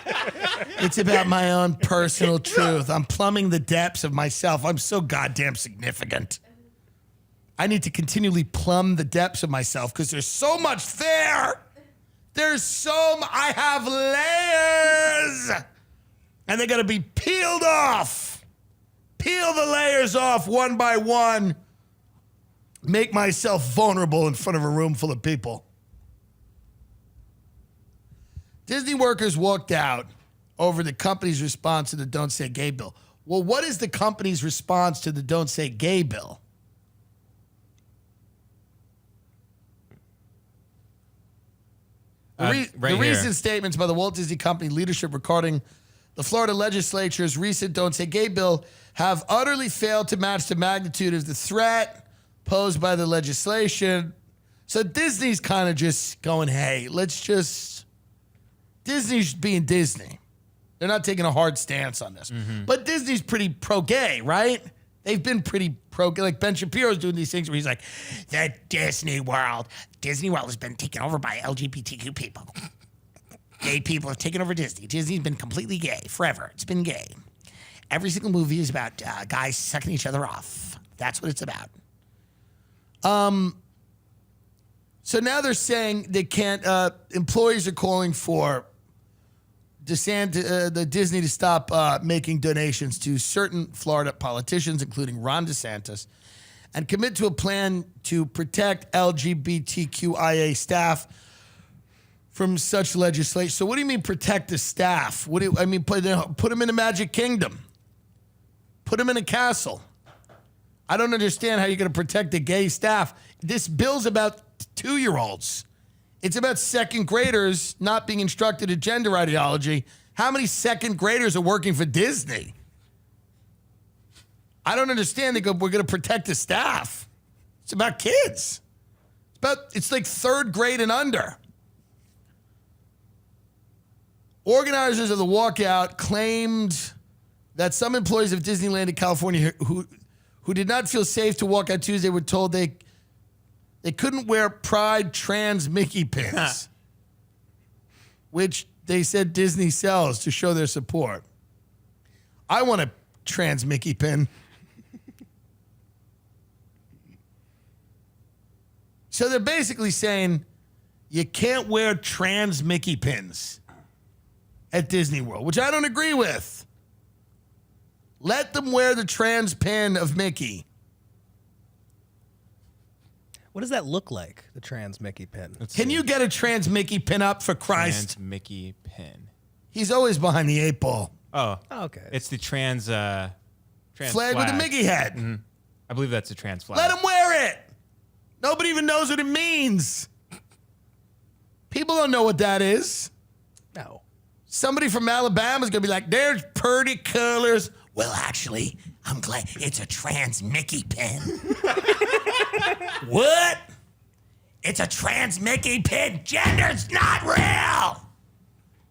It's about my own personal truth. I'm plumbing the depths of myself. I'm so goddamn significant. I need to continually plumb the depths of myself because there's so much there. I have layers. And they got to be peeled off. Peel the layers off one by one. Make myself vulnerable in front of a room full of people. Disney workers walked out over the company's response to the Don't Say Gay bill. Well, what is the company's response to the Don't Say Gay bill? The recent statements by the Walt Disney Company leadership regarding the Florida legislature's recent Don't Say Gay bill have utterly failed to match the magnitude of the threat posed by the legislation. So Disney's kind of just going, hey, Disney's being Disney. They're not taking a hard stance on this. Mm-hmm. But Disney's pretty pro-gay, right? They've been pretty pro-gay. Like Ben Shapiro's doing these things where he's like, Disney World has been taken over by LGBTQ people. Gay people have taken over Disney. Disney's been completely gay forever. It's been gay. Every single movie is about guys sucking each other off. That's what it's about. So now they're saying they can't, employees are calling for the Disney to stop making donations to certain Florida politicians, including Ron DeSantis, and commit to a plan to protect LGBTQIA staff from such legislation. So what do you mean protect the staff? Put them in the Magic Kingdom. Put them in a castle. I don't understand how you're going to protect the gay staff. This bill's about 2-year-olds. It's about second graders not being instructed in gender ideology. How many second graders are working for Disney? I don't understand. They go, we're going to protect the staff. It's about kids. It's like third grade and under. Organizers of the walkout claimed that some employees of Disneyland in California who did not feel safe to walk out Tuesday were told they couldn't wear Pride trans Mickey pins, which they said Disney sells to show their support. I want a trans Mickey pin. So they're basically saying you can't wear trans Mickey pins at Disney World, which I don't agree with. Let them wear the trans pin of Mickey. What does that look like, the trans Mickey pin? Can you get a trans Mickey pin up for Christ? Trans Mickey pin. He's always behind the 8 ball. Oh, okay. It's the trans flag with the Mickey head. Mm-hmm. I believe that's a trans flag. Let him wear it. Nobody even knows what it means. People don't know what that is. No. Somebody from Alabama is going to be like, there's pretty colors. Well, actually, I'm glad it's a trans Mickey pin. What? It's a trans Mickey pin. Gender's not real.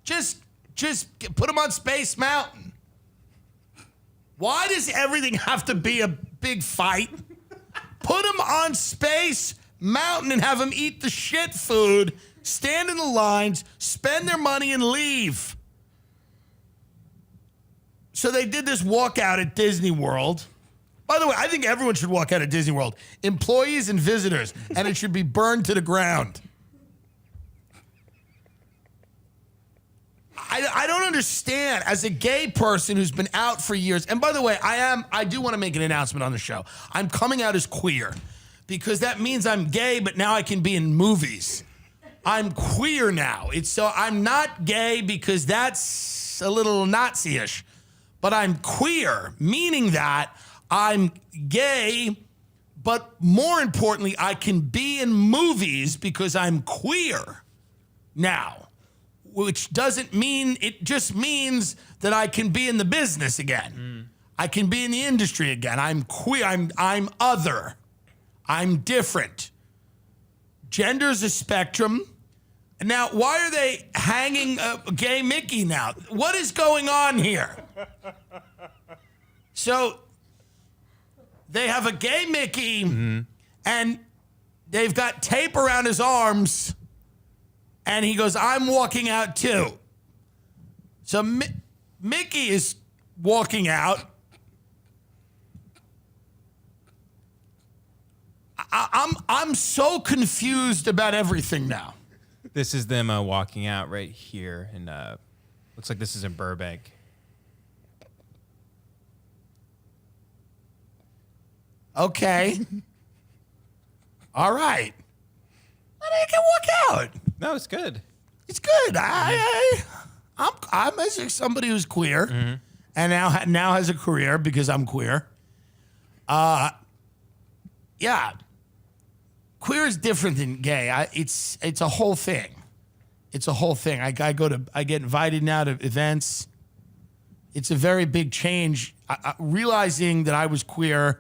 Just put them on Space Mountain. Why does everything have to be a big fight? Put them on Space Mountain and have them eat the shit food, stand in the lines, spend their money, and leave. So they did this walkout at Disney World. By the way, I think everyone should walk out at Disney World, employees and visitors, and it should be burned to the ground. I don't understand, as a gay person who's been out for years, and by the way, I do want to make an announcement on the show. I'm coming out as queer because that means I'm gay, but now I can be in movies. I'm queer now. So I'm not gay because that's a little Nazi-ish, but I'm queer, meaning that I'm gay, but more importantly, I can be in movies because I'm queer now. Which doesn't mean, it just means that I can be in the business again. I can be in the industry again. I'm queer, I'm other. I'm different. Gender's a spectrum. Now, why are they hanging a gay Mickey now? What is going on here? So, they have a gay Mickey, and they've got tape around his arms. And he goes, I'm walking out too. So Mickey is walking out. I'm so confused about everything now. This is them walking out right here, and looks like this is in Burbank. Okay. All right. They can walk out. No, it's good. It's good. I'm as somebody who's queer and now has a career because I'm queer. Yeah. Queer is different than gay. It's a whole thing. It's a whole thing. I get invited now to events. It's a very big change. Realizing that I was queer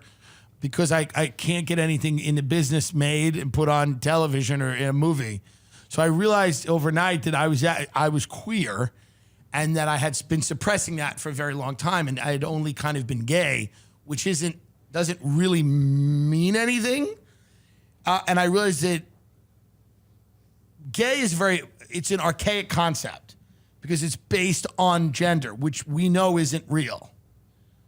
because I can't get anything in the business made and put on television or in a movie. So I realized overnight that I was queer and that I had been suppressing that for a very long time, and I had only kind of been gay, which doesn't really mean anything. And I realized that gay is it's an archaic concept because it's based on gender, which we know isn't real.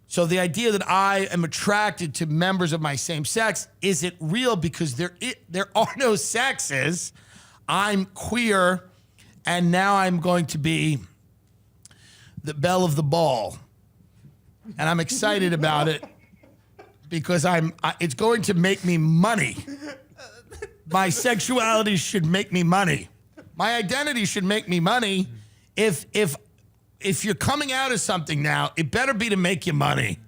So the idea that I am attracted to members of my same sex isn't real because there are no sexes. I'm queer, and now I'm going to be the belle of the ball. And I'm excited about it because it's going to make me money. My sexuality should make me money. My identity should make me money. If you're coming out as something now, it better be to make you money.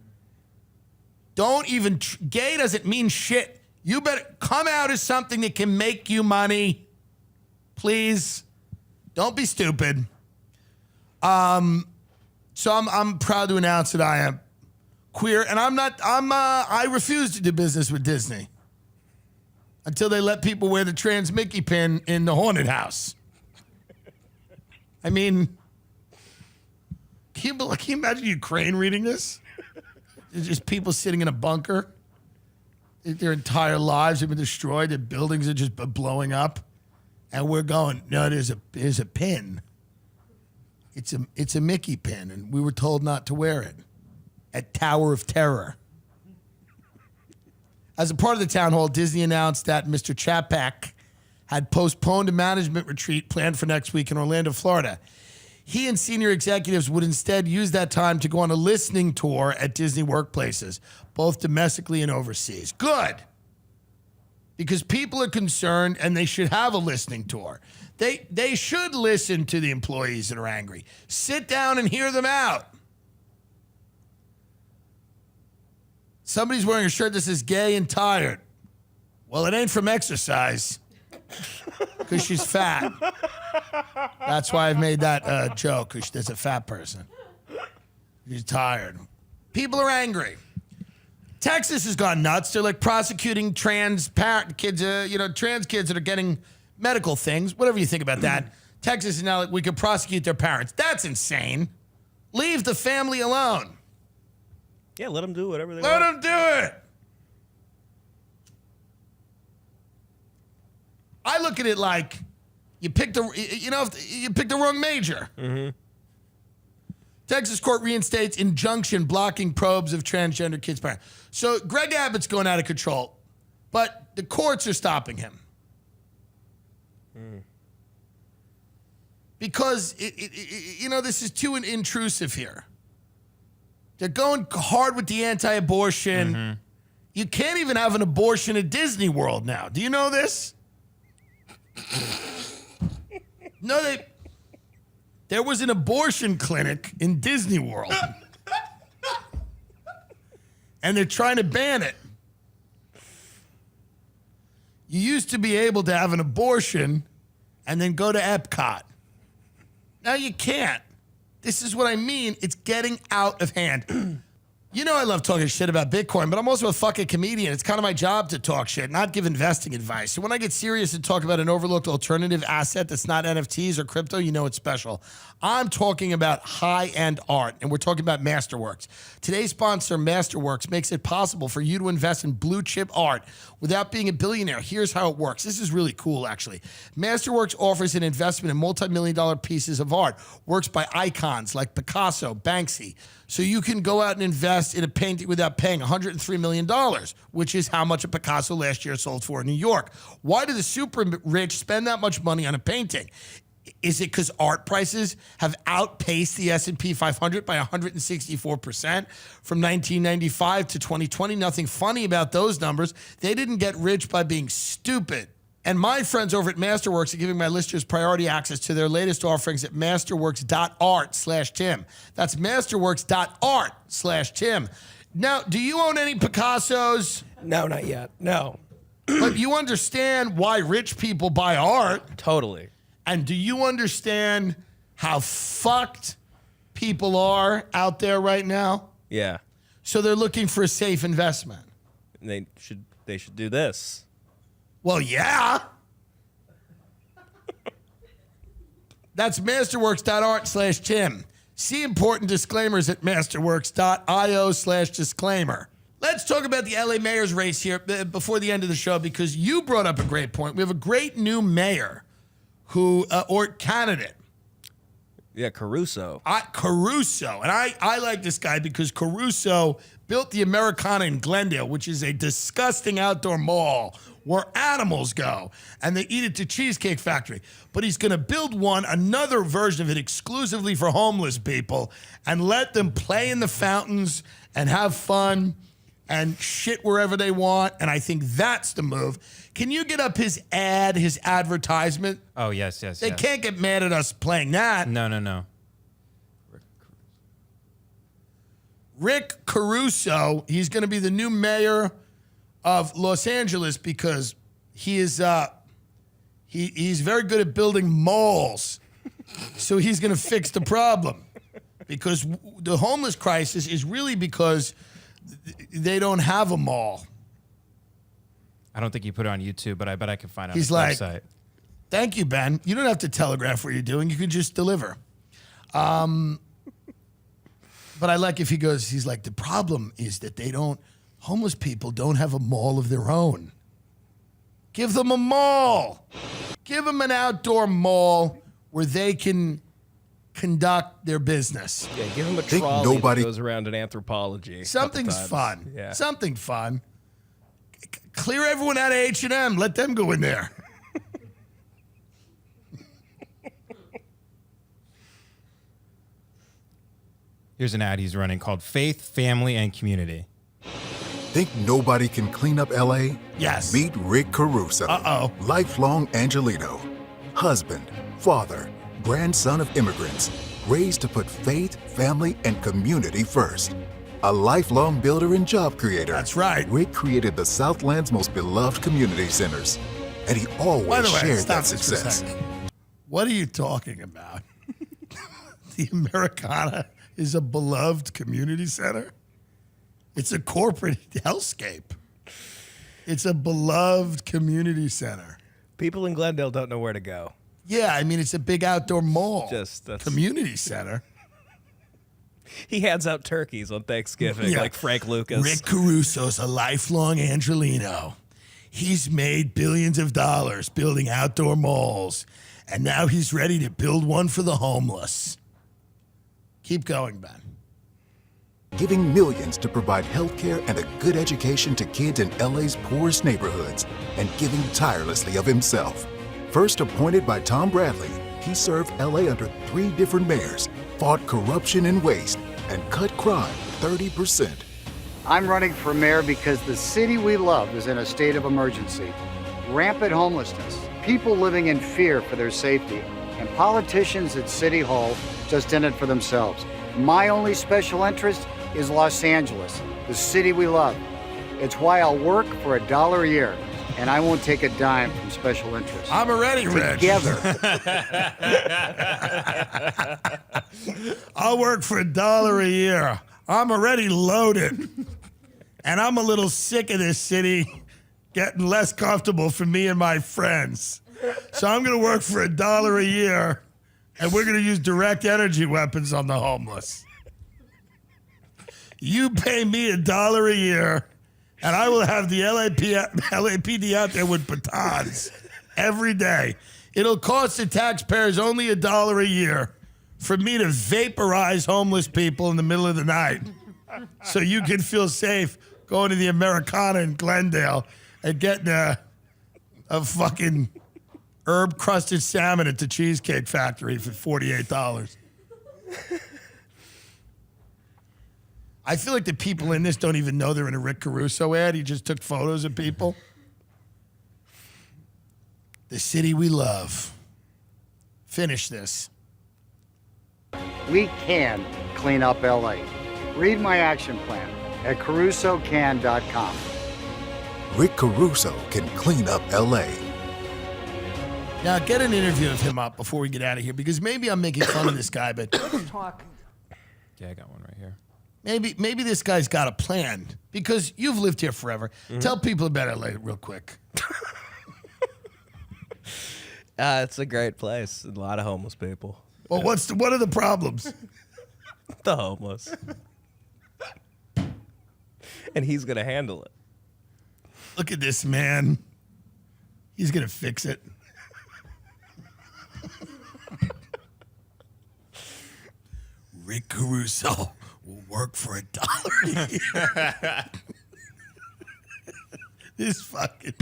Gay doesn't mean shit. You better come out as something that can make you money. Please. Don't be stupid. So I'm proud to announce that I am queer, and I refuse to do business with Disney until they let people wear the trans Mickey pin in the haunted house. I mean, can you imagine Ukraine reading this? It's just people sitting in a bunker. Their entire lives have been destroyed. Their buildings are just blowing up. And we're going, no, there's a pin. It's a Mickey pin, and we were told not to wear it at Tower of Terror. As a part of the town hall, Disney announced that Mr. Chapek had postponed a management retreat planned for next week in Orlando, Florida. He and senior executives would instead use that time to go on a listening tour at Disney workplaces, both domestically and overseas. Good. Because people are concerned and they should have a listening tour. They should listen to the employees that are angry. Sit down and hear them out. Somebody's wearing a shirt that says gay and tired. Well, it ain't from exercise because she's fat. That's why I've made that joke, because there's a fat person. She's tired. People are angry. Texas has gone nuts. They're like prosecuting trans kids that are getting medical things, whatever you think about that. Texas is now like, we could prosecute their parents. That's insane. Leave the family alone. Yeah, let them do whatever they want. Let them do it. I look at it like you picked the wrong major. Mm-hmm. Texas court reinstates injunction blocking probes of transgender kids' parents. So Greg Abbott's going out of control, but the courts are stopping him. Because, this is too intrusive here. They're going hard with the anti-abortion. Mm-hmm. You can't even have an abortion at Disney World now. Do you know this? No, there was an abortion clinic in Disney World. And they're trying to ban it. You used to be able to have an abortion and then go to Epcot. Now you can't. This is what I mean. It's getting out of hand. You know I love talking shit about Bitcoin, but I'm also a fucking comedian. It's kind of my job to talk shit, not give investing advice. So when I get serious and talk about an overlooked alternative asset that's not NFTs or crypto, you know it's special. I'm talking about high-end art, and we're talking about Masterworks. Today's sponsor, Masterworks, makes it possible for you to invest in blue-chip art without being a billionaire. Here's how it works. This is really cool, actually. Masterworks offers an investment in multi-million-dollar pieces of art, works by icons like Picasso, Banksy. So you can go out and invest in a painting without paying $103 million, which is how much a Picasso last year sold for in New York. Why do the super rich spend that much money on a painting? Is it because art prices have outpaced the S&P 500 by 164% from 1995 to 2020? Nothing funny about those numbers. They didn't get rich by being stupid. And my friends over at Masterworks are giving my listeners priority access to their latest offerings at masterworks.art/Tim. That's masterworks.art/Tim. Now, do you own any Picassos? No, not yet. No. But you understand why rich people buy art. Totally. And do you understand how fucked people are out there right now? Yeah. So they're looking for a safe investment. They should do this. Well, yeah. That's masterworks.art/Tim. See important disclaimers at masterworks.io/disclaimer. Let's talk about the LA mayor's race here before the end of the show, because you brought up a great point. We have a great new mayor or candidate. Yeah, Caruso. Caruso. And I like this guy because Caruso built the Americana in Glendale, which is a disgusting outdoor mall where animals go and they eat at the Cheesecake Factory. But he's going to build another version of it exclusively for homeless people and let them play in the fountains and have fun and shit wherever they want. And I think that's the move. Can you get up his advertisement? Oh, yes. They can't get mad at us playing that. No. Rick Caruso, he's going to be the new mayor of Los Angeles because he is he's very good at building malls. So he's going to fix the problem, because the homeless crisis is really because they don't have a mall. I don't think you put it on YouTube, but I bet I can find it on He's his like, website. Thank you, Ben. You don't have to telegraph what you're doing. You can just deliver. But I like if he goes, he's like, the problem is that homeless people don't have a mall of their own. Give them a mall. Give them an outdoor mall where they can conduct their business. Yeah, give them a trolley that goes around in Anthropology. Something's fun. Yeah. Something fun. Clear everyone out of H&M. Let them go in there. Here's an ad he's running called Faith, Family, and Community. Think nobody can clean up LA? Yes. Meet Rick Caruso. Uh-oh. Lifelong Angelino. Husband, father, grandson of immigrants. Raised to put faith, family, and community first. A lifelong builder and job creator. That's right. Rick created the Southland's most beloved community centers. And he always shared that success. What are you talking about? The Americana is a beloved community center? It's a corporate hellscape. It's a beloved community center. People in Glendale don't know where to go. Yeah, I mean, it's a big outdoor mall. That's community center. He hands out turkeys on Thanksgiving, like Frank Lucas. Rick Caruso's a lifelong Angelino. He's made billions of dollars building outdoor malls, and now he's ready to build one for the homeless. Keep going, Ben. Giving millions to provide healthcare and a good education to kids in LA's poorest neighborhoods, and giving tirelessly of himself. First appointed by Tom Bradley, he served LA under 3 different mayors, fought corruption and waste, and cut crime 30%. I'm running for mayor because the city we love is in a state of emergency. Rampant homelessness, people living in fear for their safety, and politicians at City Hall just in it for themselves. My only special interest is Los Angeles, the city we love. It's why I'll work for $1 a year, and I won't take a dime from special interests. I'm already rich. Together. I'll work for $1 a year. I'm already loaded. And I'm a little sick of this city getting less comfortable for me and my friends. So I'm going to work for $1 a year, and we're going to use direct energy weapons on the homeless. You pay me $1 a year, and I will have the LAPD out there with batons every day. It'll cost the taxpayers only $1 a year for me to vaporize homeless people in the middle of the night, so you can feel safe going to the Americana in Glendale and getting a fucking herb-crusted salmon at the Cheesecake Factory for $48. I feel like the people in this don't even know they're in a Rick Caruso ad. He just took photos of people. The city we love. Finish this. We can clean up LA. Read my action plan at CarusoCan.com. Rick Caruso can clean up LA. Now, get an interview of him up before we get out of here, because maybe I'm making fun of this guy, but Talk. Yeah, I got one right here. maybe this guy's got a plan, because you've lived here forever. Tell people about LA real quick. It's a great place. A lot of homeless people. Well, what are the problems? The homeless. And he's going to handle it. Look at this man. He's going to fix it. Rick Caruso will work for $1 a year. This fucking,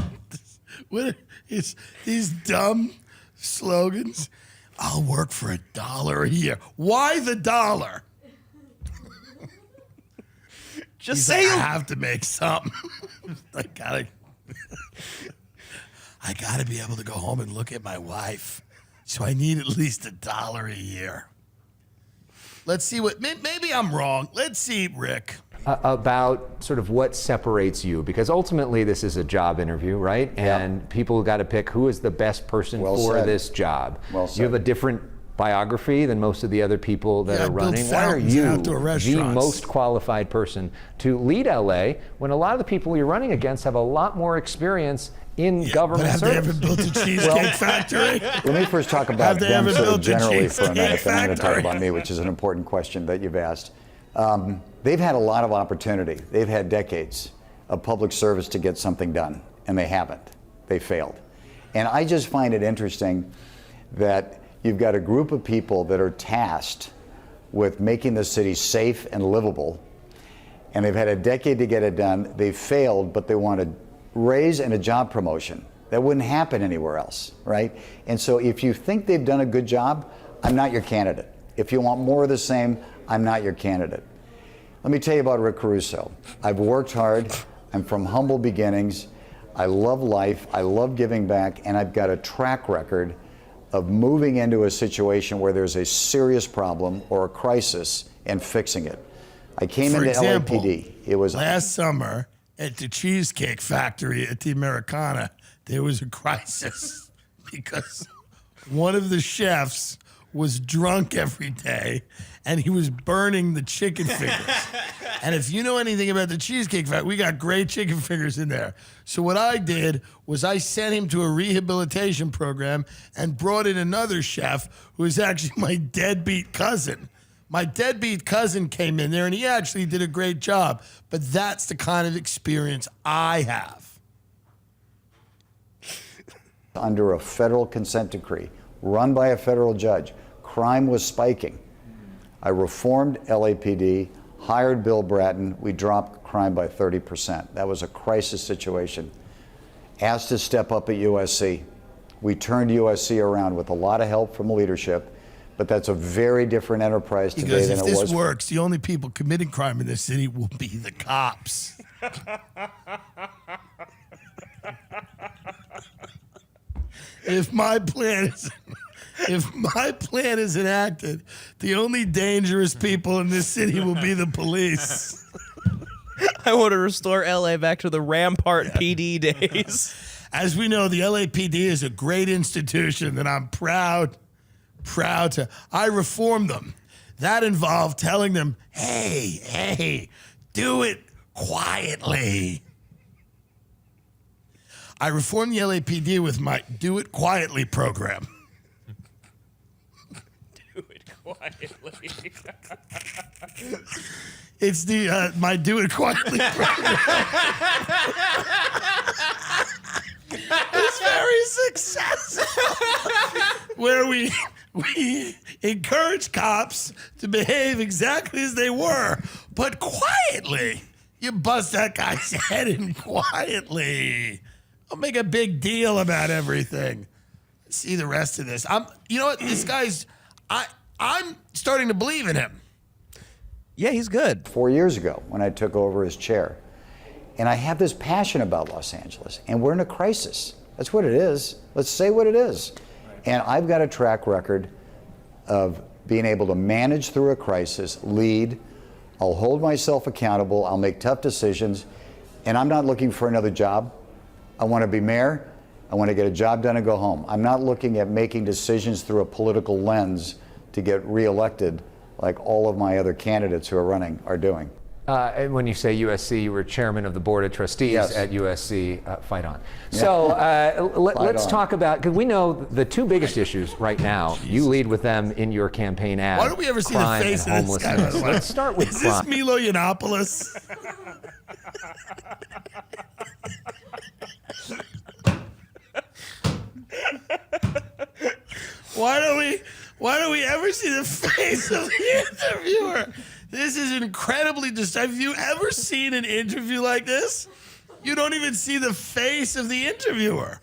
what is these dumb slogans? I'll work for $1 a year. Why the dollar? Just He's say like, I have to make something. I gotta be able to go home and look at my wife. So I need at least $1 a year. Let's see what, maybe I'm wrong. Let's see, Rick. About sort of what separates you, because ultimately this is a job interview, right? Yeah. And people got to pick who is the best person Well for said. this job. Well said. You have a different biography than most of the other people that are built running. Why are fountains you in outdoor the restaurants. most qualified person to lead LA when a lot of the people you're running against have a lot more experience in government But have they service? ever built a cheesecake factory? Let me first talk about Have they them ever sort of built a generally for a cheesecake minute, then I'm going to talk factory? about me, which is an important question that you've asked. They've had a lot of opportunity. They've had decades of public service to get something done, and they haven't. They failed. And I just find it interesting that you've got a group of people that are tasked with making the city safe and livable, and they've had a decade to get it done. They failed, but they want a raise and a job promotion. That wouldn't happen anywhere else, right? And so if you think they've done a good job, I'm not your candidate. If you want more of the same, I'm not your candidate. Let me tell you about Rick Caruso. I've worked hard. I'm from humble beginnings. I love life. I love giving back, and I've got a track record of moving into a situation where there's a serious problem or a crisis and fixing it. I came For into example, LAPD. It was last summer at the Cheesecake Factory at the Americana, there was a crisis because one of the chefs was drunk every day and he was burning the chicken fingers. And if you know anything about the Cheesecake Factory, we got great chicken fingers in there. So what I did was I sent him to a rehabilitation program and brought in another chef who is actually my deadbeat cousin. My deadbeat cousin came in there and he actually did a great job. But that's the kind of experience I have. under a federal consent decree run by a federal judge. Crime was spiking. I reformed LAPD, hired Bill Bratton. We dropped crime by 30%. That was a crisis situation. Asked to step up at USC. We turned USC around with a lot of help from leadership, but that's a very different enterprise today than it was. If this works, the only people committing crime in this city will be the cops. If my plan is enacted, the only dangerous people in this city will be the police. I want to restore LA back to the Rampart PD days. As we know, the LAPD is a great institution, and I'm proud to. I reformed them. That involved telling them, hey, do it quietly. I reformed the LAPD with my Do It Quietly program. Do it quietly. It's the my Do It Quietly program. It's very successful. Where we encourage cops to behave exactly as they were, but quietly. You bust that guy's head in quietly. Don't make a big deal about everything. Let's see the rest of this. You know what? This guy's. I'm starting to believe in him. Yeah, he's good. 4 years ago, when I took over his chair, and I have this passion about Los Angeles, and we're in a crisis. That's what it is. Let's say what it is. And I've got a track record of being able to manage through a crisis, lead. I'll hold myself accountable. I'll make tough decisions, and I'm not looking for another job. I want to be mayor. I want to get a job done and go home. I'm not looking at making decisions through a political lens to get reelected like all of my other candidates who are running are doing. And when you say USC, you were chairman of the board of trustees at USC. Fight on. Yeah. So let's talk about, because we know the two biggest issues right now, you lead with them in your campaign ad. Why don't we ever see the face of this guy, by the way? Let's start with Is crime. this Milo Yiannopoulos? Why don't we ever see the face of the interviewer? This is incredibly disturbing. Have you ever seen an interview like this? You don't even see the face of the interviewer.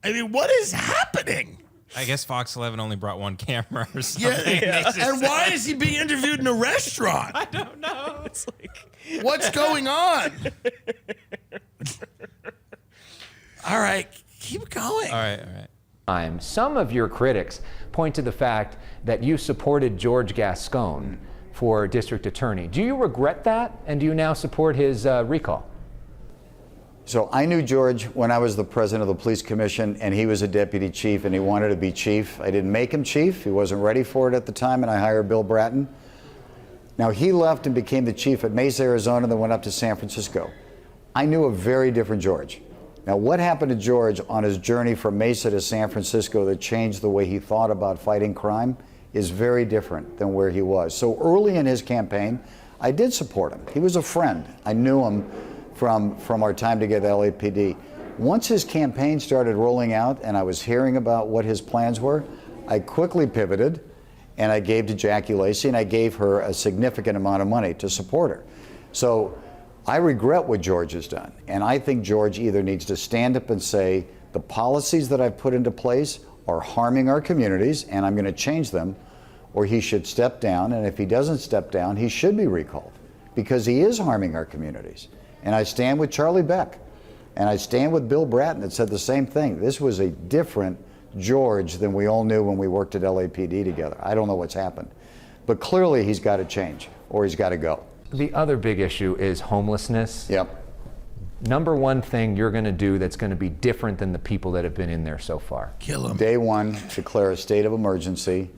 I mean, what is happening? I guess Fox 11 only brought one camera or something. Yeah. And why is he being interviewed in a restaurant? I don't know. It's like, what's going on? All right, keep going. All right. Some of your critics point to the fact that you supported George Gascon for district attorney. Do you regret that? And do you now support his recall? So I knew George when I was the president of the police commission, and he was a deputy chief, and he wanted to be chief. I didn't make him chief. He wasn't ready for it at the time, and I hired Bill Bratton. Now, he left and became the chief at Mesa, Arizona, then went up to San Francisco. I knew a very different George. Now, what happened to George on his journey from Mesa to San Francisco that changed the way he thought about fighting crime is very different than where he was. So early in his campaign, I did support him. He was a friend. I knew him from our time together at LAPD. Once his campaign started rolling out and I was hearing about what his plans were, I quickly pivoted and I gave to Jackie Lacey, and I gave her a significant amount of money to support her. So I regret what George has done, and I think George either needs to stand up and say, the policies that I've put into place are harming our communities and I'm going to change them, or he should step down, and if he doesn't step down, he should be recalled because he is harming our communities. And I stand with Charlie Beck, and I stand with Bill Bratton that said the same thing. This was a different George than we all knew when we worked at LAPD together. I don't know what's happened, but clearly he's got to change or he's got to go. The other big issue is homelessness. Yep. Number one thing you're going to do that's going to be different than the people that have been in there so far. Kill them. Day one, declare a state of emergency,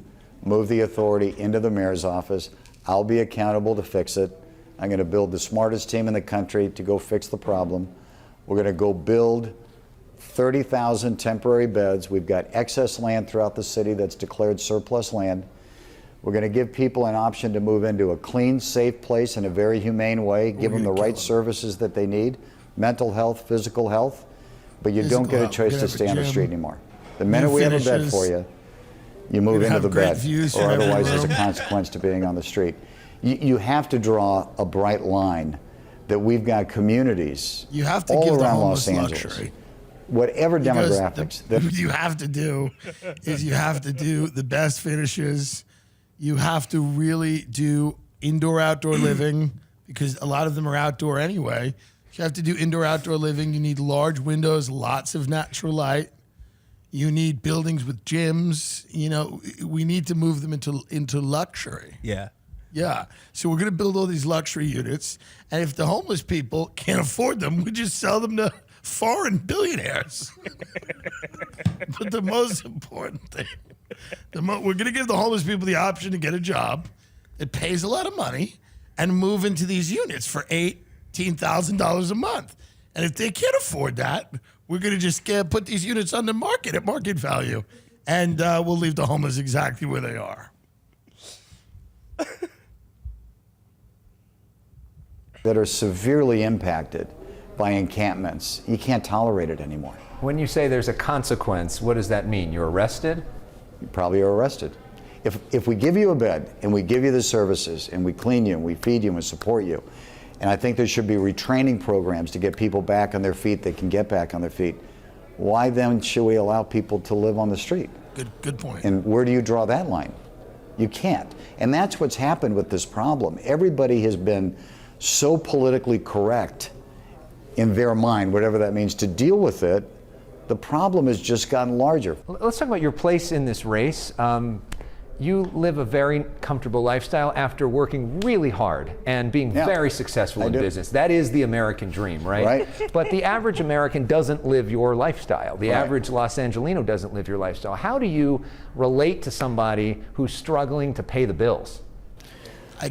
move the authority into the mayor's office. I'll be accountable to fix it. I'm going to build the smartest team in the country to go fix the problem. We're going to go build 30,000 temporary beds. We've got excess land throughout the city that's declared surplus land. We're going to give people an option to move into a clean, safe place in a very humane way, give them the right services that they need, mental health, physical health, but you don't get a choice to stay on the street anymore. The minute we have a bed for you, you move into the bed, or otherwise there's a room. consequence to being on the street. You have to draw a bright line that we've got communities You have to all give the around homeless Los Angeles. luxury. Whatever Because demographics. what you have to do is you have to do the best finishes. You have to really do indoor-outdoor living because a lot of them are outdoor anyway. You have to do indoor-outdoor living. You need large windows, lots of natural light. You need buildings with gyms. You know, we need to move them into luxury. Yeah. Yeah. So we're going to build all these luxury units. And if the homeless people can't afford them, we just sell them to foreign billionaires. But the most important thing, we're going to give the homeless people the option to get a job that pays a lot of money and move into these units for $18,000 a month. And if they can't afford that, we're going to just put these units on the market at market value. And we'll leave the homeless exactly where they are. That are severely impacted by encampments. You can't tolerate it anymore. When you say there's a consequence, what does that mean? You're arrested? You probably are arrested. If we give you a bed and we give you the services and we clean you and we feed you and support you, and I think there should be retraining programs to get people back on their feet that can get back on their feet, why then should we allow people to live on the street? Good point. And where do you draw that line? You can't. And that's what's happened with this problem. Everybody has been so politically correct in their mind, whatever that means, to deal with it. The problem has just gotten larger. Let's talk about your place in this race. You live a very comfortable lifestyle after working really hard and being very successful in business. That is the American dream, right? But the average American doesn't live your lifestyle. The average Los Angelino doesn't live your lifestyle. How do you relate to somebody who's struggling to pay the bills?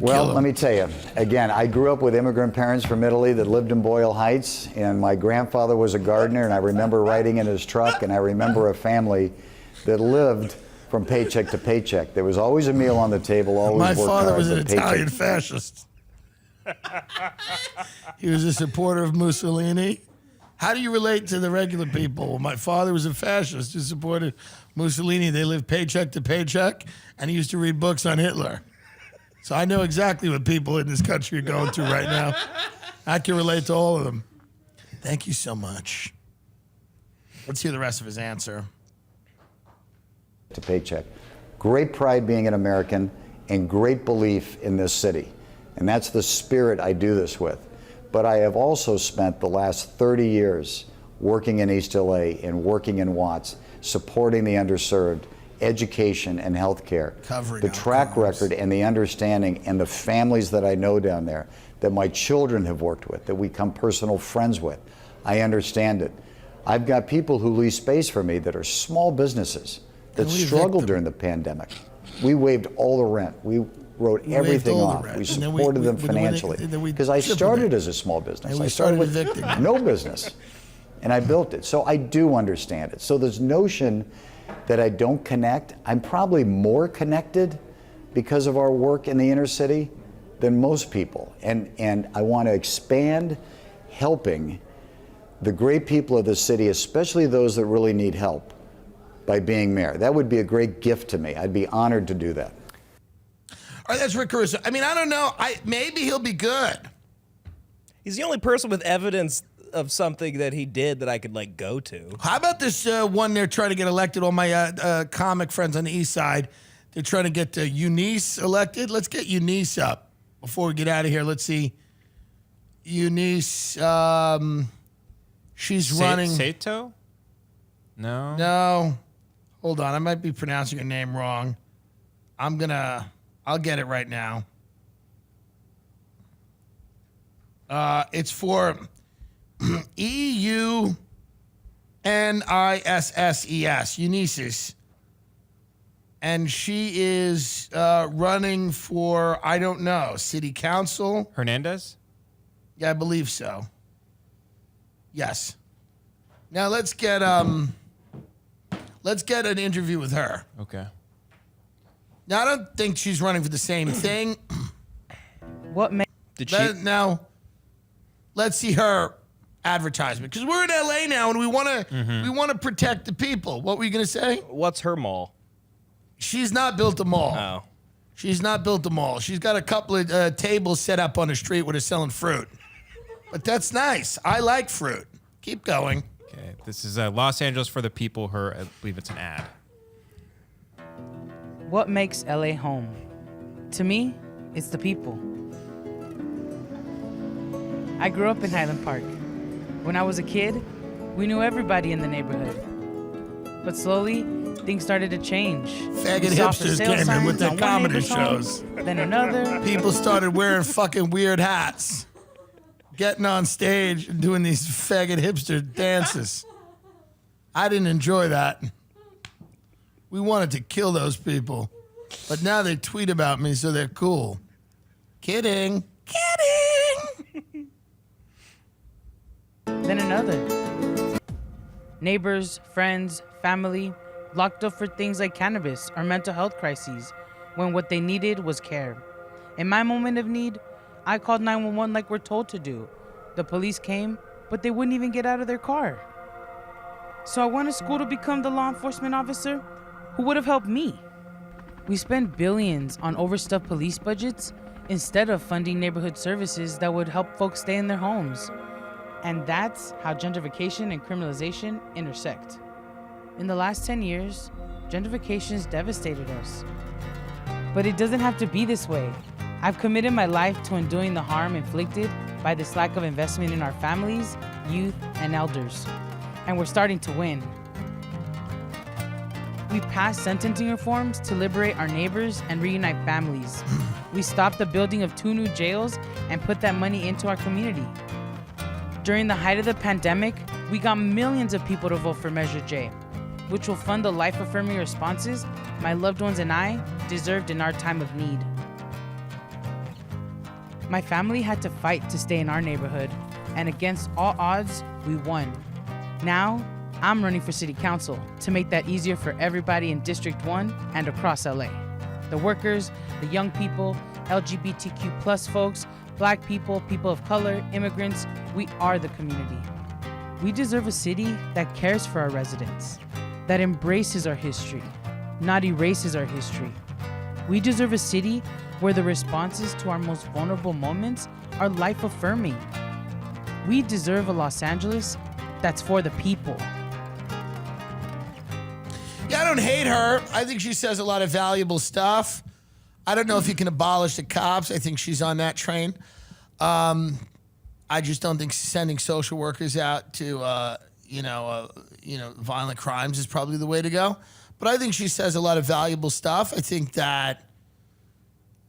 Well, let me tell you, again, I grew up with immigrant parents from Italy that lived in Boyle Heights, and my grandfather was a gardener, and I remember riding in his truck, and I remember a family that lived from paycheck to paycheck. There was always a meal on the table, always My worked father hard, was an but paycheck. Italian fascist. He was a supporter of Mussolini. How do you relate to the regular people? Well, my father was a fascist who supported Mussolini. They lived paycheck to paycheck, and he used to read books on Hitler. So I know exactly what people in this country are going through right now. I can relate to all of them. Thank you so much. Let's hear the rest of his answer. To paycheck. Great pride being an American and great belief in this city. And that's the spirit I do this with. But I have also spent the last 30 years working in East LA and working in Watts, supporting the underserved, education and healthcare. The track record and the understanding and the families that I know down there, that my children have worked with, that we become personal friends with. I understand it. I've got people who lease space for me that are small businesses that struggled during the pandemic. We waived all the rent. We wrote everything off. We supported them financially. Because I started as a small business. I started with no business. And I built it. So I do understand it. So this notion that I don't connect, I'm probably more connected because of our work in the inner city than most people. And I want to expand helping the great people of the city, especially those that really need help, by being mayor. That would be a great gift to me. I'd be honored to do that. All right, that's Rick Caruso. I mean, I don't know. Maybe he'll be good. He's the only person with evidence of something that he did that I could like go to. How about this one they're trying to get elected? All my comic friends on the east side, they're trying to get Eunice elected. Let's get Eunice up before we get out of here. Let's see. Eunice, she's running. Sato? No. No. Hold on. I might be pronouncing her name wrong. I'll get it right now. It's for EUNISSES, Eunices. And she is running for, I don't know, city council. Hernandez? Yeah, I believe so. Yes. Now let's get an interview with her. Okay. Now I don't think she's running for the same thing. What did she? Now, let's see her advertisement, because we're in LA now and we want to protect the people. What were you going to say? What's her mall? She's not built a mall. Oh. She's not built a mall. She's got a couple of tables set up on the street where they're selling fruit. But that's nice. I like fruit. Keep going. Okay, this is Los Angeles for the people. I believe it's an ad. What makes LA home? To me, it's the people. I grew up in Highland Park. When I was a kid, we knew everybody in the neighborhood. But slowly, things started to change. Faggot hipsters came in with their comedy shows. Then another. People started wearing fucking weird hats, getting on stage and doing these faggot hipster dances. I didn't enjoy that. We wanted to kill those people. But now they tweet about me, so they're cool. Kidding. Kidding. Then another. Neighbors, friends, family, locked up for things like cannabis or mental health crises, when what they needed was care. In my moment of need, I called 911 like we're told to do. The police came, but they wouldn't even get out of their car. So I went to school to become the law enforcement officer who would have helped me. We spend billions on overstuffed police budgets instead of funding neighborhood services that would help folks stay in their homes. And that's how gentrification and criminalization intersect. In the last 10 years, gentrification has devastated us. But it doesn't have to be this way. I've committed my life to undoing the harm inflicted by this lack of investment in our families, youth, and elders. And we're starting to win. We passed sentencing reforms to liberate our neighbors and reunite families. We stopped the building of 2 new jails and put that money into our community. During the height of the pandemic, we got millions of people to vote for Measure J, which will fund the life-affirming responses my loved ones and I deserved in our time of need. My family had to fight to stay in our neighborhood, and against all odds, we won. Now, I'm running for city council to make that easier for everybody in District 1 and across LA. The workers, the young people, LGBTQ plus folks, Black people, people of color, immigrants, we are the community. We deserve a city that cares for our residents, that embraces our history, not erases our history. We deserve a city where the responses to our most vulnerable moments are life-affirming. We deserve a Los Angeles that's for the people. Yeah, I don't hate her. I think she says a lot of valuable stuff. I don't know if you can abolish the cops. I think she's on that train. I just don't think sending social workers out to, violent crimes is probably the way to go. But I think she says a lot of valuable stuff. I think that,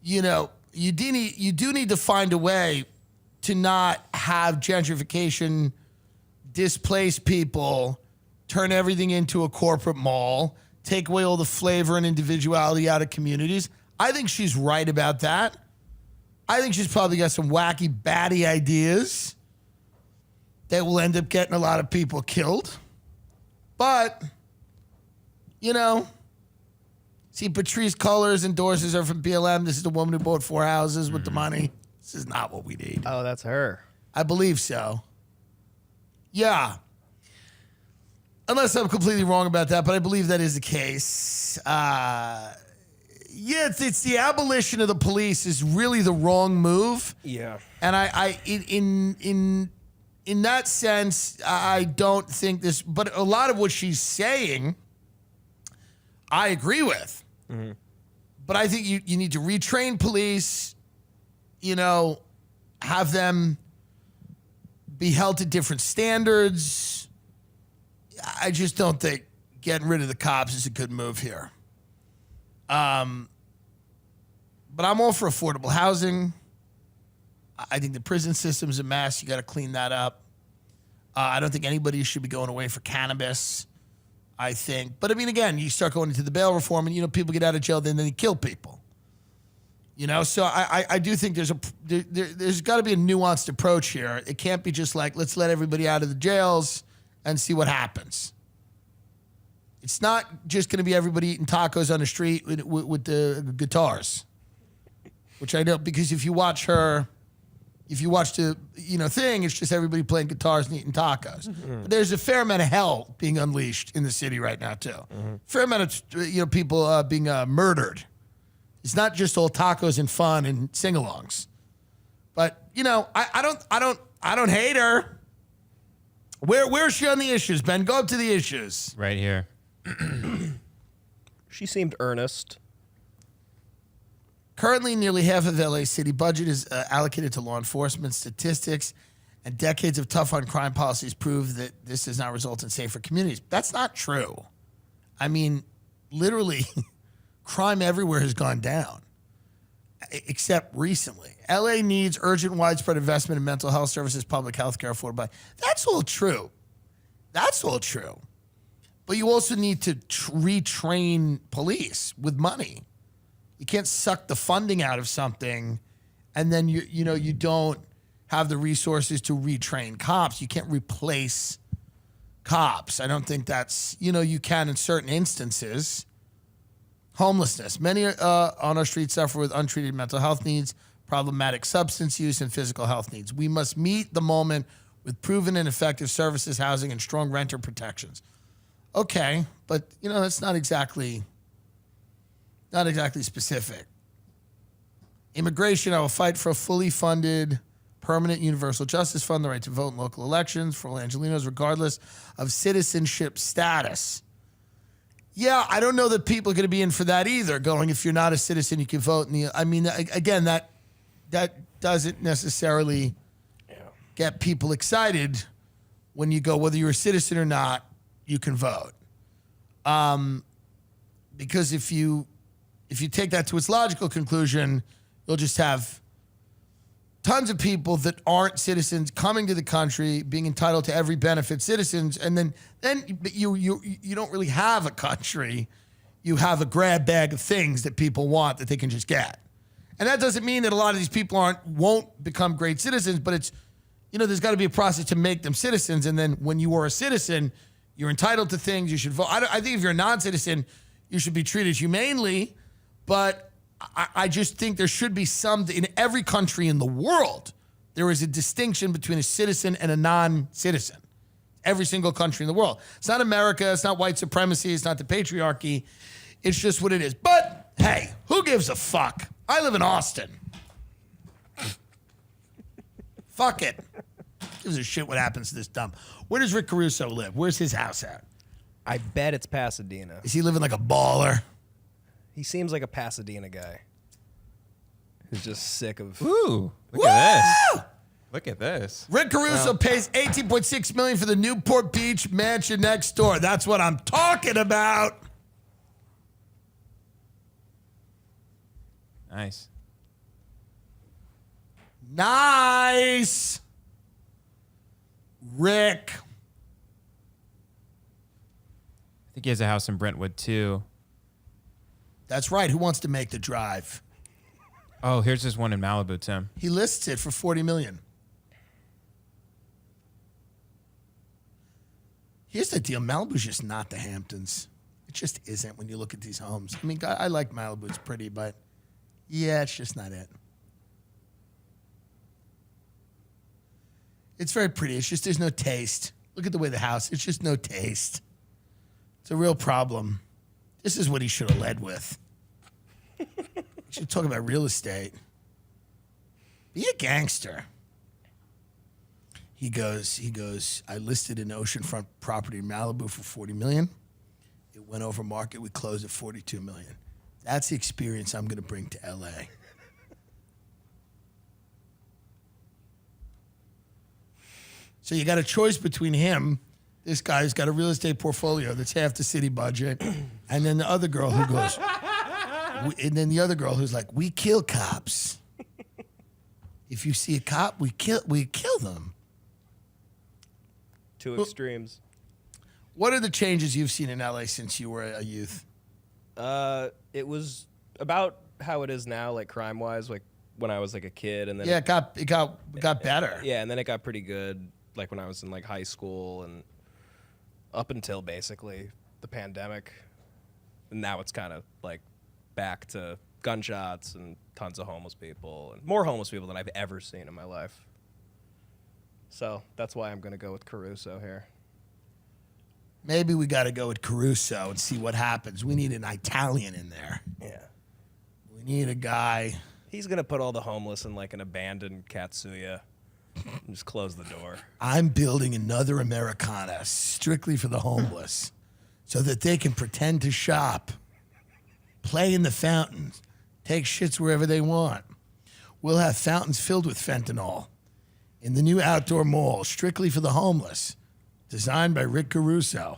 you do need to find a way to not have gentrification displace people, turn everything into a corporate mall, take away all the flavor and individuality out of communities. I think she's right about that. I think she's probably got some wacky, batty ideas that will end up getting a lot of people killed. But, see, Patrice Cullors endorses her from BLM. This is the woman who bought 4 houses with the money. This is not what we need. Oh, that's her. I believe so. Yeah. Unless I'm completely wrong about that, but I believe that is the case. It's the abolition of the police is really the wrong move. Yeah. And in that sense, I don't think this, but a lot of what she's saying, I agree with. Mm-hmm. But I think you need to retrain police, have them be held to different standards. I just don't think getting rid of the cops is a good move here. But I'm all for affordable housing. I think the prison system's a mess. You got to clean that up. I don't think anybody should be going away for cannabis, I think. But, again, you start going into the bail reform and, people get out of jail, then they kill people. So I do think there's got to be a nuanced approach here. It can't be just like, let's let everybody out of the jails and see what happens. It's not just going to be everybody eating tacos on the street with the guitars, which I know because if you watch her, if you watch the thing, it's just everybody playing guitars and eating tacos. But there's a fair amount of hell being unleashed in the city right now too. Fair amount of people being murdered. It's not just all tacos and fun and sing-alongs. But I don't hate her. Where's she on the issues, Ben? Go up to the issues. Right here. She seemed earnest. Currently, nearly half of LA's city budget is allocated to law enforcement. Statistics and decades of tough on crime policies prove that this does not result in safer communities. That's not true. I mean, literally, crime everywhere has gone down, except recently. LA needs urgent, widespread investment in mental health services, public health care, affordable. That's all true. That's all true. But you also need to retrain police with money. You can't suck the funding out of something and then you don't have the resources to retrain cops. You can't replace cops. I don't think that's, you can in certain instances. Homelessness. Many on our streets suffer with untreated mental health needs, problematic substance use, and physical health needs. We must meet the moment with proven and effective services, housing, and strong renter protections. Okay, but that's not exactly specific. Immigration, I will fight for a fully funded, permanent universal justice fund, the right to vote in local elections for all Angelenos, regardless of citizenship status. Yeah, I don't know that people are going to be in for that either, going, if you're not a citizen, you can vote. Again, that doesn't necessarily get people excited when you go, whether you're a citizen or not, you can vote. Because if you take that to its logical conclusion, you'll just have tons of people that aren't citizens coming to the country, being entitled to every benefit citizens, and then you don't really have a country. You have a grab bag of things that people want that they can just get. And that doesn't mean that a lot of these people won't become great citizens, but it's, there's got to be a process to make them citizens. And then when you are a citizen, you're entitled to things. You should vote. I think if you're a non-citizen, you should be treated humanely. But I just think there should be in every country in the world, there is a distinction between a citizen and a non-citizen. Every single country in the world. It's not America. It's not white supremacy. It's not the patriarchy. It's just what it is. But hey, who gives a fuck? I live in Austin. Fuck it. Gives a shit what happens to this dump. Where does Rick Caruso live? Where's his house at? I bet it's Pasadena. Is he living like a baller? He seems like a Pasadena guy who's just sick of. Ooh, look at this. Look at this. Rick Caruso pays $18.6 million for the Newport Beach mansion next door. That's what I'm talking about. Nice. Nice. Rick. I think he has a house in Brentwood too. That's right. Who wants to make the drive? Oh, here's this one in Malibu, Tim. He lists it for $40 million. Here's the deal. Malibu's just not the Hamptons. It just isn't when you look at these homes. I mean, I like Malibu. It's pretty, but yeah, it's just not it. It's very pretty. It's just there's no taste. Look at the way the house. It's just no taste. It's a real problem. This is what he should have led with. He should talk about real estate. Be a gangster. He goes, I listed an oceanfront property in Malibu for $40 million. It went over market. We closed at $42 million. That's the experience I'm going to bring to LA. So you got a choice between him, this guy's got a real estate portfolio that's half the city budget, and then the other girl who goes, and then the other girl who's like, we kill cops. If you see a cop, we kill them. Two extremes. What are the changes you've seen in LA since you were a youth? It was about how it is now, like crime-wise, like when I was like a kid, and then it got better. Yeah, and then it got pretty good, like when I was in like high school and up until basically the pandemic, and now it's kind of like back to gunshots and tons of homeless people, and more homeless people than I've ever seen in my life. So that's why I'm going to go with Caruso here. Maybe we got to go with Caruso and see what happens. We need an Italian in there. Yeah. We need a guy. He's going to put all the homeless in like an abandoned Katsuya and just close the door. I'm building another Americana strictly for the homeless so that they can pretend to shop, play in the fountains, take shits wherever they want. We'll have fountains filled with fentanyl in the new outdoor mall strictly for the homeless, designed by Rick Caruso.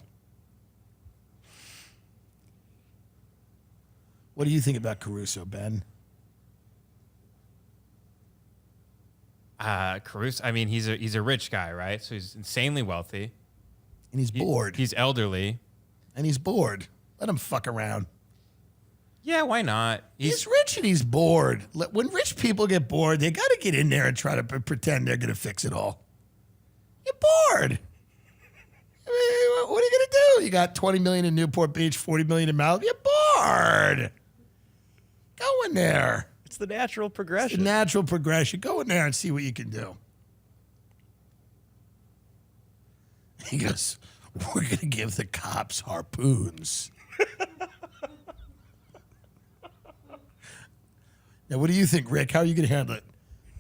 What do you think about Caruso, Ben? Caruso, I mean, he's a rich guy, right? So he's insanely wealthy. And he's bored. He's elderly. And he's bored. Let him fuck around. Yeah, why not? He's rich and he's bored. When rich people get bored, they got to get in there and try to pretend they're going to fix it all. You're bored. I mean, what are you going to do? You got $20 million in Newport Beach, $40 million in Malibu. You're bored. Go in there. It's the natural progression. It's the natural progression. Go in there and see what you can do. He goes, we're going to give the cops harpoons. Now, what do you think, Rick? How are you going to handle it?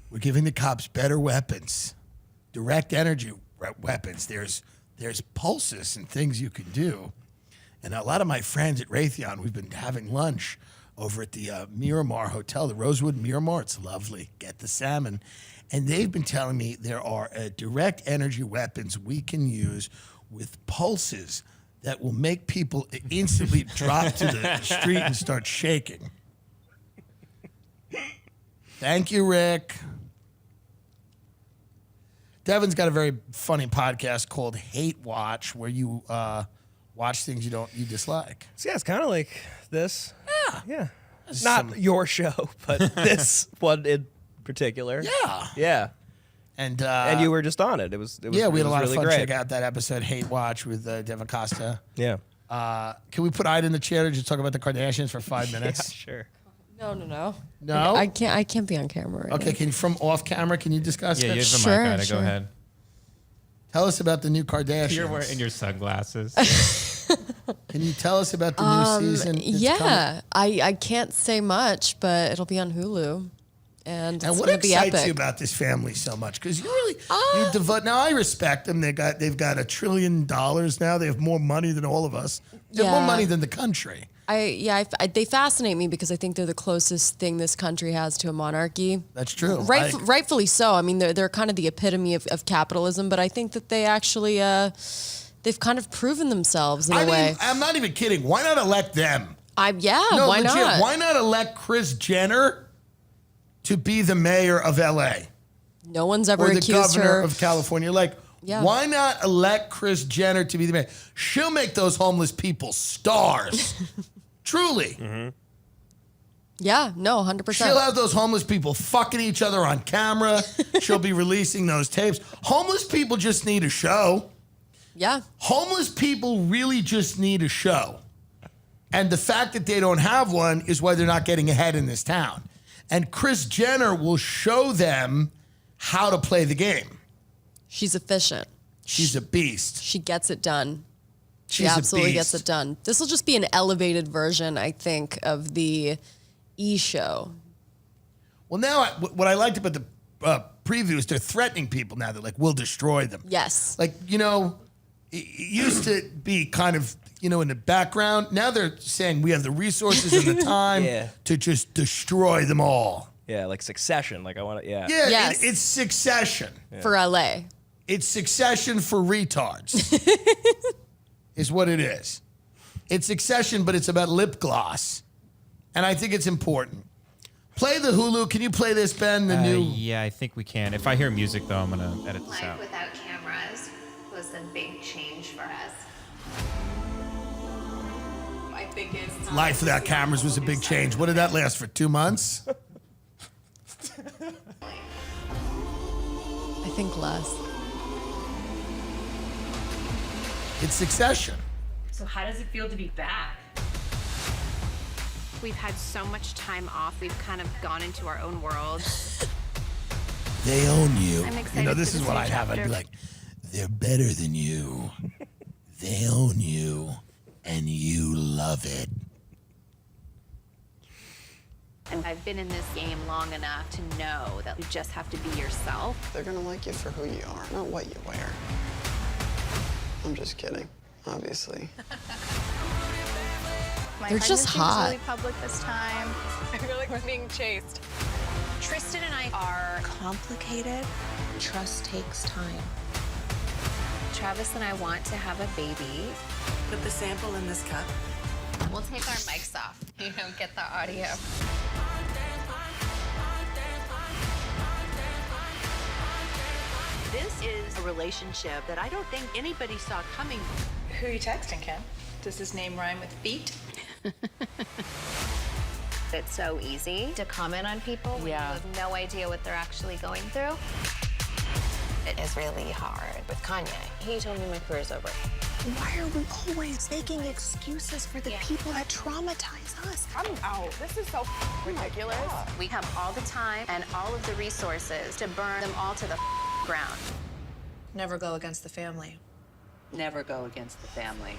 We're giving the cops better weapons, direct energy weapons. There's pulses and things you can do. And a lot of my friends at Raytheon, we've been having lunch over at the Miramar Hotel, the Rosewood Miramar. It's lovely. Get the salmon. And they've been telling me there are direct energy weapons we can use with pulses that will make people instantly drop to the street and start shaking. Thank you, Rick. Devin's got a very funny podcast called Hate Watch, where you watch things you dislike. So yeah, it's kind of like this. Yeah. Yeah. Not your show, but this one in particular. Yeah. Yeah. And you were just on it. It was yeah, we had a lot really of fun. great. Check out that episode, Hate Watch, with Devin Costa. Yeah. Can we put Ida in the chair to just talk about the Kardashians for 5 minutes? Yeah, sure. No. No? I can't be on camera right Okay, now. can you, from off camera, can you discuss Yeah, it? you have the Sure, mic, Ida. sure. Go ahead. Tell us about the new Kardashians. You're wearing your sunglasses. Can you tell us about the new season? that's Yeah, I can't say much, but it'll be on Hulu. And it's what going to be excites epic. you about this family so much? Because you really, you devote. Now I respect them. They've got $1 trillion now. They have more money than all of us. They have more Yeah. money than the country. They fascinate me because I think they're the closest thing this country has to a monarchy. That's true. Rightfully so. I mean, they're kind of the epitome of capitalism, but I think that they actually they've kind of proven themselves in a way. I'm not even kidding. Why not elect them? Why legit, not? Why not elect Kris Jenner to be the mayor of LA? No one's ever or the accused governor her of California. Like, Yeah. why not elect Kris Jenner to be the mayor? She'll make those homeless people stars. Truly. Mm-hmm. Yeah, no, 100%. She'll have those homeless people fucking each other on camera. She'll be releasing those tapes. Homeless people just need a show. Yeah. Homeless people really just need a show. And the fact that they don't have one is why they're not getting ahead in this town. And Kris Jenner will show them how to play the game. She's efficient. She's a beast. She gets it done. She She's a absolutely gets beast. it done. This will just be an elevated version, I think, of the E! Show. Well, now what I liked about the preview is they're threatening people now. They're like, we'll destroy them. Yes. Like, it used to be kind of, in the background. Now they're saying we have the resources and the time Yeah. to just destroy them all. Yeah, like Succession. Like I want to. Yeah. Yeah, Yes. it's Succession. For LA. It's Succession for retards, is what it is. It's Succession, but it's about lip gloss. And I think it's important. Play the Hulu. Can you play this, Ben? The new. Yeah, I think we can. If I hear music, though, I'm going to edit this Life out. without cameras was a big change for us. I think it's time Life to without see cameras was a big change. What did that last for? 2 months? I think less. It's Succession. So how does it feel to be back? We've had so much time off. We've kind of gone into our own world. They own you. I'm You excited know, for this this is what new I'd have. I'd be chapter. like, they're better than you. They own you, and you love it. And I've been in this game long enough to know that you just have to be yourself. They're gonna like you for who you are, not what you wear. I'm just kidding, obviously. My They're just pregnancy was hot. really public this time. I feel like we're being chased. Tristan and I are complicated. Trust takes time. Travis and I want to have a baby. Put the sample in this cup. We'll take our mics off. You don't get the audio. This is a relationship that I don't think anybody saw coming. Who are you texting, Kim? Does his name rhyme with feet? It's so easy to comment on people when you have no idea what they're actually going through. It is really hard with Kanye. He told me my career's over. Why are we always making excuses for the people that traumatize us? I'm out. This is so ridiculous. We have all the time and all of the resources to burn them all to the ground. Never go against the family. Never go against the family.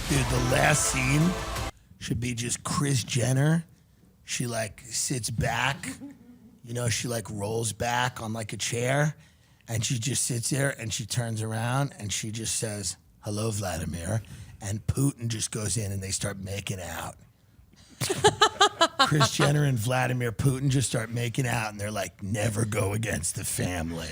Dude, the last scene should be just Kris Jenner. She like sits back, you know, she like rolls back on like a chair, and she just sits there and she turns around and she just says, "Hello, Vladimir." And Putin just goes in and they start making out. Kris Jenner and Vladimir Putin just start making out, and they're like, never go against the family.